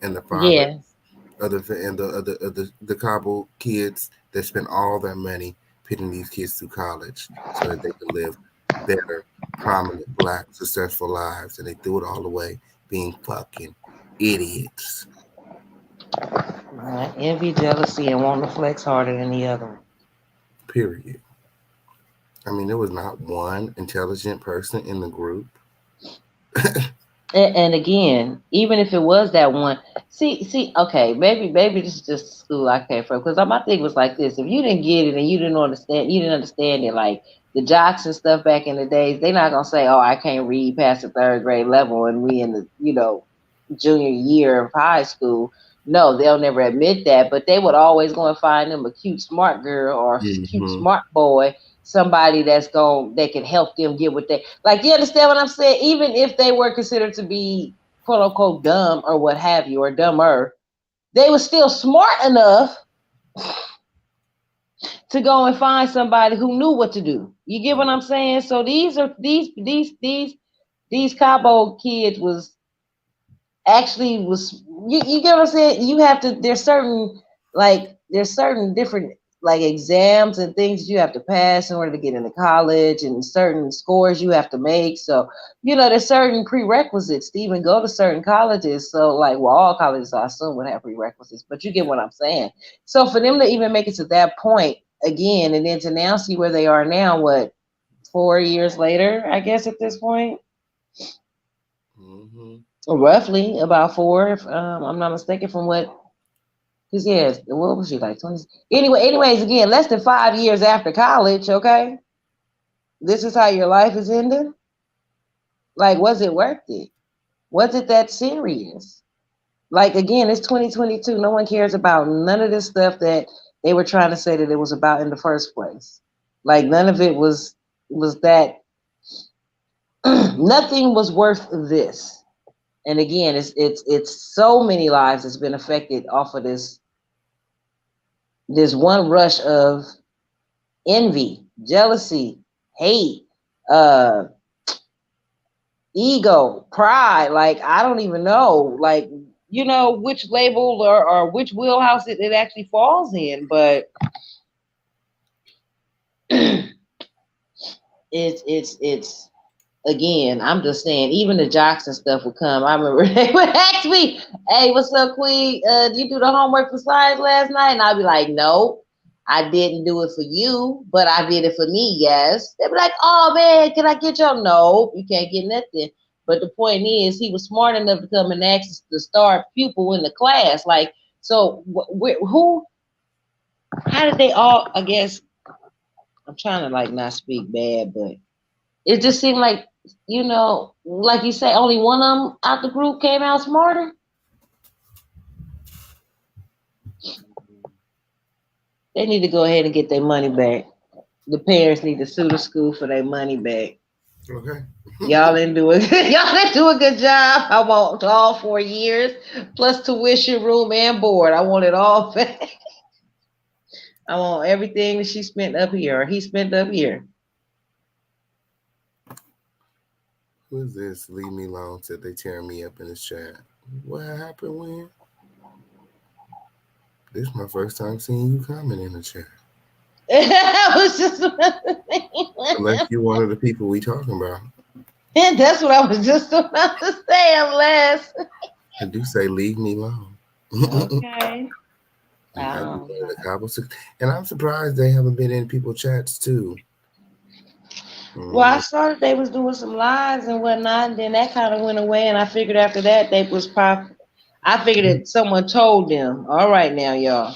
and the fathers. Yes. The Cabo kids that spend all their money putting these kids through college so that they can live better, prominent, black, successful lives, and they threw it all away being fucking idiots. Right. Envy, jealousy, and wanting to flex harder than the other one. Period. I mean, there was not one intelligent person in the group. And again, even if it was that one, see, okay, maybe this is just the school I came from. Because my thing was like this: if you didn't get it and you didn't understand it, like the jocks and stuff back in the days, they're not gonna say, "Oh, I can't read past the 3rd grade level," and we in the junior year of high school. No, they'll never admit that, but they would always go and find them a cute smart girl or cute smart boy. Somebody that can help them get what they like. You understand what I'm saying? Even if they were considered to be quote unquote dumb or what have you, or dumber, they were still smart enough to go and find somebody who knew what to do. You get what I'm saying? So these Cabo kids was you get what I'm saying? You have to, there's certain different like exams and things you have to pass in order to get into college, and certain scores you have to make. So, there's certain prerequisites to even go to certain colleges. So like, well, all colleges I assume would have prerequisites, but you get what I'm saying? So for them to even make it to that point again, and then to now see where they are now, 4 years later, I guess at this point, roughly about 4, if I'm not mistaken, from what. Because yes, what was she like 20? Anyways, again, less than 5 years after college. Okay, this is how your life is ending. Like, was it worth it? Was it that serious? Like, again, it's 2022. No one cares about none of this stuff that they were trying to say that it was about in the first place. Like, none of it was that. Nothing was worth this. And again, it's so many lives that's been affected off of this one rush of envy, jealousy, hate, ego, pride. Like, I don't even know, like, which label or which wheelhouse it actually falls in, but it's again, I'm just saying, even the jocks and stuff would come. I remember they would ask me, "Hey, what's up, Queen? Did you do the homework for science last night?" And I'd be like, "No, I didn't do it for you, but I did it for me, yes." They'd be like, "Oh, man, can I get your?" "No, you can't get nothing." But the point is, he was smart enough to come and ask the star pupil in the class. Like, so how did they all, I guess, I'm trying to, like, not speak bad, but it just seemed like, like you say, only one of them out the group came out smarter. They need to go ahead and get their money back. The parents need to sue the school for their money back. Okay. Y'all didn't do a good job. I want all 4 years plus tuition, room, and board. I want it all back. I want everything that she spent up here or he spent up here. Who is this? Leave me alone. Said they tearing me up in this chat. What happened when? This is my first time seeing you comment in the chat. I was just unless you're one of the people we talking about. And that's what I was just about to say, unless. I do say leave me alone. Okay. The Cabo Six. And I'm surprised they haven't been in people's chats too. Well, I saw that they was doing some lives and whatnot, and then that kind of went away, and I figured after that they was I figured that someone told them, all right now, y'all.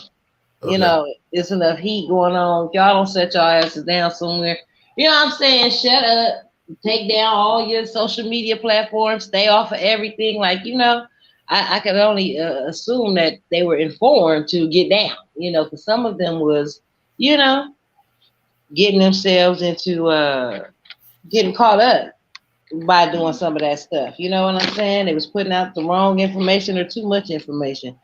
You know, it's enough heat going on. If y'all don't set y'all asses down somewhere, you know what I'm saying? Shut up. Take down all your social media platforms. Stay off of everything. Like, you know, I can only assume that they were informed to get down, you know, because some of them was, you know, getting themselves into getting caught up by doing some of that stuff. You know what I'm saying? They was putting out the wrong information or too much information.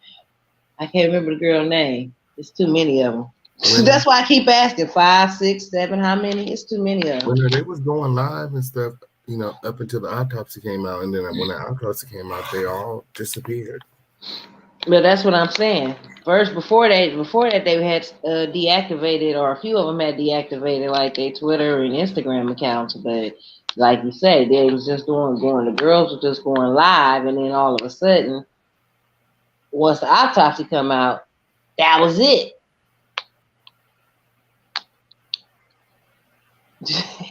I can't remember the girl's name. It's too many of them. Really? That's why I keep asking 5, 6, 7. How many? It's too many of them. When they was going live and stuff, you know, up until the autopsy came out, and then when the autopsy came out, they all disappeared. But that's what I'm saying. First, before that, they had deactivated, or a few of them had deactivated, like their Twitter and Instagram accounts. But like you say, they was just going. The girls were just going live, and then all of a sudden, once the autopsy come out, that was it.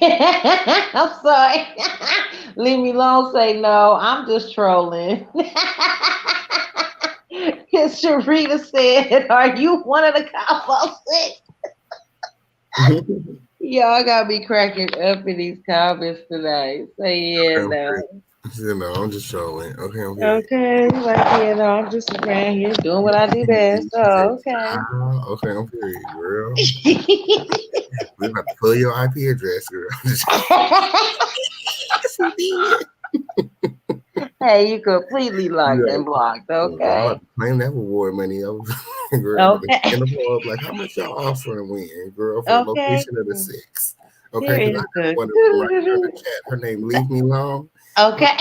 I'm sorry. Leave me alone. Say no. I'm just trolling. Sharita said, "Are you one of the Cabo Six?" Y'all gotta be cracking up in these comments tonight. Say yeah, no. You know, I'm just trolling. Okay, okay. Like, you know, I'm just around here doing what I do best. Oh, okay. Okay, I'm period, girl. We're about to pull your IP address, girl. Hey, you completely locked and blocked. Okay. I'm about to claim that reward money. Girl, okay. Interpol, like, how much y'all offering win, girl, for the location of the 6? Okay, because I got one right here in the chat. Her name Leave Me Alone. Okay.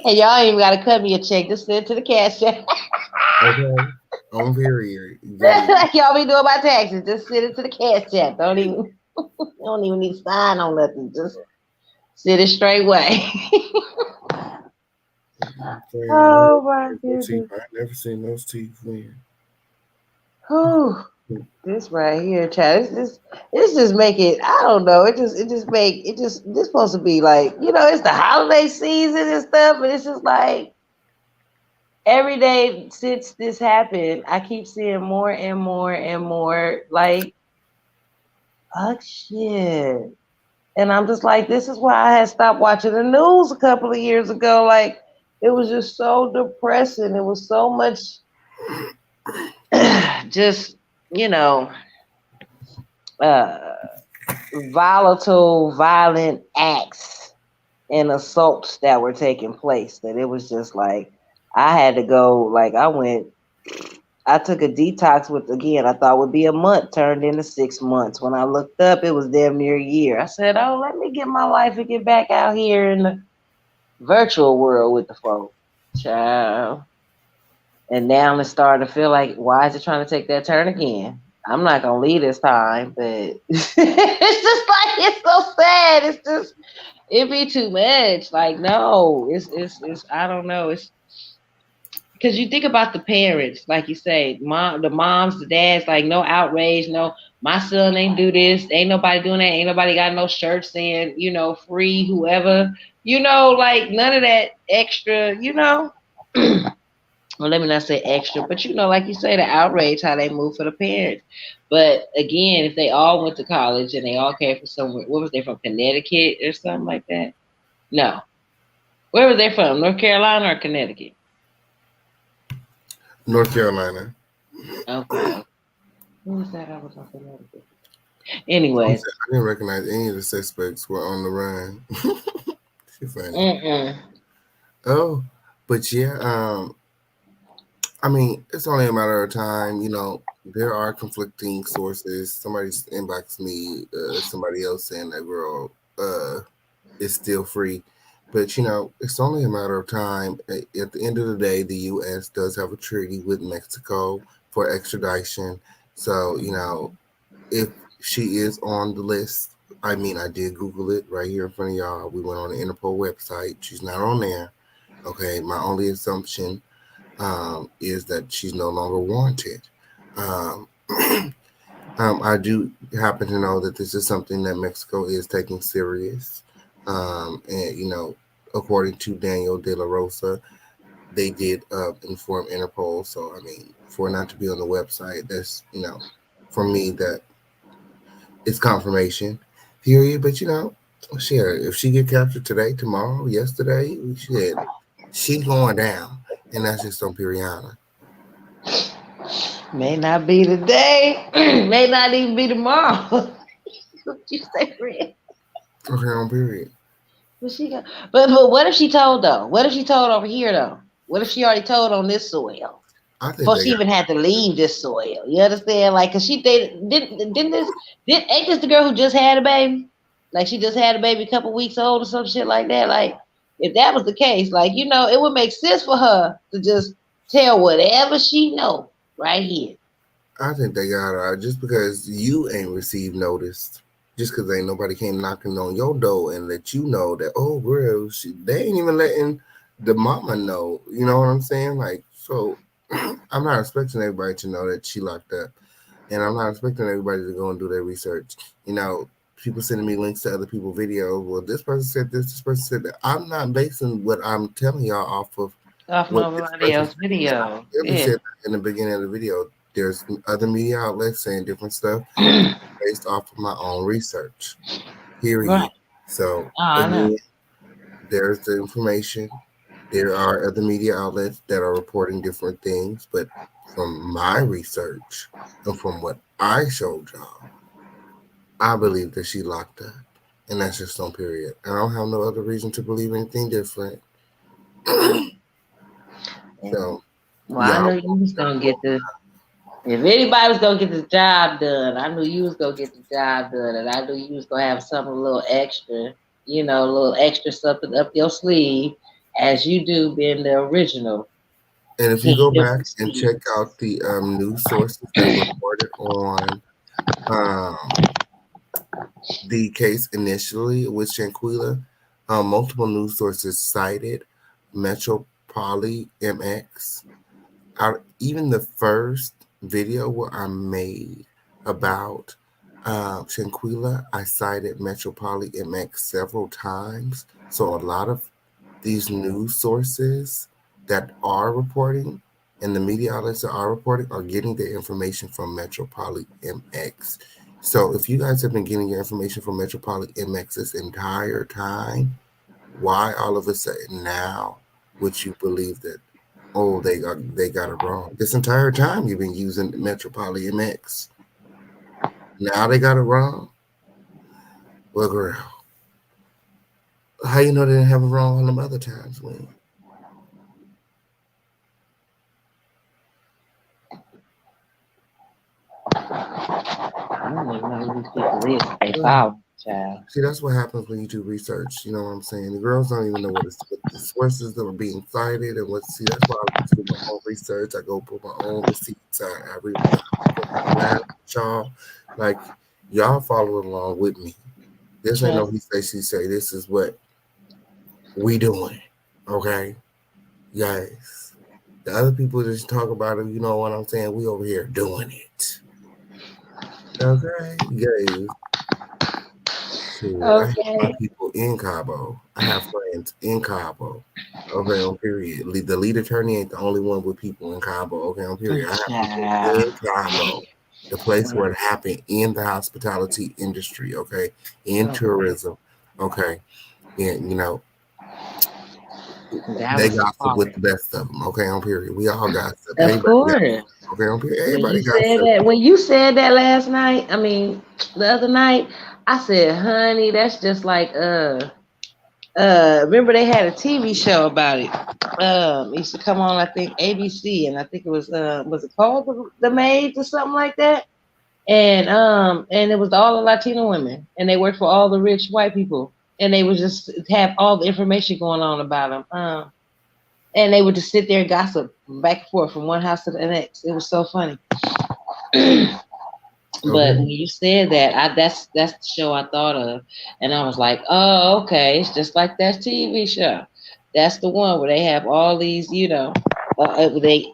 And y'all ain't even gotta cut me a check. Just send it to the cash check. Okay. On period. Like y'all be doing my taxes. Just send it to the cash check. Don't even need to sign on nothing. Just send it straight away. Oh my goodness. I've never seen those teeth win. Whew. This right here, Chad. It's just make it. I don't know. It just make it just. This supposed to be like, you know, it's the holiday season and stuff, but it's just like every day since this happened, I keep seeing more and more and more like, oh shit. And I'm just like, this is why I had stopped watching the news a couple of years ago. Like, it was just so depressing. It was so much, just. You know, volatile, violent acts and assaults that were taking place. That it was just like, I had to go, like I took a detox with, again, I thought would be a month, turned into 6 months. When I looked up, it was damn near a year. I said, oh, let me get my life and get back out here in the virtual world with the folk. Child. And now it's starting to feel like, why is it trying to take that turn again? I'm not gonna leave this time, but it's just like, it's so sad. It's just, it be too much. Like, no, it's I don't know. It's because you think about the parents, like you say, the moms, the dads, like no outrage, no, my son ain't do this, ain't nobody doing that, ain't nobody got no shirt saying, you know, free whoever, you know, like none of that extra, you know. Well, let me not say extra, but you know, like you say, the outrage, how they move for the parents. But again, if they all went to college and they all came from somewhere, what was they from, Connecticut or something like that? No. Where was they from? North Carolina or Connecticut? North Carolina. Okay. Who was that? I was on Connecticut. Anyway. I didn't recognize any of the suspects were on the run. She's funny. Oh, but yeah, I mean, it's only a matter of time. You know, there are conflicting sources. Somebody's inboxed me, somebody else saying that girl is still free. But, you know, it's only a matter of time. At the end of the day, the U.S. does have a treaty with Mexico for extradition. So, you know, if she is on the list, I mean, I did Google it right here in front of y'all. We went on the Interpol website. She's not on there. Okay, my only assumption is that she's no longer wanted. I do happen to know that this is something that Mexico is taking serious. And, you know, according to Daniel De La Rosa, they did inform Interpol. So I mean, for it not to be on the website, that's for me that it's confirmation. Period. But shit, if she get captured today, tomorrow, yesterday, shit, she's going down, and that's just on Periana. May not be today. May not even be tomorrow. What you say, Fred? Okay, on period. But what if she told though? What if she told over here though? What if she already told on this soil? Before she even had to leave this soil. You understand? Like, cause she ain't this the girl who just had a baby? Like she just had a baby a couple weeks old or some shit like that. Like, if that was the case, like, it would make sense for her to just tell whatever she know right here. I think they got her just because you ain't received notice. Just because ain't nobody came knocking on your door and let you know that, oh, girl, they ain't even letting the mama know. You know what I'm saying? Like, so I'm not expecting everybody to know that she locked up. And I'm not expecting everybody to go and do their research. People sending me links to other people's videos. Well, this person said this person said that. I'm not basing what I'm telling y'all off of nobody else's video. Said in the beginning of the video. There's other media outlets saying different stuff based off of my own research. Period. Right. So again, there's the information. There are other media outlets that are reporting different things, but from my research and from what I showed y'all, I believe that she locked up. And that's just on period. I don't have no other reason to believe anything different. So, I know you was gonna get the. If anybody was gonna get the job done, I knew you was gonna get the job done, and I knew you was gonna have something a little extra, a little extra something up your sleeve, as you do being the original. And if you go back and check out the news sources that reported on the case initially with Shanquella, multiple news sources cited Metro Poly MX. Even the first video where I made about Shanquella, I cited Metro Poly MX several times. So a lot of these news sources that are reporting and the media outlets that are reporting are getting their information from Metro Poly MX. So if you guys have been getting your information from Metro Poly MX this entire time, why all of a sudden now would you believe that, oh, they got it wrong? This entire time you've been using Metro Poly MX. Now they got it wrong? Well, girl, how you know they didn't have it wrong on them other times, Wayne? I don't even know who these people is. They follow, child. See, that's what happens when you do research. You know what I'm saying? The girls don't even know what the sources that are being cited and what. See, that's why I do my own research. I go put my own receipts. I read y'all. Like, y'all follow along with me. This ain't no he say, she say. This is what we doing. Okay? Guys. The other people just talk about it. You know what I'm saying? We over here doing it. Okay? Guys. I have people in Cabo. I have friends in Cabo. Okay, on period. The lead attorney ain't the only one with people in Cabo. Okay, on period. I have people in Cabo. The place where it happened in the hospitality industry, okay, in tourism, okay, and they gossip with the best of them, okay, on period. We all gossip. Of course. Okay, on period. Everybody gossip. When you said that last night, I mean, the other night, I said, honey, that's just like, remember they had a TV show about it. It used to come on, I think, ABC, and I think it was it called The Maids or something like that? And it was all the Latino women, and they worked for all the rich white people, and they would just have all the information going on about them. And they would just sit there and gossip back and forth from one house to the next. It was so funny. But when you said that, that's the show I thought of, and I was like, oh, okay, it's just like that TV show. That's the one where they have all these, they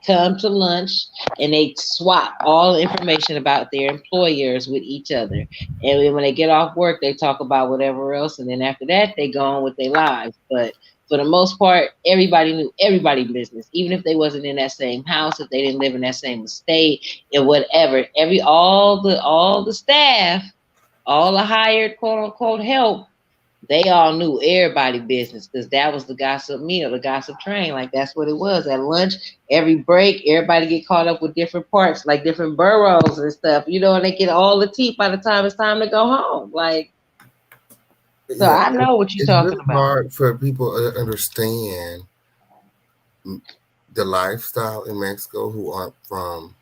come to lunch and they swap all the information about their employers with each other, and when they get off work, they talk about whatever else, and then after that, they go on with their lives. But for the most part, everybody knew everybody's business, even if they wasn't in that same house, if they didn't live in that same estate, and whatever. All the staff, all the hired quote unquote help, they all knew everybody's business because that was the gossip meal, the gossip train. Like that's what it was at lunch. Every break, everybody get caught up with different parts, like different boroughs and stuff, and they get all the tea by the time it's time to go home. Like, so I know what you're talking about. It's really hard for people to understand the lifestyle in Mexico who aren't from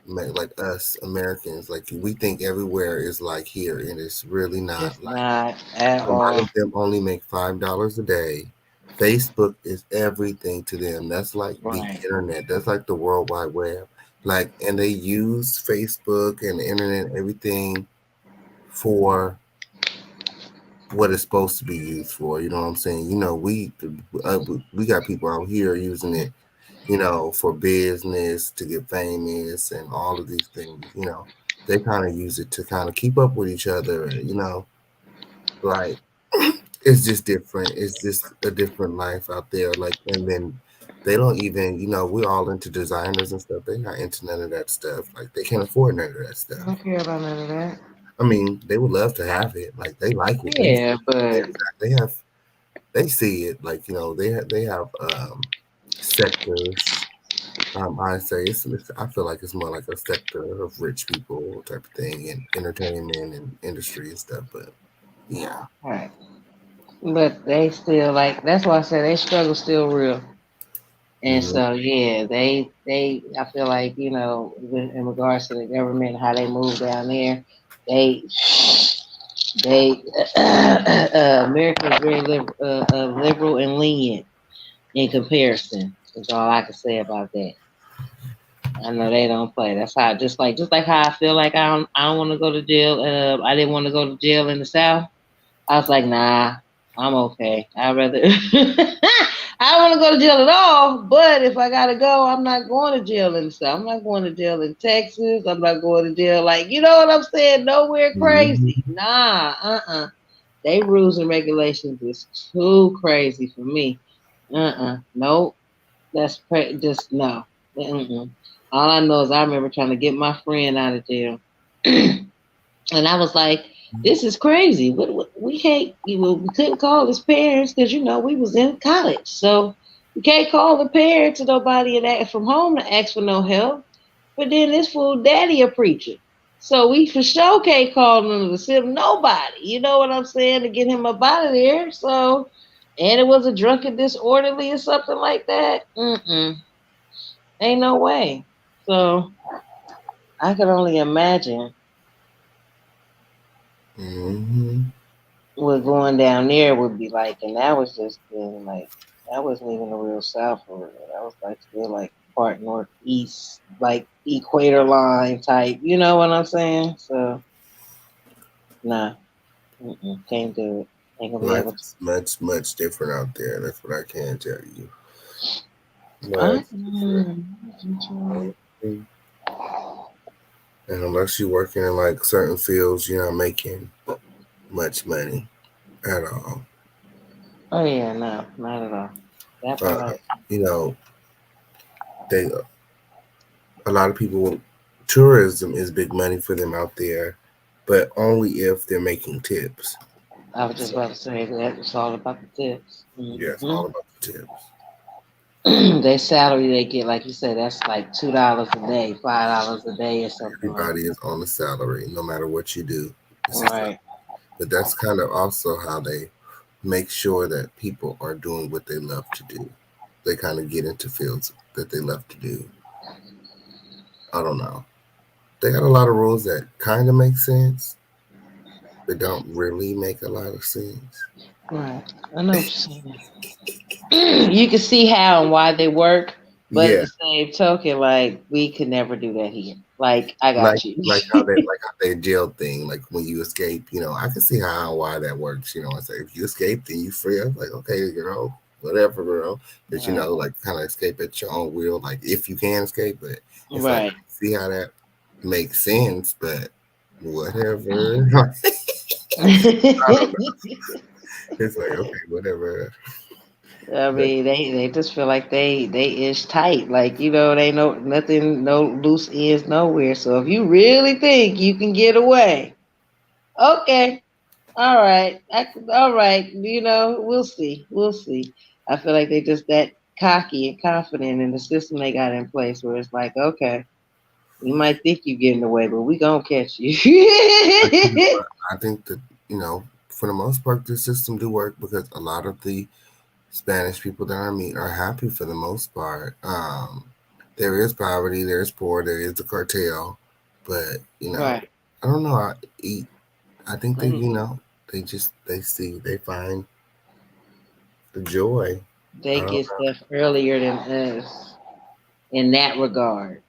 like us Americans. Like we think everywhere is like here, and it's really not. It's like not at all. A lot of them only make $5 a day. Facebook is everything to them. That's like the internet. That's like the World Wide Web. Like, and they use Facebook and the internet, everything for what it's supposed to be used for. You know what I'm saying? We got people out here using it, for business, to get famous and all of these things. They kind of use it to kind of keep up with each other. Like it's just different. It's just a different life out there. Like, and then they don't even, we're all into designers and stuff. They're not into none of that stuff. Like they can't afford none of that stuff. I don't care about none of that. I mean, they would love to have it. Like they like it. Yeah, but they see it. Like, they have sectors. I say I feel like it's more like a sector of rich people type of thing, and entertainment and industry and stuff. But yeah, right. But they still that's why I said they struggle still real. And so yeah, they I feel like in regards to the government, how they move down there, they America's very liberal and lenient in comparison. That's all I can say about that. I know they don't play. That's how just like how I feel like I don't want to go to jail. I didn't want to go to jail in the South. I was like, nah, I'm okay. I'd rather I don't want to go to jail at all, but if I gotta go, I'm not going to jail in the South. I'm not going to jail in Texas. I'm not going to jail you know what I'm saying? Nowhere crazy. Nah, They rules and regulations is too crazy for me. Nope. That's just no. All I know is I remember trying to get my friend out of jail, and I was like, "This is crazy. We can't. We couldn't call his parents because we was in college, so we can't call the parents or nobody from home to ask for no help. But then this fool daddy a preacher, so we for sure can't call none of the siblings, nobody. You know what I'm saying, to get him up out of there. So, and it was a drunken disorderly or something like that. Ain't no way. So I could only imagine what going down there would be like, and that was just that wasn't even the real South for real. That was still part northeast, equator line type. You know what I'm saying? So nah, can't do it. Ain't gonna be able to. Much different out there. That's what I can tell you. And unless you're working in certain fields, you're not making much money at all. Oh yeah, no, not at all. A lot of people, tourism is big money for them out there, but only if they're making tips. I was just about to say that it's all about the tips. Yeah, it's all about the tips. Their salary they get, like you said, that's $2 a day, $5 a day or something. Everybody is on a salary, no matter what you do. Right. But that's kind of also how they make sure that people are doing what they love to do. They kind of get into fields that they love to do. I don't know. They got a lot of rules that kind of make sense, but don't really make a lot of sense. Right. I know what you're saying. You can see how and why they work, but at the same token, we could never do that here. I got you. how they jail thing, when you escape, I can see how and why that works. I say if you escape, then you free. I'm okay, girl, whatever, girl. But kind of escape at your own will, if you can escape. But it's see how that makes sense, but whatever. It's okay, whatever. I mean, they just feel like they ish tight, like they know nothing, no loose ends nowhere. So if you really think you can get away, okay, all right, all right, we'll see, we'll see. I feel like they just that cocky and confident in the system they got in place, where it's like, okay, you might think you're getting away, but we gonna catch you. I think that for the most part, the system do work because a lot of the Spanish people that I meet are happy for the most part. There is poverty, there is poor, there is the cartel, but Right. I don't know. I think they they find the joy. They get stuff earlier than us in that regard.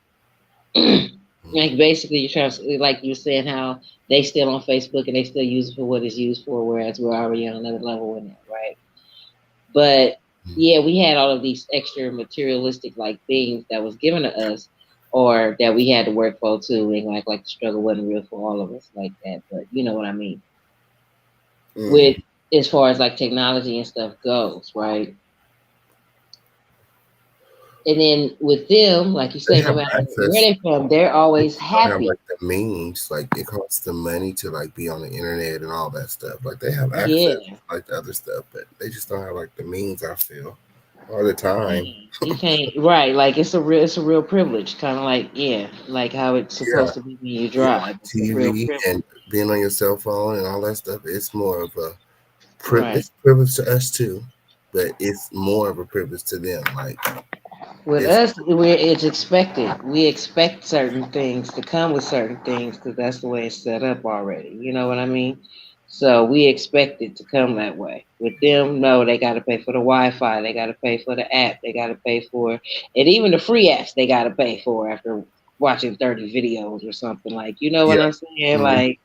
Like basically, you're trying to, like you were saying, how they still on Facebook and they still use it for what it's used for, whereas we're already on another level in it, right? But yeah, we had all of these extra materialistic like things that was given to us, or that we had to work for too, and like the struggle wasn't real for all of us like that. But you know what I mean? With as far as like technology and stuff goes, right? And then with them, like you say, no matter where they're from, they're always happy. Like the means, like it costs them money to like be on the internet and all that stuff. Like they have access to like the other stuff, but they just don't have like the means. I feel all the time. You can't, right? Like it's a real privilege, kind of like like how it's supposed to be when you drive. TV and being on your cell phone and all that stuff. It's more of a privilege to us too, but it's more of a privilege to them. Like. With us, it's expected. We expect certain things to come with certain things because that's the way it's set up already. You know what I mean? So we expect it to come that way. With them, no, they got to pay for the Wi-Fi. They got to pay for the app. They got to pay for, and even the free apps they got to pay for after watching 30 videos or something. Like, you know what I'm saying? Like,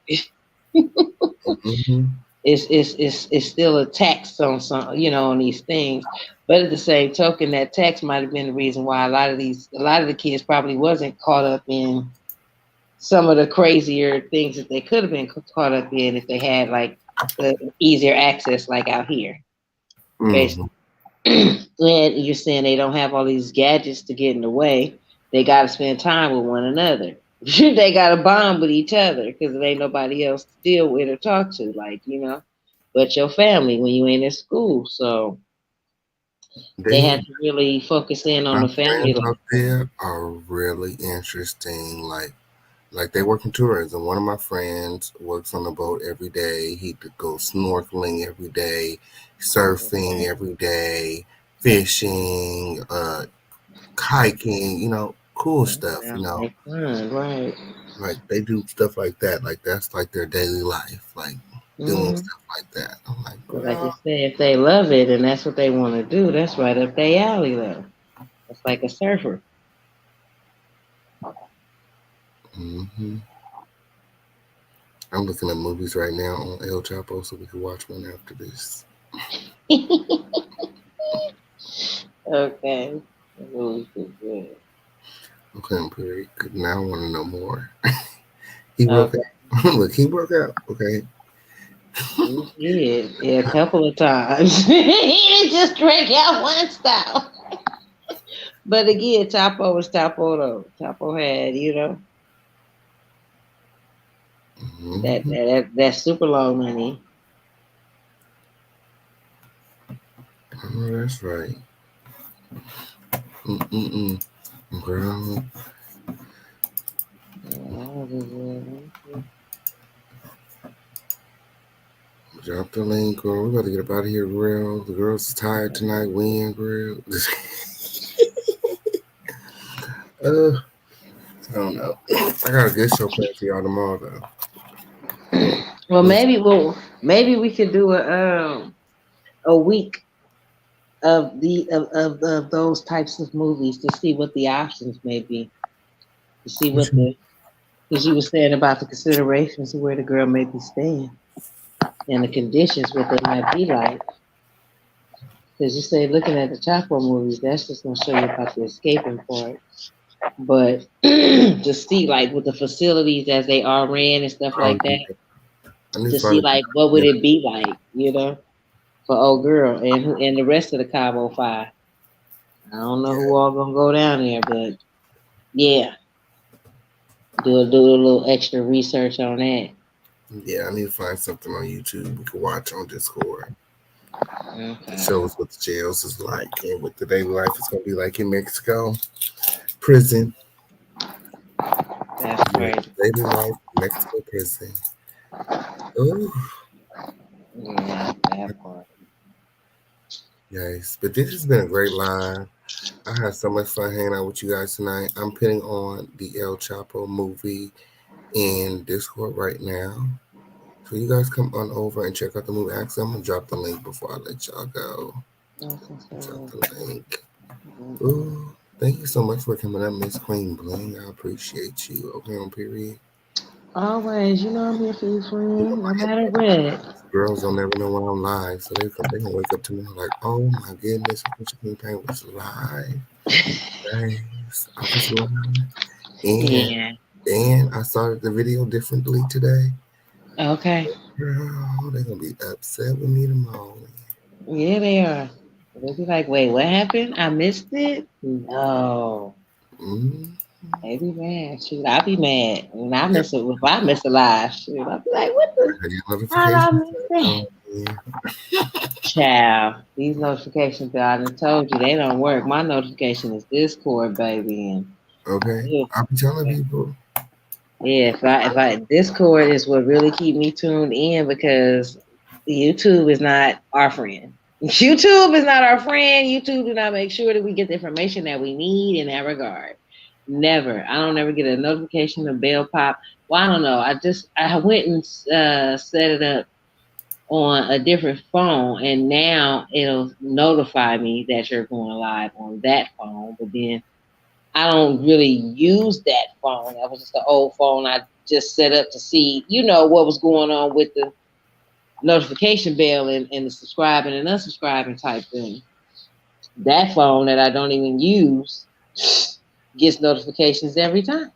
it's still a tax on some, on these things. But at the same token, that tax might have been the reason why a lot of the kids probably wasn't caught up in some of the crazier things that they could have been caught up in if they had like the easier access like out here. Basically. And you're saying they don't have all these gadgets to get in the way. They got to spend time with one another. They got to bond with each other because there ain't nobody else to deal with or talk to, like, but your family when you ain't in school. So they had to really focus in on the family life. There are really interesting, like they work in tourism. One of my friends works on a boat every day. He goes snorkeling every day, surfing every day, fishing, hiking, cool stuff, Right. Like they do stuff like that. Like that's like their daily life, like doing stuff like that. I'm like, like you said, if they love it and that's what they want to do, that's right up their alley though. It's like a surfer. I'm looking at movies right now on El Chapo so we can watch one after this. Okay. The movies is good. Okay, I'm pretty good. Now I want to know more. He broke out. Look, he broke out. Okay. He did. Yeah, a couple of times. He didn't just drink out one style. But again, Chapo was Chapo though. Chapo had, that super long money. Oh, that's right. Girl. Drop the link, girl. We got to get up out of here, girl. The girls are tired tonight. Win, girl. I don't know. I got a good show planned for y'all tomorrow, though. Well, maybe we could do a week of those types of movies to see what the options may be, to see what because you were saying about the considerations of where the girl may be staying and the conditions, what they might be like. Because you say looking at the Chapo movies, that's just gonna show you about the escaping part. But to see like with the facilities as they are ran and stuff like that, to see like what would it be like, for old girl and the rest of the Cabo Five. I don't know who all gonna go down there, but yeah, do a little extra research on that. Yeah, I need to find something on YouTube we can watch on Discord. Okay. It shows what the jails is like and what the daily life is gonna be like in Mexico. Prison. That's crazy. Daily life, Mexico prison. Oh. Yeah, that part. Yes, but this has been a great live. I had so much fun hanging out with you guys tonight. I'm putting on the El Chapo movie in Discord right now. So you guys come on over and check out the movie. Actually, I'm going to drop the link before I let y'all go. Drop the link. Ooh, thank you so much for coming up, Miss Queen Bling. I appreciate you. Okay, on period. Always, you know I'm here for you, friend, no matter what. Girls don't never know when I'm live, so they can wake up to me like, oh my goodness, Queen Pain was live. Nice. I was live. And I started the video differently today. Okay. Girl, they're gonna be upset with me tomorrow. Yeah, they are. They'll be like, wait, what happened? I missed it? No. They be mad. Shoot, I'll be mad. When I miss it, if I miss a live, shoot, I'll be like, what the? How I miss that? Child, these notifications that I done told you, they don't work. My notification is Discord, baby. Okay. I'll be telling people. Yeah, if I Discord is what really keep me tuned in because YouTube is not our friend. YouTube is not our friend. YouTube do not make sure that we get the information that we need in that regard. Never. I don't ever get a notification, a bell pop. Well, I don't know. I went and set it up on a different phone, and now it'll notify me that you're going live on that phone. But then I don't really use that phone. That was just the old phone I just set up to see, what was going on with the notification bell and the subscribing and unsubscribing type thing. That phone that I don't even use gets notifications every time.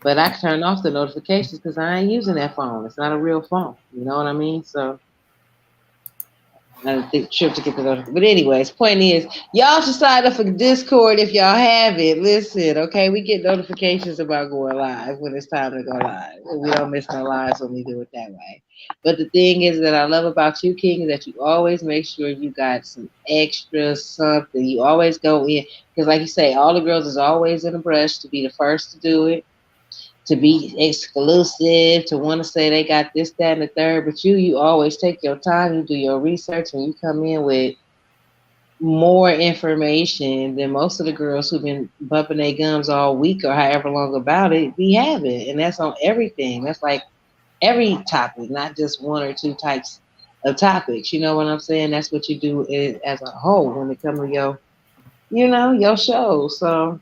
But I can turn off the notifications because I ain't using that phone. It's not a real phone. You know what I mean? So I didn't think trip to get the notification. But anyways, point is, y'all should sign up for Discord if y'all have it. Listen, okay, we get notifications about going live when it's time to go live. We don't miss no lives when we do it that way. But the thing is that I love about you, King, is that you always make sure you got some extra something. You always go in, because like you say, all the girls is always in a rush to be the first to do it, to be exclusive, to want to say they got this, that, and the third. But you always take your time, you do your research, and you come in with more information than most of the girls who've been bumping their gums all week or however long about it be having. And that's on everything. That's like every topic, not just one or two types of topics. You know what I'm saying? That's what you do as a whole when it comes to your show. So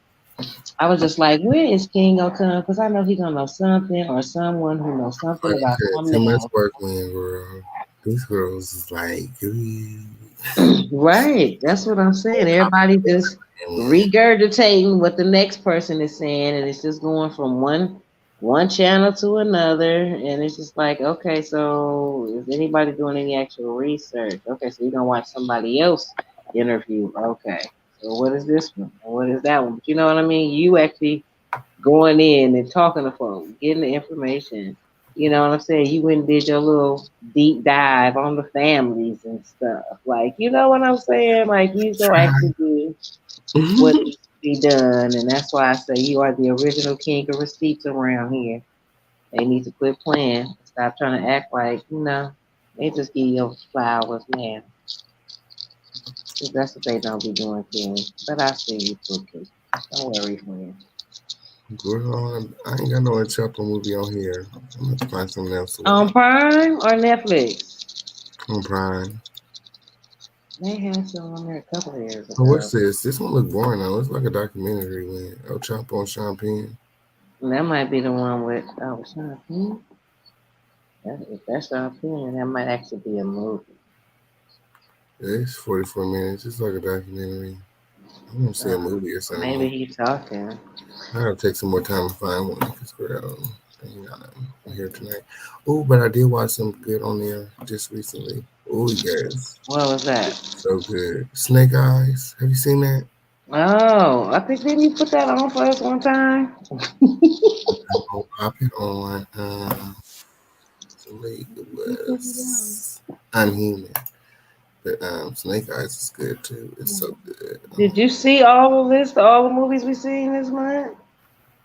I was just like, where is King gonna come? Because I know he's gonna know something or someone who knows something about something Too much else. work, man, girl. These girls is like, right. That's what I'm saying. Everybody just regurgitating what the next person is saying, and it's just going from one channel to another, and it's just like, okay, so is anybody doing any actual research? Okay, so you're gonna watch somebody else interview. Okay. So what is this one? What is that one? But you know what I mean? You actually going in and talking to folks, getting the information. You know what I'm saying? You went and did your little deep dive on the families and stuff. Like, you know what I'm saying? Like, you go actually do what needs to be done. And that's why I say you are the original king of receipts around here. They need to quit playing. Stop trying to act like, they just give you flowers now. That's what they don't be doing, King. But I see you too, King. Don't worry, friend. Girl, I ain't got no Chapo movie on here. I'm gonna have to find something else. On Prime or Netflix? On Prime. They had some on there a couple of years ago. Oh, what's this? This one look boring though. It's like a documentary with El Chapo and Sean Penn. That might be the one with Sean Penn. If that's Sean Penn, that might actually be a movie. It's 44 minutes. It's like a documentary. I'm gonna see a movie or something. Maybe he's talking. I gotta take some more time to find one. Girl, I'm here tonight. Oh, but I did watch some good on there just recently. Oh, yes. What was that? So good. Snake Eyes. Have you seen that? Oh, I think didn't you put that on for us one time? I'll pop it on. It was Unhuman. But Snake Eyes is good too. It's so good. Did you see all the movies we seen this month?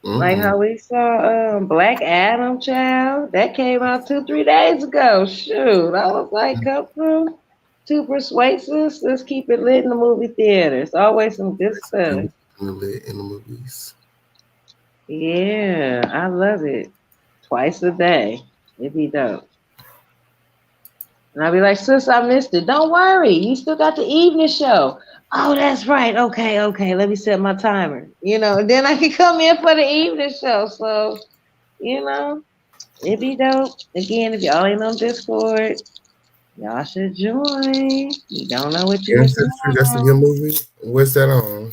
Like how we saw Black Adam, child. That came out 2-3 days ago. Shoot. I was like, come through. Too persuasive. Let's keep it lit in the movie theaters. Always some good stuff. Lit in the movies. Yeah, I love it. Twice a day. It'd be dope. And I'll be like, sis, I missed it. Don't worry. You still got the evening show. Oh, that's right. Okay. Let me set my timer. And then I can come in for the evening show. So, it'd be dope. Again, if y'all ain't on Discord, y'all should join. You don't know what you're missing. That's a good movie. What's that on?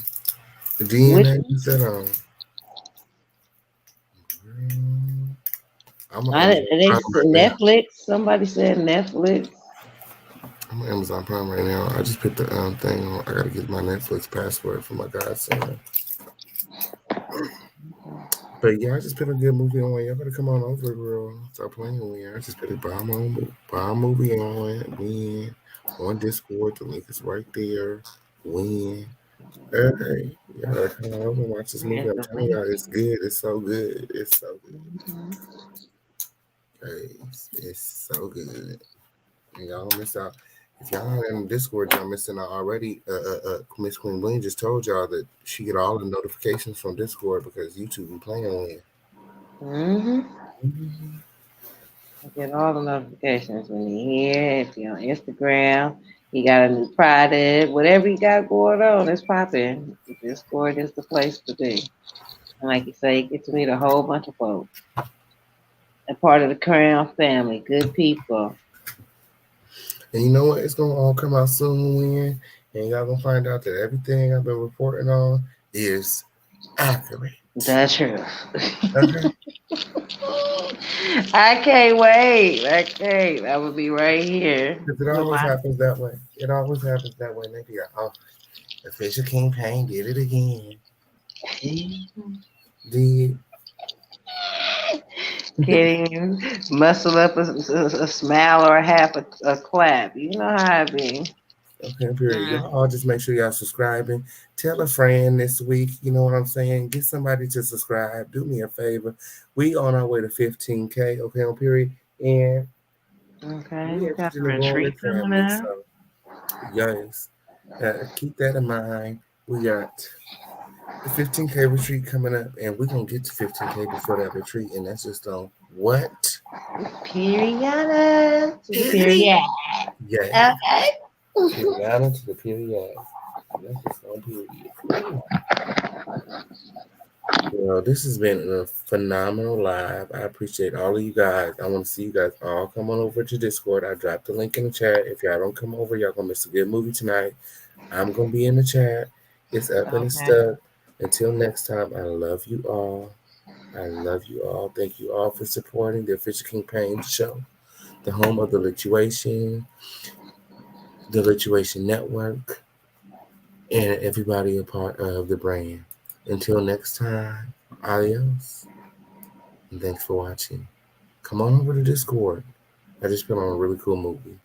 The DNA? What's that on? Netflix. Somebody said Netflix. I'm on Amazon Prime right now. I just put the thing on. I gotta get my Netflix password for my godson. But yeah, I just put a good movie on. Y'all better come on over, girl. Stop playing with me. I just put a bomb movie on. On Discord. The link is right there. Win. Hey, y'all gotta come on over and watch this movie. I'm telling y'all, it's good. It's so good. It's so good. Hey, it's so good. And y'all don't miss out. If y'all not in Discord, y'all missing out already. Miss Queen Bling just told y'all that she get all the notifications from Discord because YouTube be playing on it. I get all the notifications when you're here. If you're on Instagram, you got a new product, whatever you got going on, it's popping. Discord is the place to be. And like you say, you get to meet a whole bunch of folks. A part of the Crown family, good people. And you know what? It's gonna all come out soon, and y'all gonna find out that everything I've been reporting on is accurate. That's true. Okay. I can't wait. I will be right here. It always happens that way. Maybe the Fisher King Payne did it again. Did. Can't even muscle up a smile or half a clap. You know how I be. Okay, period. Y'all just make sure y'all subscribing. Tell a friend this week. You know what I'm saying? Get somebody to subscribe. Do me a favor. We on our way to 15K. Okay, on period. And we got a retreat coming up. So, yes, keep that in mind. We got the 15K retreat coming up, and we're gonna get to 15K before that retreat, and that's just on what? Period. Yeah. Okay. Period to the period. That's just on period. Well, this has been a phenomenal live. I appreciate all of you guys. I want to see you guys all come on over to Discord. I dropped the link in the chat. If y'all don't come over, y'all gonna miss a good movie tonight. I'm gonna be in the chat. It's up and it's stuck. Until next time, I love you all. Thank you all for supporting the Official King Payne Show, the home of the Lituation, the Lituation Network, and everybody a part of the brand. Until next time, adios, and thanks for watching. Come on over to Discord. I just put on a really cool movie.